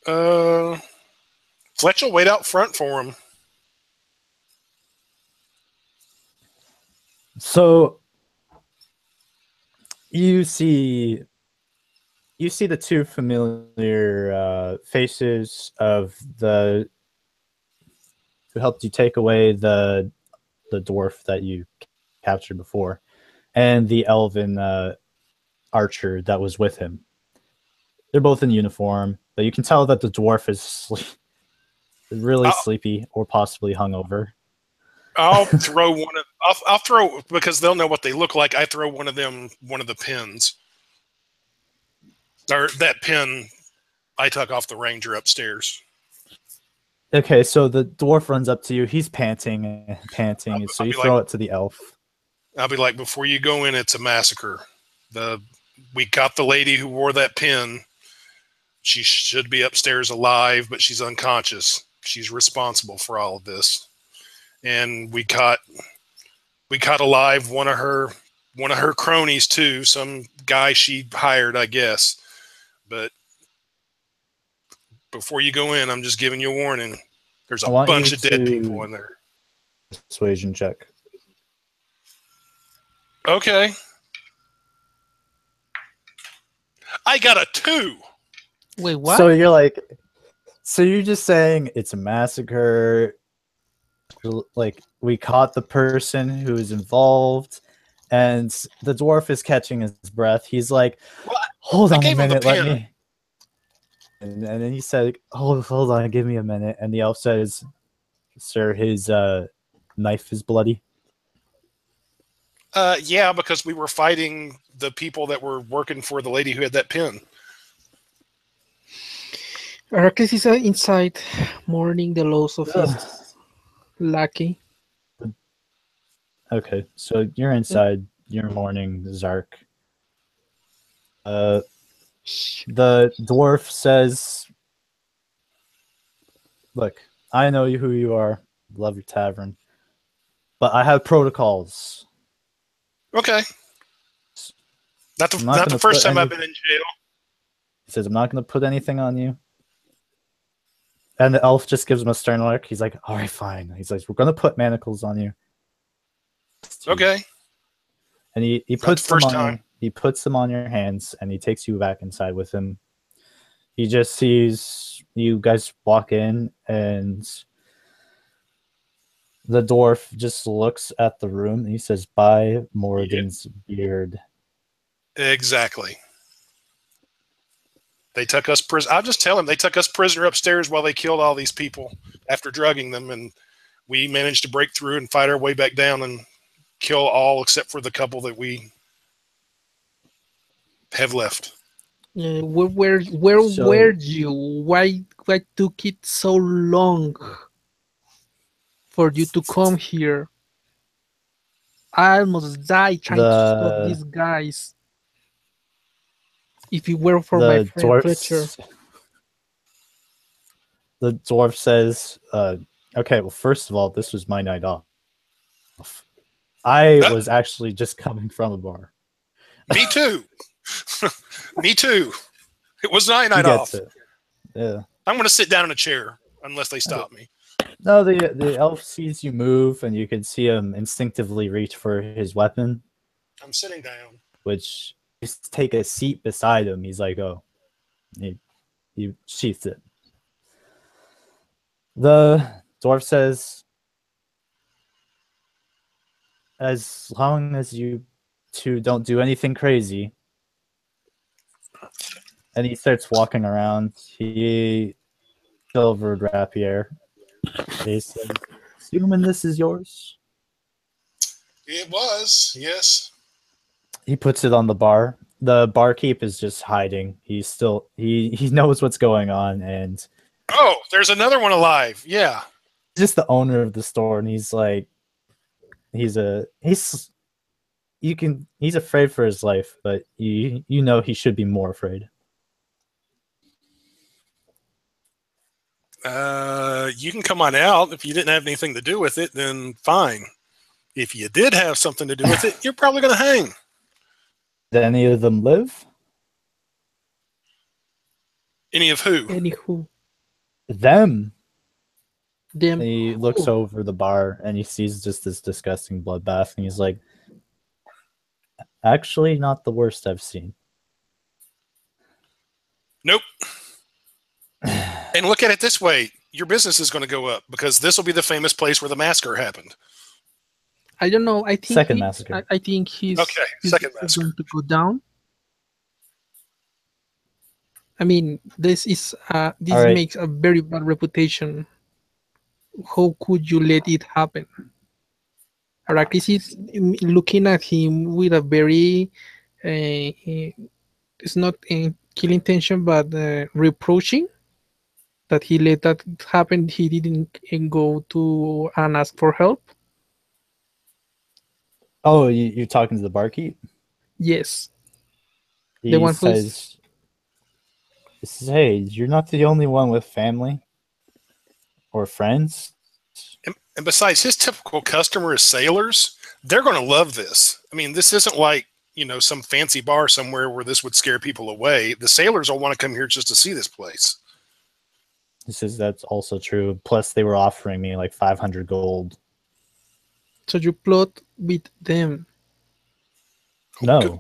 Fletcher, wait out front for him. So you see the two familiar faces of the who helped you take away the dwarf that you captured before, and the elven archer that was with him. They're both in uniform, but you can tell that the dwarf is really sleepy or possibly hungover. I'll throw I'll throw, because they'll know what they look like. I throw one of the pins. Or that pin I took off the ranger upstairs. Okay, so the dwarf runs up to you. He's panting, so you throw it to the elf. I'll be like, before you go in, it's a massacre. We got the lady who wore that pin. She should be upstairs alive, but she's unconscious. She's responsible for all of this. And we caught alive one of her cronies too, some guy she hired, I guess. But before you go in, I'm just giving you a warning. There's a bunch of dead people in there. Persuasion check. Okay. I got a 2. Wait, what? So you're just saying it's a massacre. Like, we caught the person who is involved, and the dwarf is catching his breath. He's like, hold on a minute, let me. And then he said, hold on, give me a minute. And the elf says, sir, his knife is bloody. Yeah, because we were fighting the people that were working for the lady who had that pin. Heracles is inside, mourning the loss of his lackey. Okay, so you're inside, you're mourning Zark. The dwarf says, look, I know who you are, love your tavern, but I have protocols. Okay. Not the first time I've been in jail. He says, I'm not going to put anything on you. And the elf just gives him a stern look. He's like, all right, fine. He's like, we're going to put manacles on you. Okay. And he puts them on your hands, and he takes you back inside with him. He just sees you guys walk in, and the dwarf just looks at the room, and he says, by Morrigan's beard. Exactly. They took us prisoner. I'll just tell him they took us prisoner upstairs while they killed all these people after drugging them, and we managed to break through and fight our way back down and kill all except for the couple that we have left. Where were you? Why took it so long for you to come here? I almost died trying to stop these guys. If it were for my friend Fletcher. The dwarf says, okay, well, first of all, this was my night off. I was actually just coming from a bar. Me too. Me too. It was my night off. Yeah. I'm going to sit down in a chair unless they stop me. No, the elf sees you move, and you can see him instinctively reach for his weapon. I'm sitting down. Which just take a seat beside him. He's like, oh, he sheaths it. The dwarf says, as long as you two don't do anything crazy. And he starts walking around. He silvered rapier. He says, assuming this is yours. It was, yes. He puts it on the bar. The barkeep is just hiding. He's still he knows what's going on, and Oh, there's another one alive. Yeah. just the owner of the store, and he's like, he's afraid for his life, but you know he should be more afraid. You can come on out. If you didn't have anything to do with it, then fine. If you did have something to do with it, you're probably going to hang. Did any of them live? Any of who? Anywho, Them. them. And he looks who? over the bar and he sees just this disgusting bloodbath, and he's like, actually, not the worst I've seen. Nope. And look at it this way. Your business is going to go up because this will be the famous place where the massacre happened. I don't know. I think Second massacre. I think he's Okay, he's second massacre. going to go down. I mean, this All right. makes a very bad reputation. How could you let it happen? Arrakis is looking at him with a very it's not a kill intention, but reproaching that he let that happen. He didn't go to and ask for help. Oh, you're talking to the barkeep? Yes, He The one who's- says, hey, you're not the only one with family or friends. And besides, his typical customer is sailors. They're going to love this. I mean, this isn't like, some fancy bar somewhere where this would scare people away. The sailors will want to come here just to see this place. He says that's also true. Plus, they were offering me like 500 gold. so you plot with them. No. Good.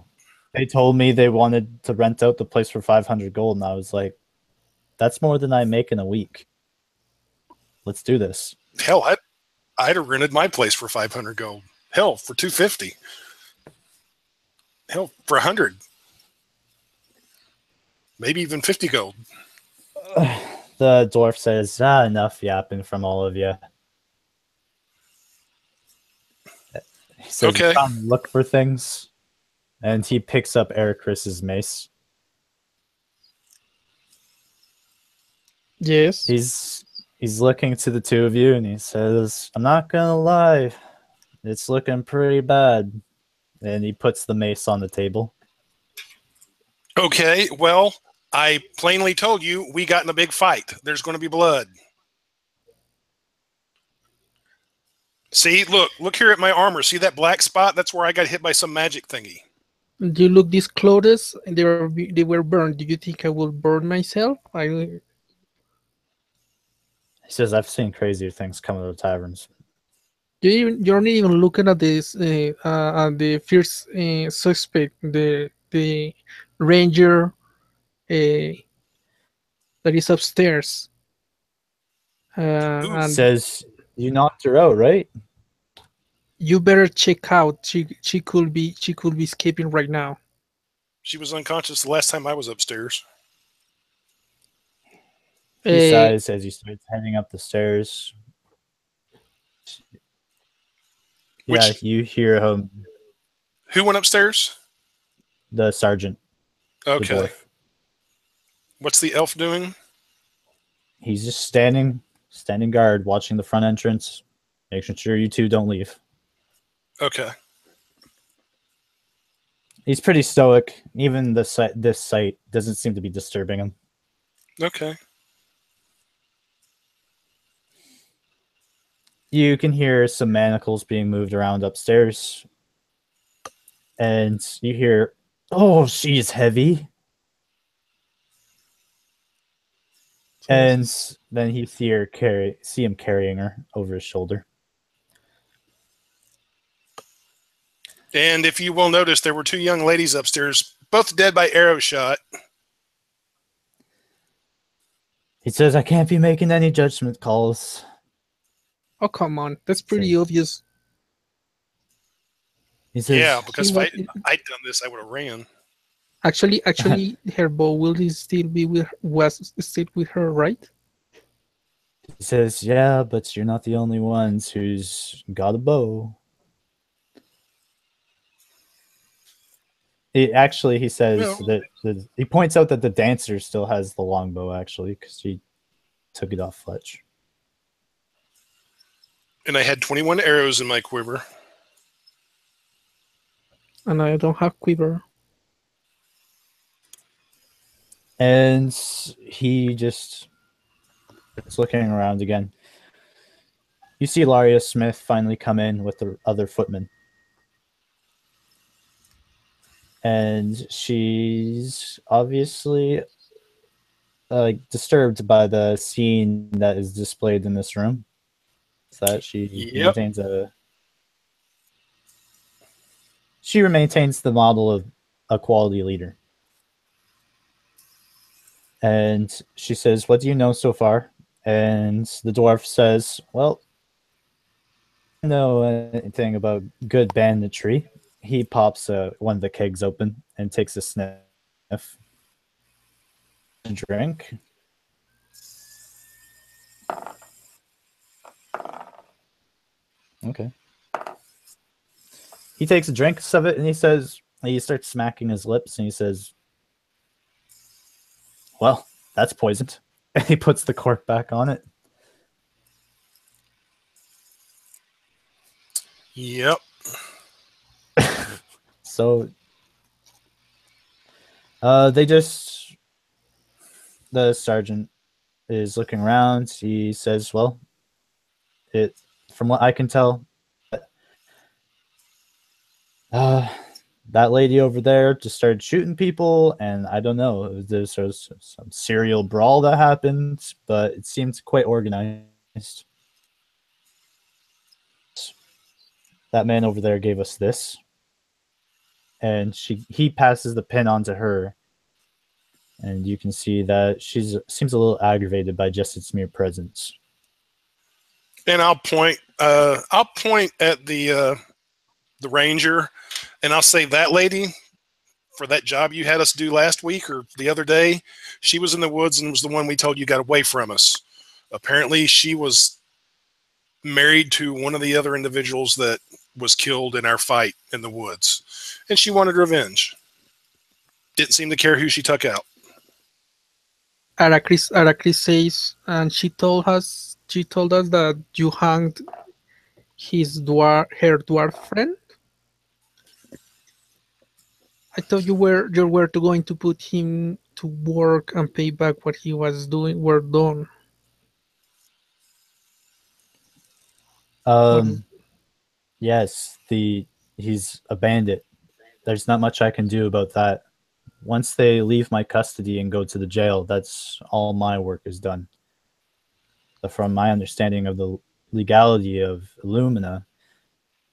They told me they wanted to rent out the place for 500 gold, and I was like, that's more than I make in a week. Let's do this. Hell, I'd have rented my place for 500 gold. Hell, for 250. Hell, for 100. Maybe even 50 gold. The dwarf says, enough yapping from all of you. He says, Okay. "Time to look for things." And he picks up Eric Chris's mace. Yes. He's looking to the two of you, and he says, I'm not gonna lie, it's looking pretty bad. And he puts the mace on the table. Okay, well, I plainly told you we got in a big fight. There's going to be blood. See, look here at my armor. See that black spot? That's where I got hit by some magic thingy. Do you look these clothes? They were burned. Do you think I will burn myself? He says, I've seen crazier things come out of taverns. You're not even looking at this at the first suspect, the ranger that is upstairs. Ooh. And Says, you knocked her out, right? you better check out. She could be escaping right now. She was unconscious the last time I was upstairs. He sighs as he starts heading up the stairs. Yeah, you hear him, Who went upstairs? the sergeant. the Okay. dwarf. What's the elf doing? He's just standing guard, watching the front entrance, making sure you two don't leave. Okay. He's pretty stoic. Even this sight doesn't seem to be disturbing him. Okay. You can hear some manacles being moved around upstairs. And you hear, oh, she's heavy. And then you see him carrying her over his shoulder. And if you will notice, there were two young ladies upstairs both dead by arrow shot. He says, I can't be making any judgment calls. Oh, come on. That's pretty obvious. He says, Yeah, because if What- I'd done this, I would have ran. Actually, her bow will still be was still with her, right? he says, yeah, but you're not the only ones who's got a bow. He says Well, that he points out that the dancer still has the longbow, actually, because he took it off Fletch. and I had 21 arrows in my quiver. And I don't have quiver. And he just is looking around again. You see Laria Smith finally come in with the other footman. And she's obviously disturbed by the scene that is displayed in this room. So that she maintains the model of a quality leader. And she says, what do you know so far? And the dwarf says, well, I don't know anything about good banditry. He pops one of the kegs open and takes a sniff. A drink. Okay. He takes a drink of it and he starts smacking his lips and he says, well, that's poisoned. And he puts the cork back on it. Yep. So the sergeant is looking around. He says, well, from what I can tell, that lady over there just started shooting people, and I don't know, there's some serial brawl that happened, but it seems quite organized. That man over there gave us this, and he passes the pin on to her, and you can see that she seems a little aggravated by just its mere presence. And I'll point at the ranger, and I'll say, that lady, for that job you had us do last week or the other day, she was in the woods and was the one we told you got away from us. Apparently, she was married to one of the other individuals that was killed in our fight in the woods, and she wanted revenge. Didn't seem to care who she took out. Aracris says, and she told us that you hanged her dwarf friend. I thought you were going to put him to work and pay back what he was doing. Were done. Yes, he's a bandit. There's not much I can do about that. Once they leave my custody and go to the jail, that's all my work is done. But from my understanding of the legality of Illumina,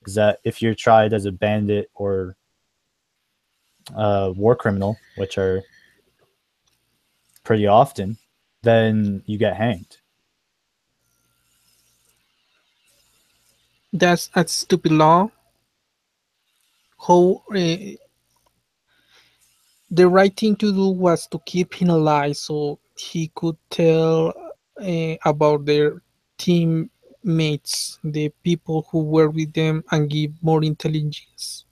is that if you're tried as a bandit or war criminal, which are pretty often, then you get hanged. That's a stupid law. How the right thing to do was to keep him alive so he could tell about their teammates, the people who were with them, and give more intelligence.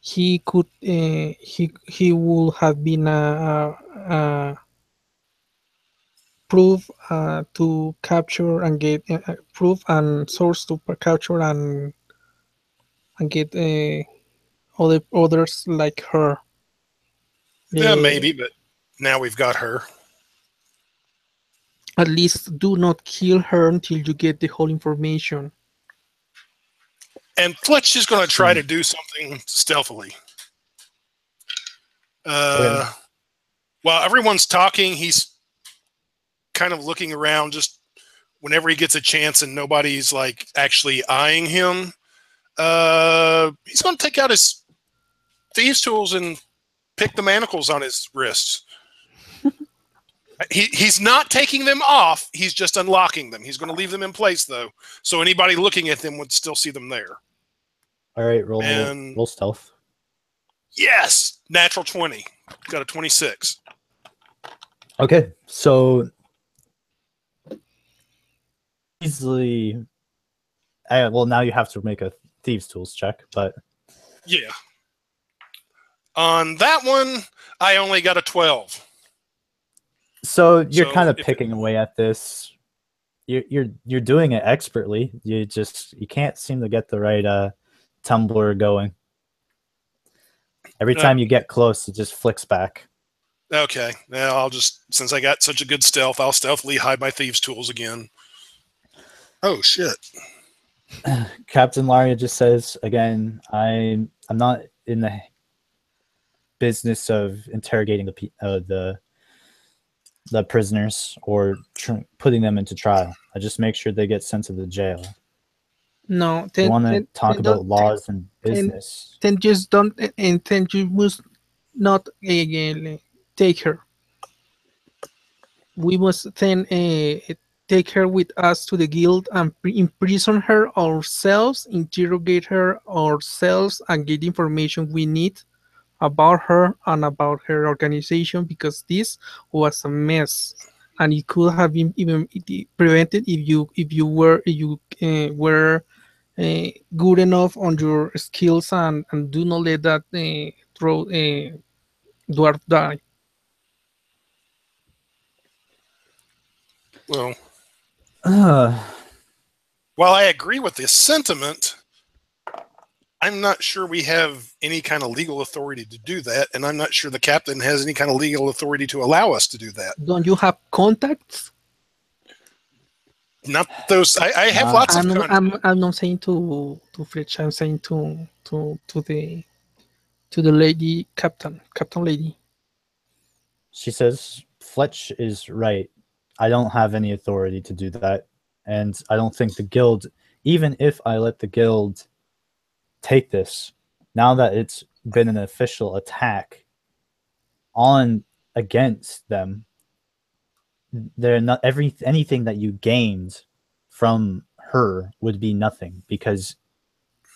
He could he would have been a proof to capture and get proof and source to capture and get others like her. Yeah, maybe, but now we've got her. At least do not kill her until you get the whole information. And Fletch is going to try to do something stealthily. While everyone's talking, he's kind of looking around just whenever he gets a chance and nobody's like actually eyeing him. He's going to take out his thieves' tools and pick the manacles on his wrists. He's not taking them off. He's just unlocking them. He's going to leave them in place, though, so anybody looking at them would still see them there. All right, roll stealth. Yes, natural 20. Got a 26. Okay, so easily. Well, now you have to make a thieves' tools check, but yeah. On that one, I only got a 12. So you're kind of picking away at this. You're doing it expertly. You can't seem to get the right tumbler going. Every time you get close, it just flicks back. Okay. Now I'll just, since I got such a good stealth, I'll stealthily hide my thieves' tools again. Oh shit. Captain Laria just says again, I'm not in the business of interrogating the prisoners or putting them into trial. I just make sure they get sent to the jail. No, you want to talk about laws and business. Then just don't, and then you must not take her. We must then take her with us to the guild and imprison her ourselves, interrogate her ourselves, and get information we need about her and about her organization, because this was a mess, and it could have been even prevented if you were good enough on your skills and do not let that dwarf die. Well, while I agree with this sentiment, I'm not sure we have any kind of legal authority to do that, and I'm not sure the captain has any kind of legal authority to allow us to do that. Don't you have contacts? Not those. I have lots of contacts. I'm not saying to Fletch. I'm saying to the lady captain lady. She says Fletch is right. I don't have any authority to do that, and I don't think the guild, even if I let the guild take this, now that it's been an official attack on against them, they're not anything that you gained from her would be nothing, because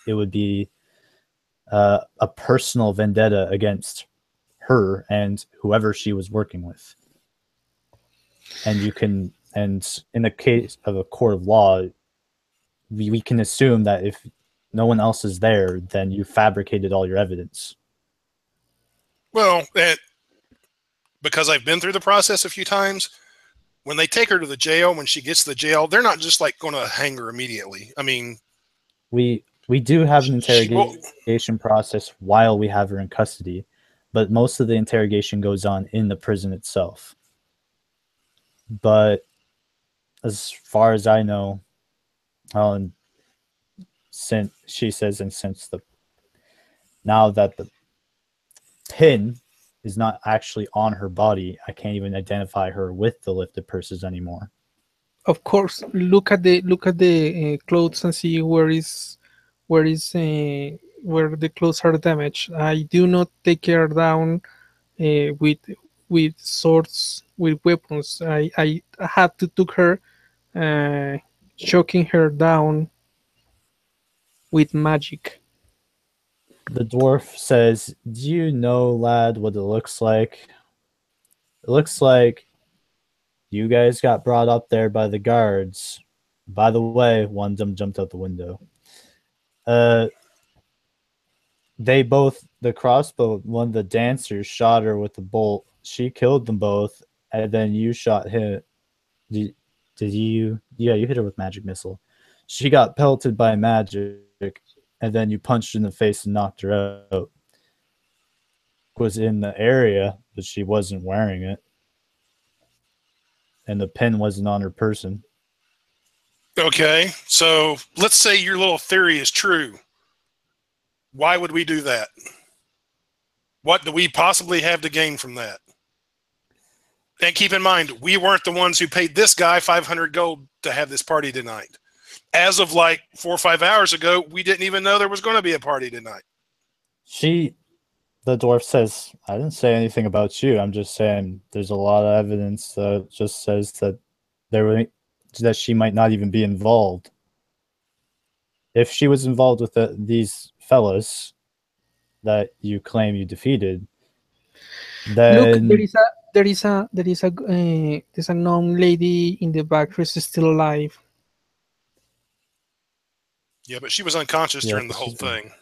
it would be a personal vendetta against her and whoever she was working with. And in the case of a court of law, we can assume that if no one else is there, then you fabricated all your evidence. Well, because I've been through the process a few times, when they take her to the jail, when she gets to the jail, they're not just like going to hang her immediately. I mean, we do have an interrogation process while we have her in custody, but most of the interrogation goes on in the prison itself. But as far as I know, since she says, and since now that the pin is not actually on her body, I can't even identify her with the lifted purses anymore. Of course, look at the clothes and see where the clothes are damaged. I do not take her down with swords, with weapons. I had to took her, choking her down with magic. The dwarf says, "Do you know, lad, what it looks like? It looks like you guys got brought up there by the guards. By the way," one of them jumped out the window. The crossbow, one of the dancers shot her with a bolt. She killed them both, and then you shot him. Did you? Yeah, you hit her with magic missile. She got pelted by magic, and then you punched her in the face and knocked her out. Was in the area, but she wasn't wearing it. And the pin wasn't on her person. Okay, so let's say your little theory is true. Why would we do that? What do we possibly have to gain from that? And keep in mind, we weren't the ones who paid this guy 500 gold to have this party tonight. As of like 4 or 5 hours ago, we didn't even know there was going to be a party tonight. The dwarf says, I didn't say anything about you. I'm just saying there's a lot of evidence that just says that that she might not even be involved. If she was involved with these fellas that you claim you defeated, Look, then there's a known lady in the back who's still alive. Yeah, but she was unconscious Yeah, during the whole thing.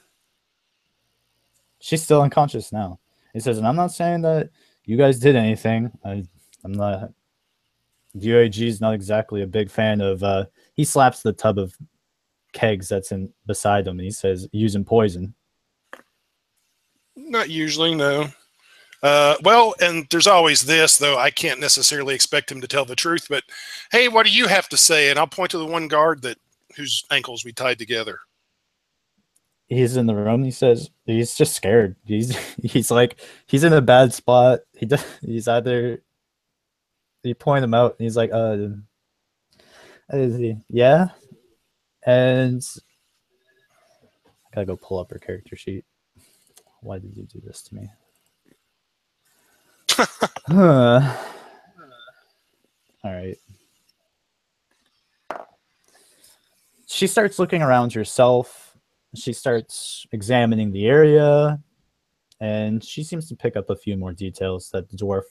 She's still unconscious now. He says, and I'm not saying that you guys did anything. I'm not. DOAG is not exactly a big fan of. He slaps the tub of kegs that's in beside him. And he says, using poison. Not usually, no. Well, and there's always this, though. I can't necessarily expect him to tell the truth. But hey, what do you have to say? And I'll point to the one guard whose ankles we tied together. He's in the room. He says he's just scared. He's like he's in a bad spot. He's either you point him out. And he's like, yeah, and I gotta go pull up her character sheet. Why did you do this to me? All right. She starts looking around herself. She starts examining the area, and she seems to pick up a few more details that the dwarf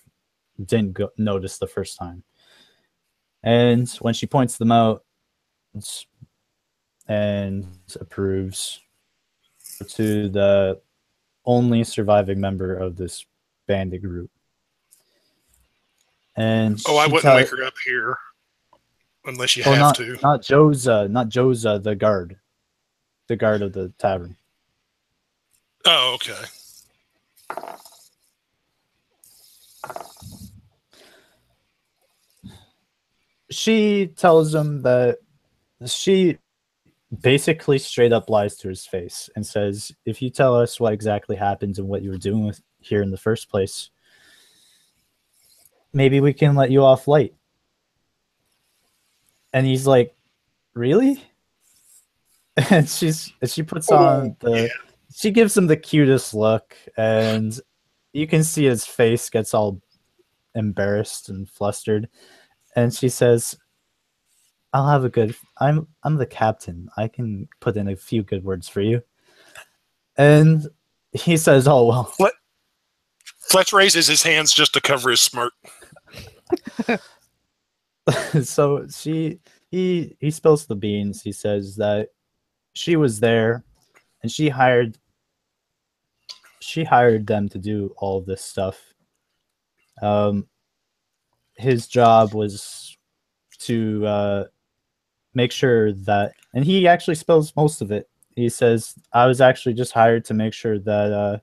didn't notice the first time. And when she points them out and approves to the only surviving member of this bandit group. And I wouldn't wake her up here unless you have to. Not Joza, the guard of the tavern. Oh, okay. She tells him that she basically straight up lies to his face and says, if you tell us what exactly happened and what you were doing here in the first place, maybe we can let you off light. And he's like, really? And she puts on she gives him the cutest look, and you can see his face gets all embarrassed and flustered. And she says, I'm the captain. I can put in a few good words for you. And he says, oh, well. Fletch raises his hands just to cover his smirk. So he spills the beans. He says that she was there and she hired them to do all of this stuff. His job was to make sure that, and he actually spells most of it. He says, I was actually just hired to make sure that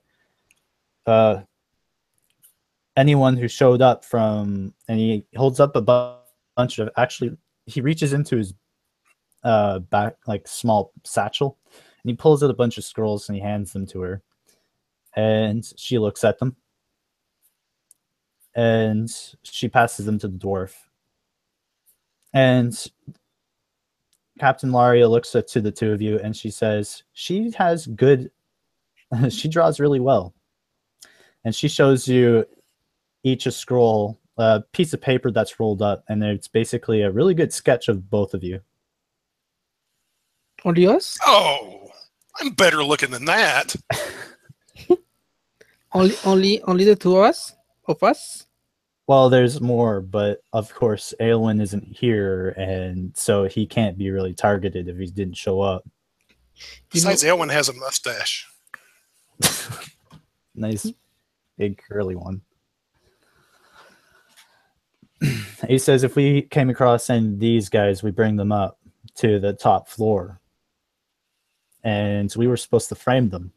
anyone who showed up and he holds up a bunch of, actually, he reaches into his back, like small satchel, and he pulls out a bunch of scrolls and he hands them to her. And she looks at them. And she passes them to the dwarf. And Captain Laria looks to the two of you and she says, she draws really well. And she shows you each a scroll, a piece of paper that's rolled up, and it's basically a really good sketch of both of you. Only us? Oh, I'm better looking than that. only the two of us? Well, there's more, but of course, Aelwyn isn't here, and so he can't be really targeted if he didn't show up. Besides, Aelwyn has a mustache. Nice, big curly one. He says if we came across any of these guys, we bring them up to the top floor. And we were supposed to frame them.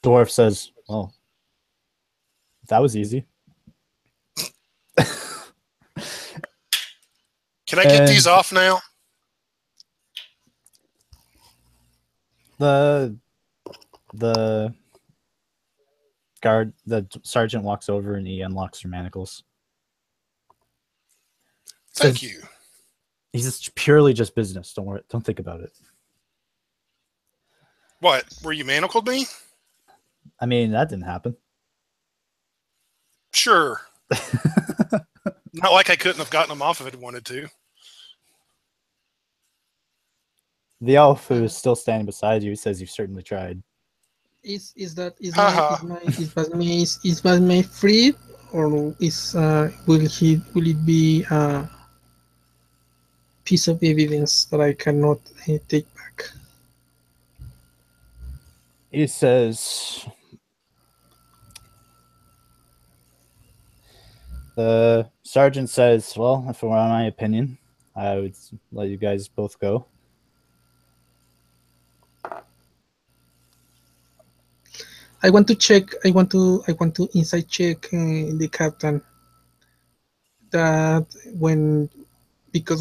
Dwarf says, well, that was easy. Can I get these off now? The guard, the sergeant walks over and he unlocks her manacles. Thank you. He's purely just business. Don't worry. Don't think about it. What? Were you manacled me? I mean, that didn't happen. Sure. Not like I couldn't have gotten him off if I'd wanted to. The elf who is still standing beside you says you've certainly tried. Is that Haha. is my free, or is will it be a piece of evidence that I cannot take back? He says, the sergeant says, well, if it were my opinion, I would let you guys both go. I want to check. I want to inside check the captain that when because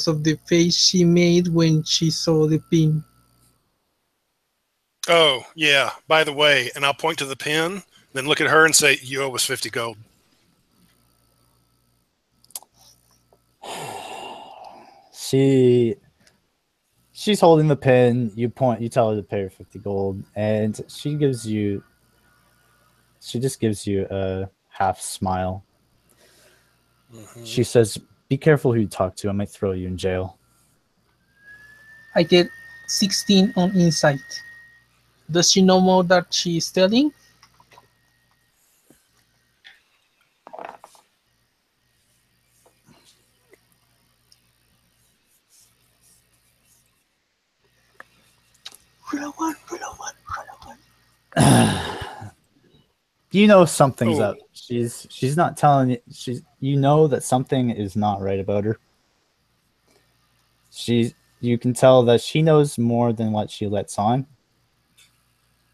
of the face she made when she saw the pin. Oh, yeah. By the way, and I'll point to the pin, then look at her and say, you owe us 50 gold. She's holding the pin. You tell her to pay her 50 gold, and she just gives you a half smile. Mm-hmm. She says, be careful who you talk to. I might throw you in jail. I get 16 on insight. Does she know more that she's telling? You know something's Ooh. up. She's not telling you. You know that something is not right about her. You can tell that she knows more than what she lets on.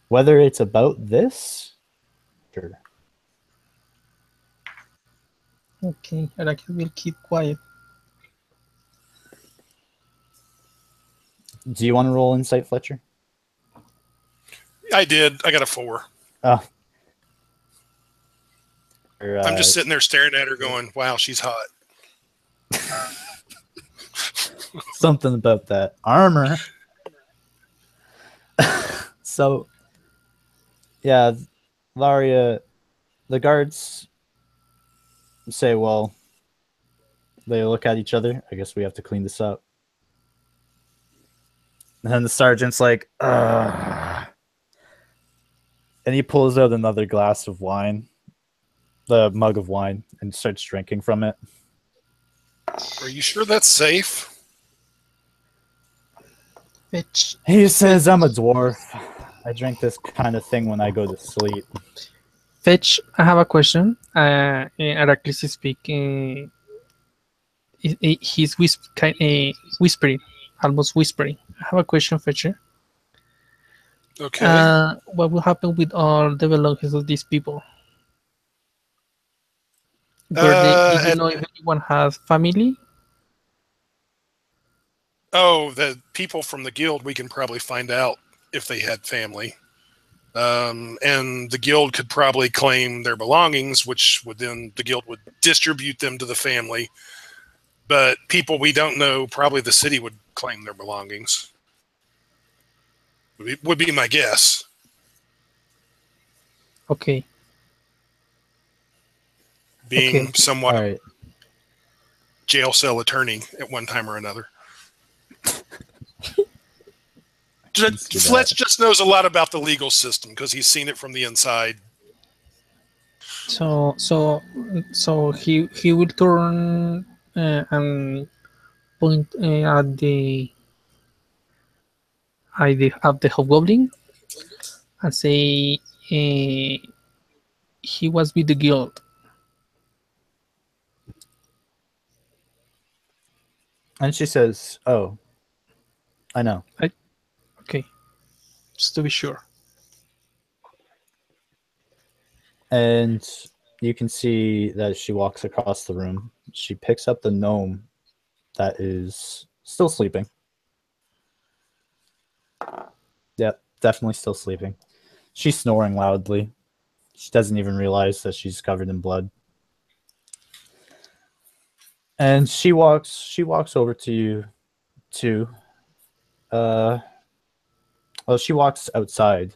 Whether it's about this, sure. Okay, Araki will keep quiet. Do you want to roll insight, Fletcher? I did. I got a 4. Oh. I'm just sitting there staring at her going, wow, she's hot. Something about that armor. So, yeah, Laria, the guards say, well, they look at each other. I guess we have to clean this up. And then the sergeant's like, ugh. And he pulls out another glass of wine, the mug of wine, and starts drinking from it. Are you sure that's safe? Fetch. He says, I'm a dwarf. I drink this kind of thing when I go to sleep. Fetch, I have a question. Heracles is speaking. He's whispering, almost whispering. I have a question, Fetcher. Okay. What will happen with all the belongings of these people? Did you know if anyone has family? Oh, the people from the guild, we can probably find out if they had family. And the guild could probably claim their belongings, which would then the guild would distribute them to the family. But people we don't know, probably the city would claim their belongings. Would be my guess. Okay. Being somewhat right. jail cell attorney at one time or another. Fletch just knows a lot about the legal system because he's seen it from the inside. So he will turn and point at the hobgoblin and say he was with the guild. And she says, oh, I know. Okay, just to be sure. And you can see that she walks across the room. She picks up the gnome that is still sleeping. Yep, definitely still sleeping. She's snoring loudly. She doesn't even realize that she's covered in blood. And she walks over to you too. Well, she walks outside,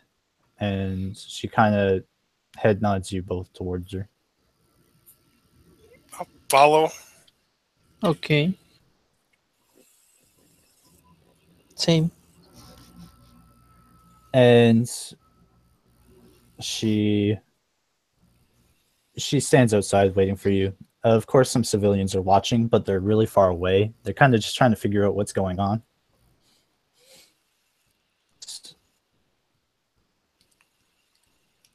and she kind of head nods you both towards her. Follow. Okay. Same. And she stands outside waiting for you. Of course, some civilians are watching, but they're really far away. They're kind of just trying to figure out what's going on.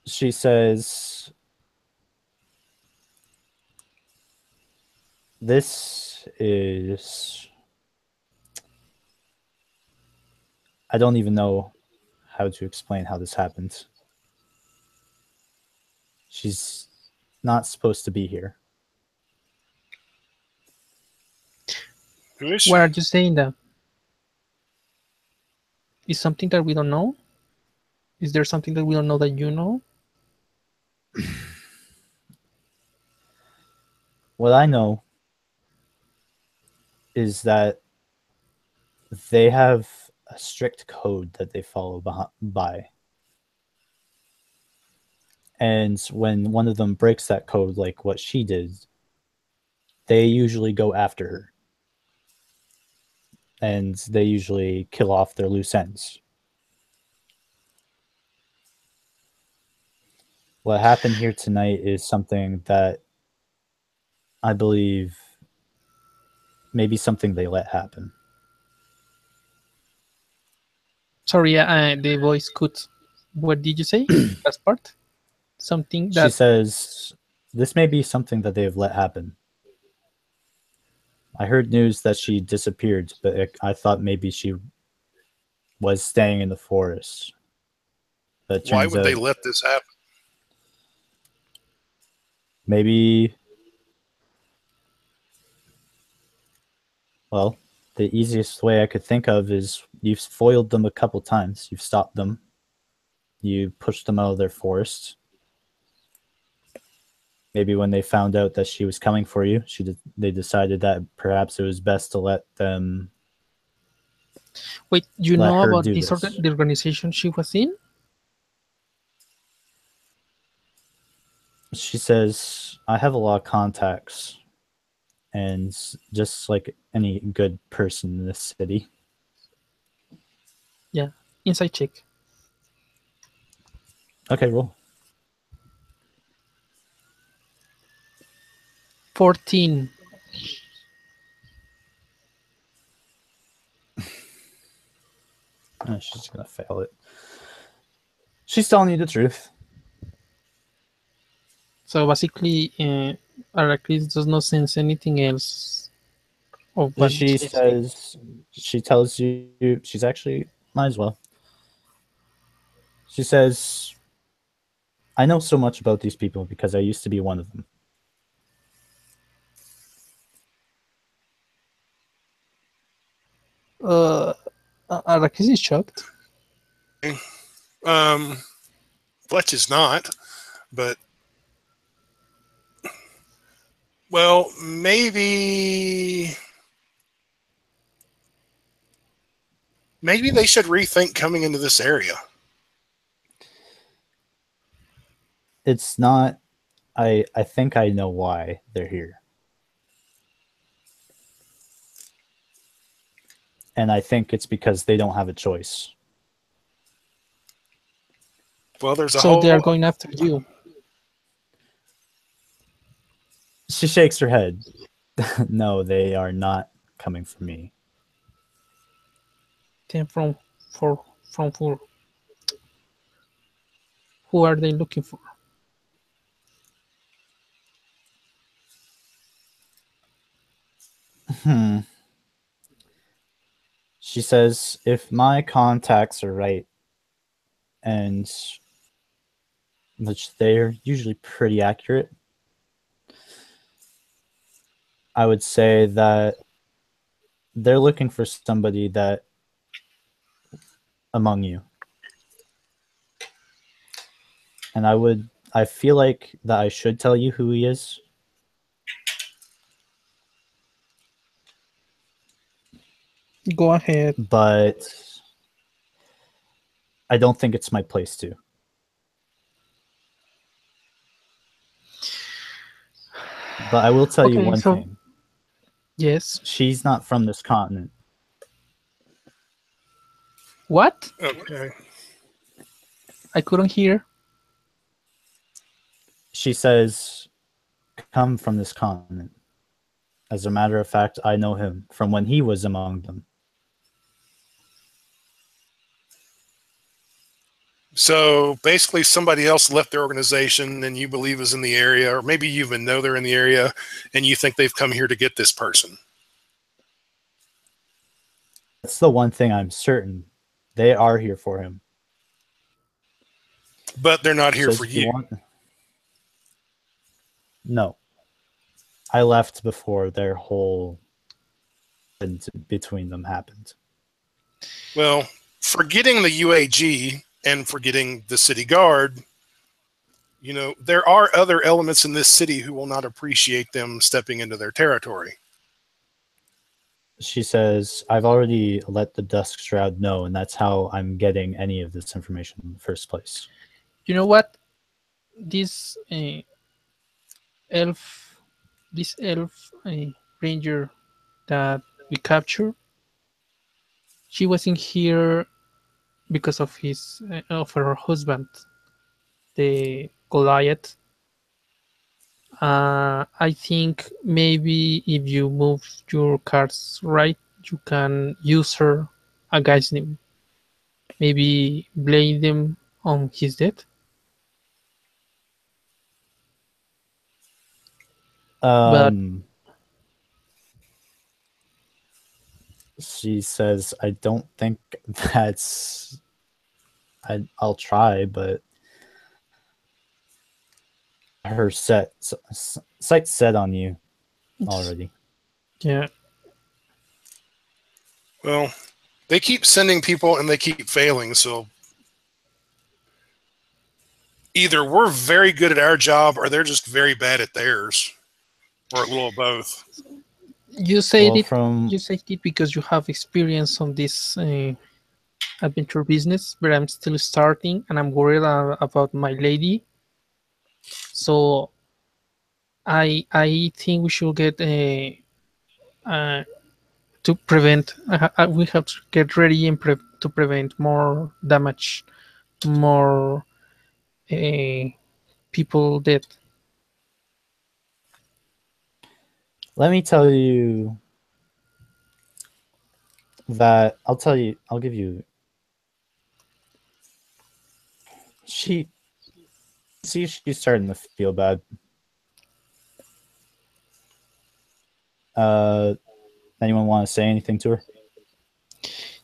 She says, "This is... I don't even know how to explain how this happened. She's not supposed to be here." Who is she? Why are you saying that? Is something that we don't know? Is there something that we don't know that you know? What I know is that they have a strict code that they follow by. And when one of them breaks that code, like what she did, they usually go after her. And they usually kill off their loose ends. What happened here tonight is something that I believe maybe something they let happen. Sorry, the voice cut. What did you say? Last part? Something She that... says, "This may be something that they have let happen. I heard news that she disappeared, but I thought maybe she was staying in the forest. But it Why turns would they out let this happen? maybe... Well, the easiest way I could think of is you've foiled them a couple times. You've stopped them. You pushed them out of their forest. Maybe when they found out that she was coming for you, they decided that perhaps it was best to let them... Wait, you let know her about do this this. the organization she was in? She says, "I have a lot of contacts, and just like any good person in this city." Yeah, inside check. Okay, roll. 14. Oh, she's gonna fail it. She's telling you the truth. So basically, Arrakis does not sense anything else of what She she's saying. says, she tells you, she's actually, might as well. She says, "I know so much about these people because I used to be one of them." Arrakis is shocked. Fletch is not, but well, maybe they should rethink coming into this area. It's not... I think I know why they're here. And I think it's because they don't have a choice. Well, there's a So whole... they are going after you. She shakes her head. No, they are not coming for me. Then from who? Who are they looking for? She says, "If my contacts are right, and which they're usually pretty accurate, I would say that they're looking for somebody that among you. And I feel like that I should tell you who he is." Go ahead. But I don't think it's my place to. But I will tell you Okay, one so- thing. Yes. She's not from this continent. What? Okay. I couldn't hear. She says, come from this continent. As a matter of fact, I know him from when he was among them. So basically, somebody else left their organization and you believe is in the area, or maybe you even know they're in the area and you think they've come here to get this person. That's the one thing I'm certain. They are here for him. But they're not here Says, for "Do you. want-" No. I left before their whole between them happened. Well, forgetting the UAG and forgetting the city guard, you know, there are other elements in this city who will not appreciate them stepping into their territory. She says, I've already let the Dusk Shroud know, and that's how I'm getting any of this information in the first place. You know what? This elf ranger that we captured, she wasn't here because of her husband, the Goliath. I think maybe if you move your cards right, you can use her against him. Maybe blame them on his death. She says, I don't think that's... I'll try, but her sight's set on you already. Yeah. Well, they keep sending people and they keep failing, so either we're very good at our job or they're just very bad at theirs, or a little of both. You said Well, it. You said it because you have experience on this adventure business, but I'm still starting, and I'm worried about my lady. So I think we should get to prevent. We have to get ready and to prevent more damage, more people dead. Let me tell you that I'll give you. She's starting to feel bad. Anyone want to say anything to her?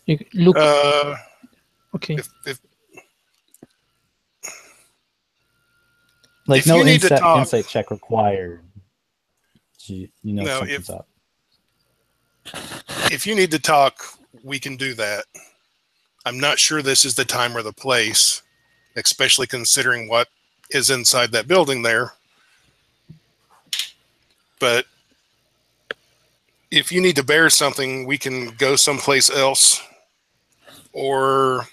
You look. Okay. If no insight check required. You know something's up. If you need to talk, we can do that. I'm not sure this is the time or the place, especially considering what is inside that building there. But if you need to bear something, we can go someplace else, or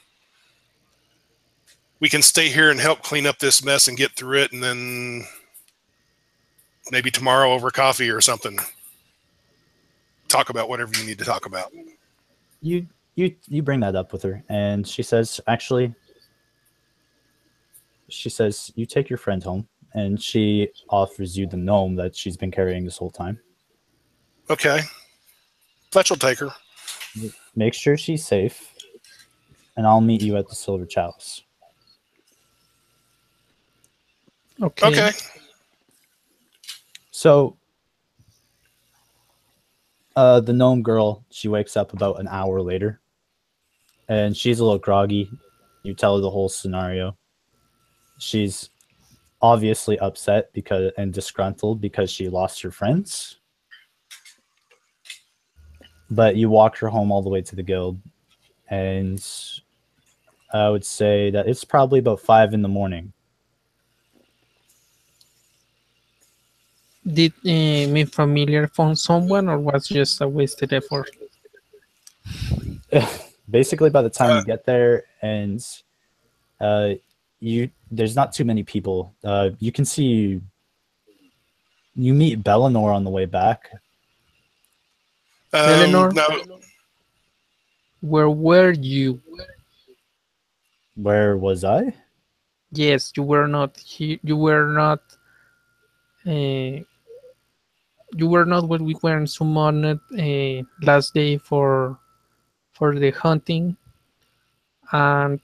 we can stay here and help clean up this mess and get through it, and then maybe tomorrow over coffee or something, talk about whatever you need to talk about. You bring that up with her, and she says, you take your friend home, and she offers you the gnome that she's been carrying this whole time. Okay. Fletch will take her. Make sure she's safe, and I'll meet you at the Silver Chalice. Okay. So, the gnome girl, she wakes up about an hour later, and she's a little groggy. You tell her the whole scenario. She's obviously upset and disgruntled because she lost her friends. But you walk her home all the way to the guild, and I would say that it's probably about 5 a.m. Did my familiar found someone, or was just a wasted effort? Basically, by the time you get there, and There's not too many people. You can see you meet Bellinor on the way back. Eleanor, No, where were you? Where was I? Yes, you were not here. You were not. Uh, you were not when we were summoned last day for the hunting, and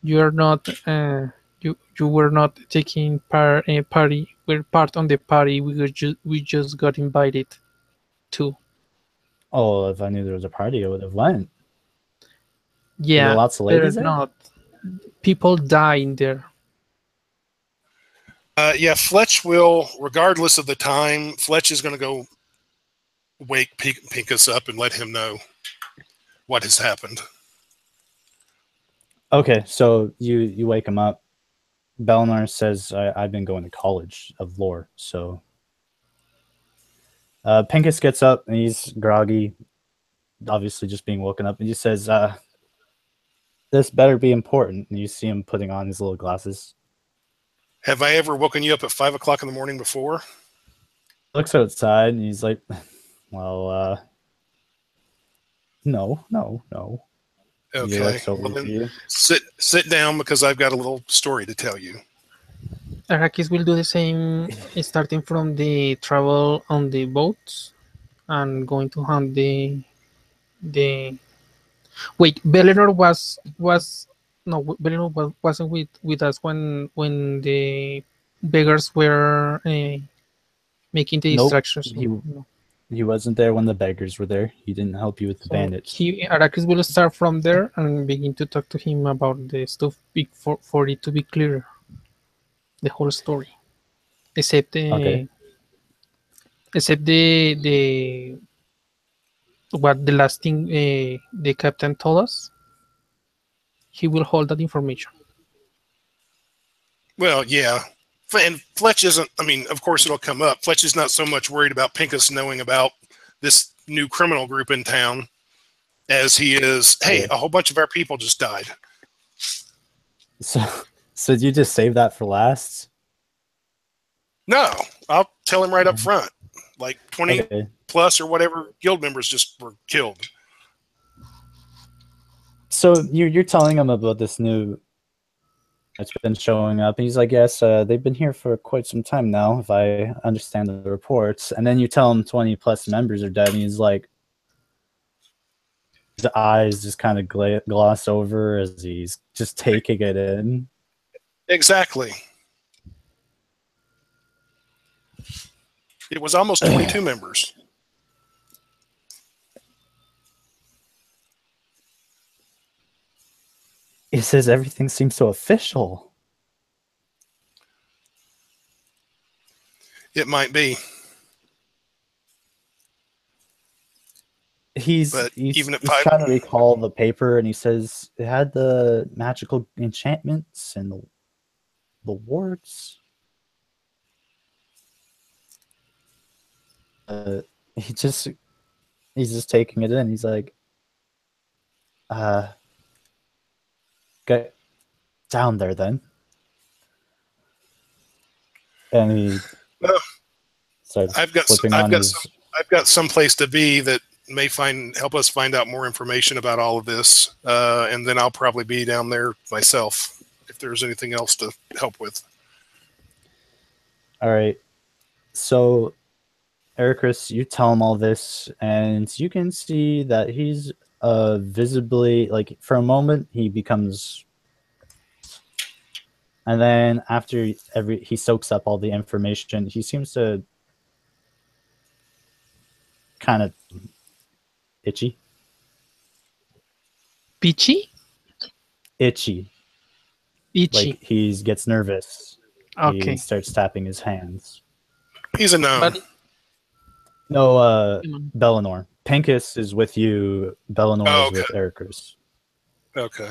you are not. You were not taking part. Party. We're part on the party. We just got invited to. Oh, if I knew there was a party, I would have went. Were there Yeah, lots of they're ladies there? not. People die in there. yeah, Fletch will, regardless of the time, Fletch is going to go wake Pinkus up and let him know what has happened. Okay, so you wake him up. Belnar says, I've been going to college of lore, so Pincus gets up and he's groggy, obviously just being woken up, and he says, this better be important. And you see him putting on his little glasses. Have I ever woken you up at 5 o'clock in the morning before? Looks outside and he's like, well, no. He Okay. looks over Well, to you. then sit down because I've got a little story to tell you. Arrakis will do the same, starting from the travel on the boats and going to hunt the. Wait, Bellinor wasn't with us when the beggars were making the Nope, distractions. he wasn't there when the beggars were there. He didn't help you with the bandits. Arrakis will start from there and begin to talk to him about the stuff for it to be clearer, the whole story, except Okay. the what the last thing the captain told us. He will hold that information. Well, yeah. And Fletch isn't, I mean, of course it'll come up. Fletch is not so much worried about Pincus knowing about this new criminal group in town as he is, hey, a whole bunch of our people just died. So you just save that for last? No, I'll tell him right up front. Like 20 Okay. plus or whatever guild members just were killed. So you're telling him about this new that's been showing up, and he's like, yes, they've been here for quite some time now, if I understand the reports. And then you tell him 20 plus members are dead, and he's like, his eyes just kind of gloss over as he's just taking it in. Exactly. It was almost 22 members. He says everything seems so official. It might be. He's even at he's 5 trying to recall the paper, and he says it had the magical enchantments and the wards. He's just taking it in. He's like, get down there then. And he starts flipping on his... I've got some place to be that may help us find out more information about all of this, and then I'll probably be down there myself if there's anything else to help with. All right. So, Ericus, you tell him all this, and you can see that he's visibly, like, for a moment, he becomes... And then after he soaks up all the information, he seems to kind of itchy. Peachy? Itchy. Like he gets nervous. Okay. He starts tapping his hands. He's a gnome. But No, Bellinor. Pincus is with you. Bellinor is with Ericus. Okay.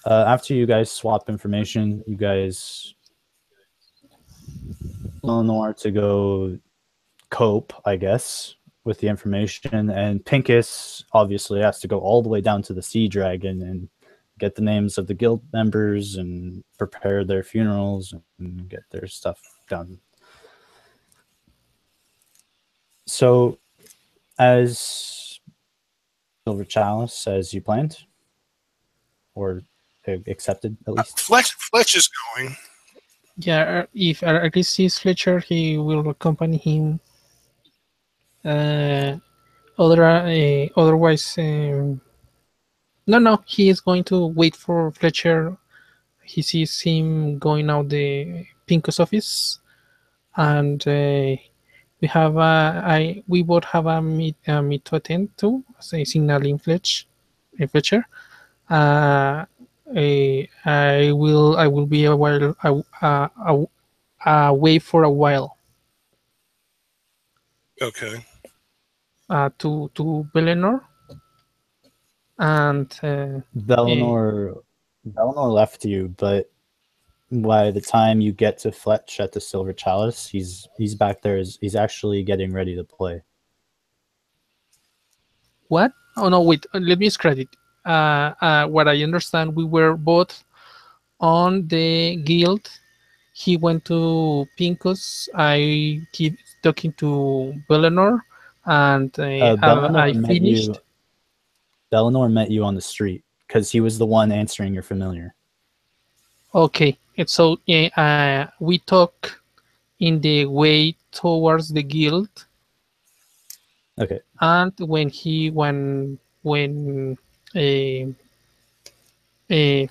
After you guys swap information, you guys Bellinor to go cope, I guess, with the information, and Pincus obviously has to go all the way down to the Sea Dragon and get the names of the guild members and prepare their funerals and get their stuff done. So, as Silver Chalice, as you planned, or accepted at least. Fletch is going. Yeah, if Artis sees Fletcher, he will accompany him. Otherwise, no, he is going to wait for Fletcher. He sees him going out the Pinko's office, and we both have a meet to attend to, say, signaling Fletcher. I will be a while away for a while. Okay. To Bellinor, and Bellinor left you, but by the time you get to Fletch at the Silver Chalice, he's back there. He's actually getting ready to play. What? Oh no! Wait. Let me scratch it. What I understand, we were both on the guild. He went to Pinkos. I keep talking to Bellinor, and I finished. Bellinor met you on the street because he was the one answering your familiar. Okay, so we talk in the way towards the guild. Okay. And when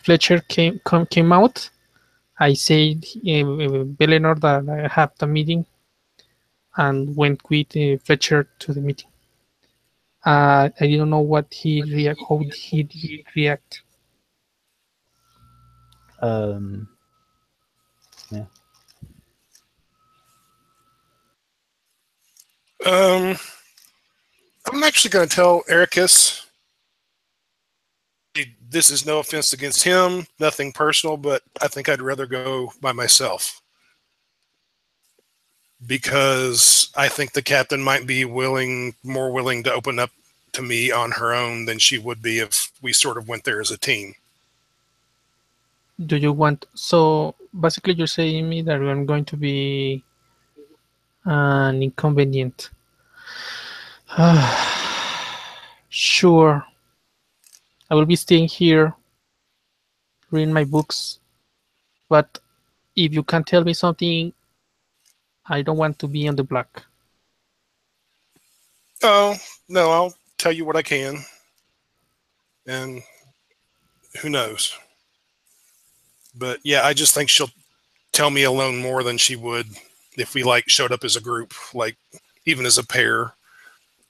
Fletcher came out, I said Bellinor that I have the meeting, and went with Fletcher to the meeting. I didn't know how he did react. Yeah. I'm actually going to tell Ericus. This is no offense against him, nothing personal, but I think I'd rather go by myself. Because I think the captain might be more willing to open up to me on her own than she would be if we sort of went there as a team. Do you want... So, basically you're saying me that I'm going to be an inconvenient. Sure. I will be staying here, reading my books. But if you can tell me something, I don't want to be on the block. Oh, no, I'll tell you what I can. And who knows? But yeah, I just think she'll tell me alone more than she would if we showed up as a group, even as a pair.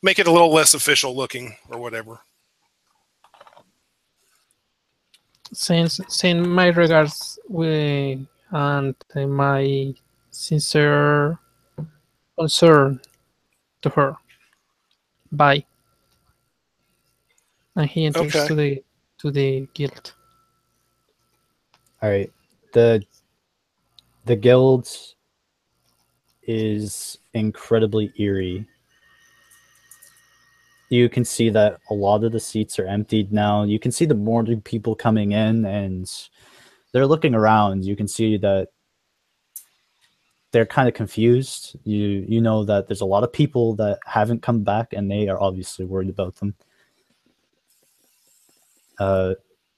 Make it a little less official looking or whatever. Send my regards and my sincere concern to her. Bye. And he enters to the guild. All right. The guild is incredibly eerie. You can see that a lot of the seats are emptied now. You can see the more people coming in, and they're looking around. You can see that they're kind of confused. You know that there's a lot of people that haven't come back, and they are obviously worried about them.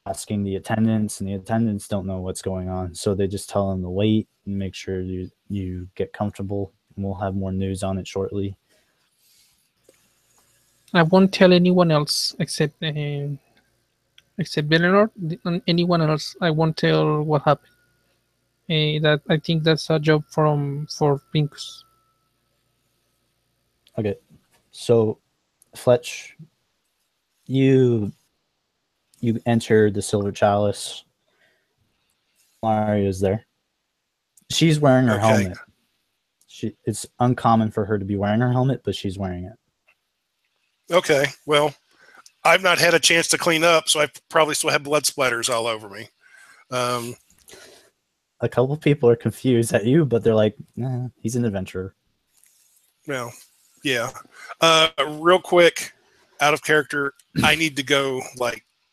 Asking the attendants, and the attendants don't know what's going on, so they just tell them to wait and make sure you get comfortable, and we'll have more news on it shortly. I won't tell anyone else except Bellinor. Anyone else, I won't tell what happened. That I think that's a job for Pinkos. Okay, so Fletch, you enter the Silver Chalice. Mario's there. She's wearing her helmet. It's uncommon for her to be wearing her helmet, but she's wearing it. Okay, well, I've not had a chance to clean up, so I probably still have blood splatters all over me. A couple of people are confused at you, but they're like, nah, he's an adventurer. Well, yeah. Real quick, out of character, I need to go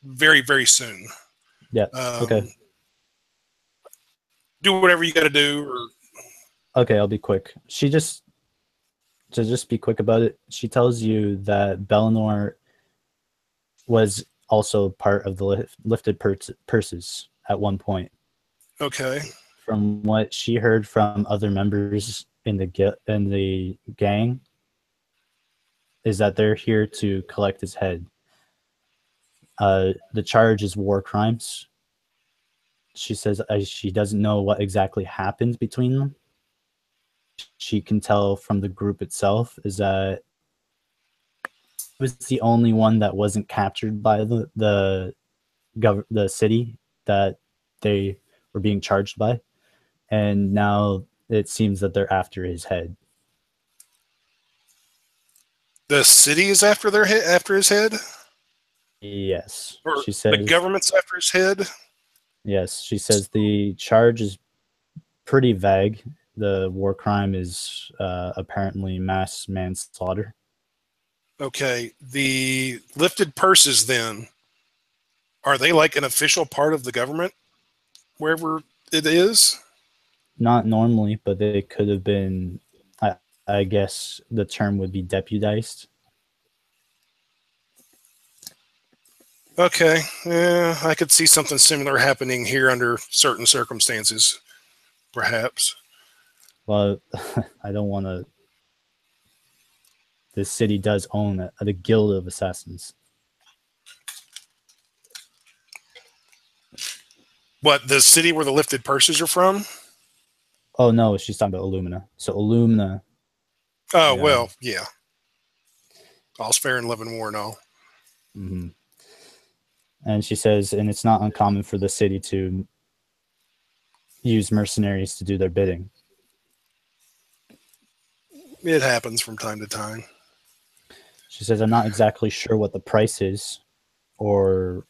very, very soon. Yeah. Okay. Do whatever you got to do. Or Okay, I'll be quick. To just be quick about it, she tells you that Bellinor was also part of the lifted purses at one point. okay. From what she heard from other members in the gang, is that they're here to collect his head. The charge is war crimes. She says she doesn't know what exactly happened between them. She can tell from the group itself is that he was the only one that wasn't captured by the city that they were being charged by, and now it seems that they're after his head. The city is after after his head? Yes. Or She says the government's after his head? yes. She says the charge is pretty vague. The war crime is apparently mass manslaughter. Okay. The lifted purses then, are they like an official part of the government wherever it is? Not normally, but they could have been. I guess the term would be deputized. Okay. Yeah, I could see something similar happening here under certain circumstances, perhaps. Well, I don't want to. The city does own the Guild of Assassins. What, the city where the lifted purses are from? Oh no, she's talking about Illumina. So Illumina. Oh, Yeah. well, yeah. All's fair in love and war and all. Mm-hmm. And she says, and it's not uncommon for the city to use mercenaries to do their bidding. It happens from time to time. She says, I'm not exactly sure what the price is or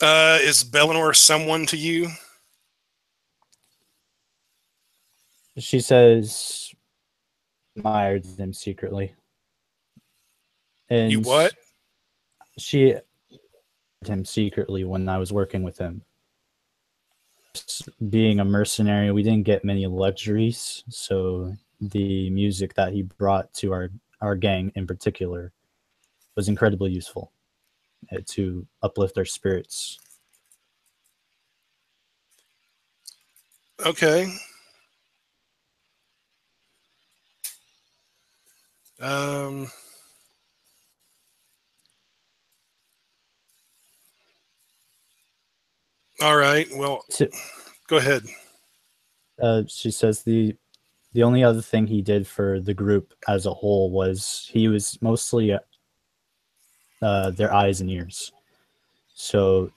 Is Bellinor someone to you? she says admired him secretly. And You what? She him secretly when I was working with him. Being a mercenary, we didn't get many luxuries, so the music that he brought to our gang in particular was incredibly useful to uplift our spirits. Okay. All right. Well, go ahead. She says the only other thing he did for the group as a whole was he was mostly their eyes and ears. So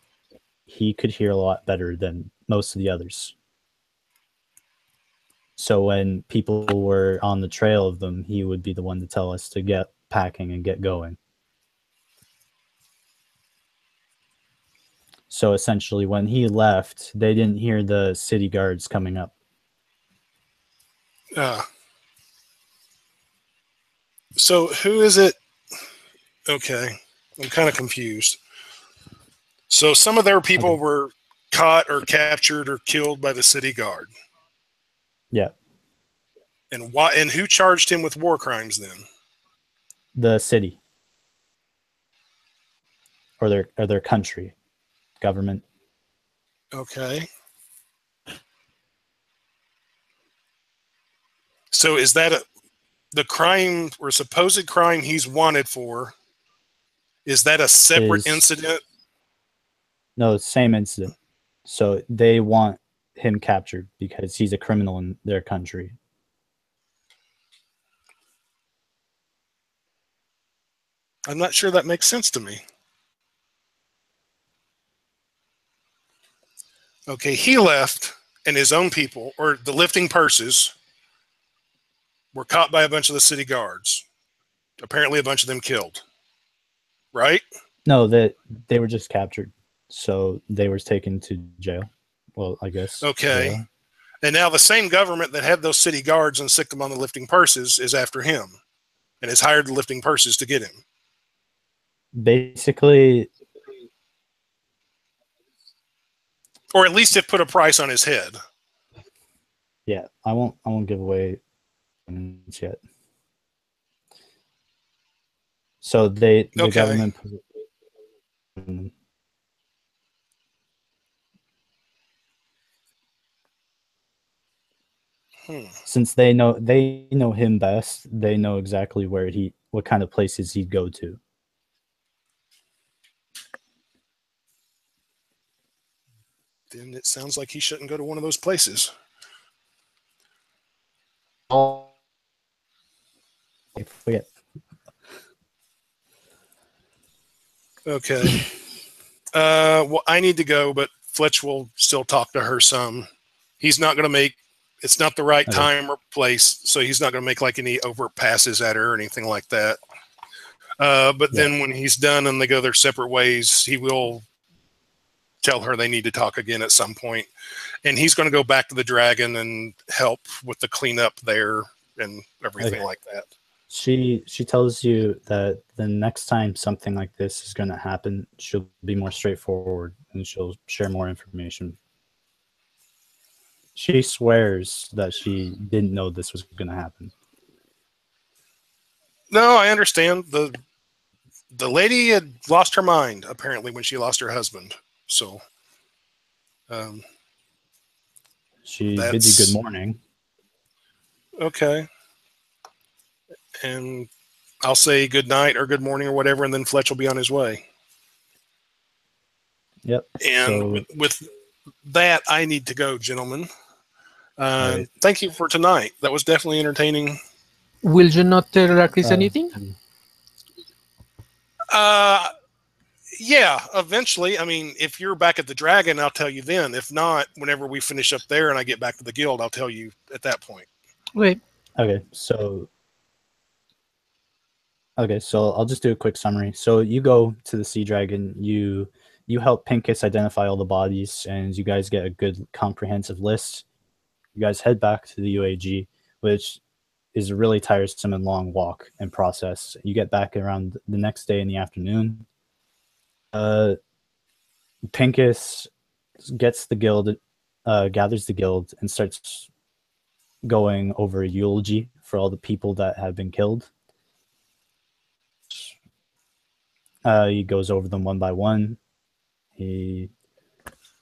he could hear a lot better than most of the others. So when people were on the trail of them, he would be the one to tell us to get packing and get going. So essentially, when he left, they didn't hear the city guards coming up. So who is it? Okay. I'm kind of confused. So some of their people were caught or captured or killed by the city guard. Yeah. And why? And who charged him with war crimes then? The city. Or their country. Government. Okay. So is that the crime or supposed crime he's wanted for? Is that a separate incident? No, same incident. So they want him captured because he's a criminal in their country. I'm not sure that makes sense to me. Okay, he left and his own people, or the lifting purses, were caught by a bunch of the city guards. Apparently a bunch of them killed. Right? No, they were just captured. So they were taken to jail. Well, I guess. Okay. Jail. And now the same government that had those city guards and sicked them on the lifting purses is after him and has hired the lifting purses to get him. Basically, Or at least have put a price on his head. yeah, I won't give away yet. So the Okay. government since they know him best, they know exactly what kind of places he'd go to. Then it sounds like he shouldn't go to one of those places. Forget. Okay. Well, I need to go, but Fletch will still talk to her some. He's not going to make. It's not the right time or place, so he's not going to make like any overt passes at her or anything like that. But then when he's done and they go their separate ways, he will tell her they need to talk again at some point. And he's going to go back to the dragon and help with the cleanup there and everything like that. She tells you that the next time something like this is going to happen, she'll be more straightforward and she'll share more information. She swears that she didn't know this was going to happen. No, I understand. The lady had lost her mind, apparently, when she lost her husband. So she bids you good morning. Okay. And I'll say good night or good morning or whatever, and then Fletch will be on his way. Yep. And with that, I need to go, gentlemen. Thank you for tonight. That was definitely entertaining. Will you not tell Arclis anything? Yeah, eventually. I mean, if you're back at the Dragon, I'll tell you then. If not, whenever we finish up there and I get back to the guild, I'll tell you at that point. Wait. Okay, so I'll just do a quick summary. So you go to the Sea Dragon, you help Pincus identify all the bodies, and you guys get a good comprehensive list. You guys head back to the UAG, which is a really tiresome and long walk and process. You get back around the next day in the afternoon. Pincus gets the guild, gathers the guild, and starts going over a eulogy for all the people that have been killed. He goes over them one by one. He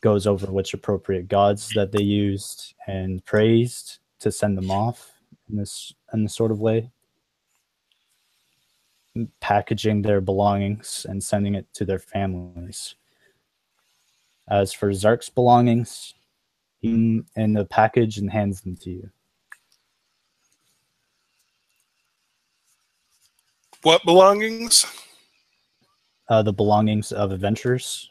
goes over which appropriate gods that they used and praised to send them off in this sort of way, packaging their belongings and sending it to their families. As for Zark's belongings, he in a package and hands them to you. What belongings? The belongings of adventurers,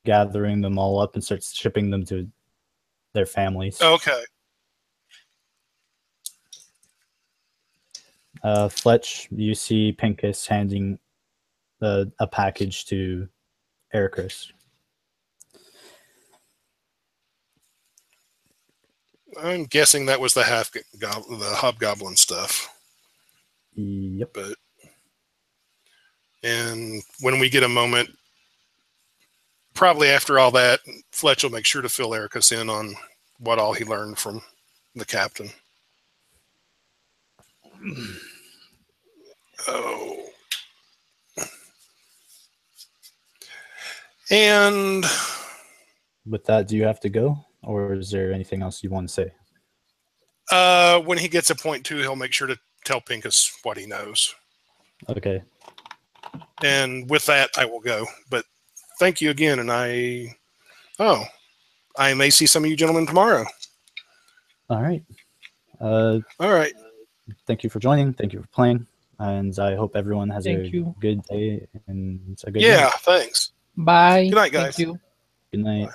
gathering them all up and starts shipping them to their families. Okay. Fletch, you see Pincus handing a package to Ericus. I'm guessing that was the hobgoblin stuff. Yep. And when we get a moment, probably after all that, Fletch will make sure to fill Ericus in on what all he learned from the captain. Oh. And with that, do you have to go, or is there anything else you want to say? When he gets a point 2, he'll make sure to tell Pincus what he knows. Okay. And with that, I will go. But thank you again, and I may see some of you gentlemen tomorrow. All right. All right. Thank you for joining. Thank you for playing. And I hope everyone has a good day and a good night. Thanks. Bye. Good night, guys. Thank you. Good night.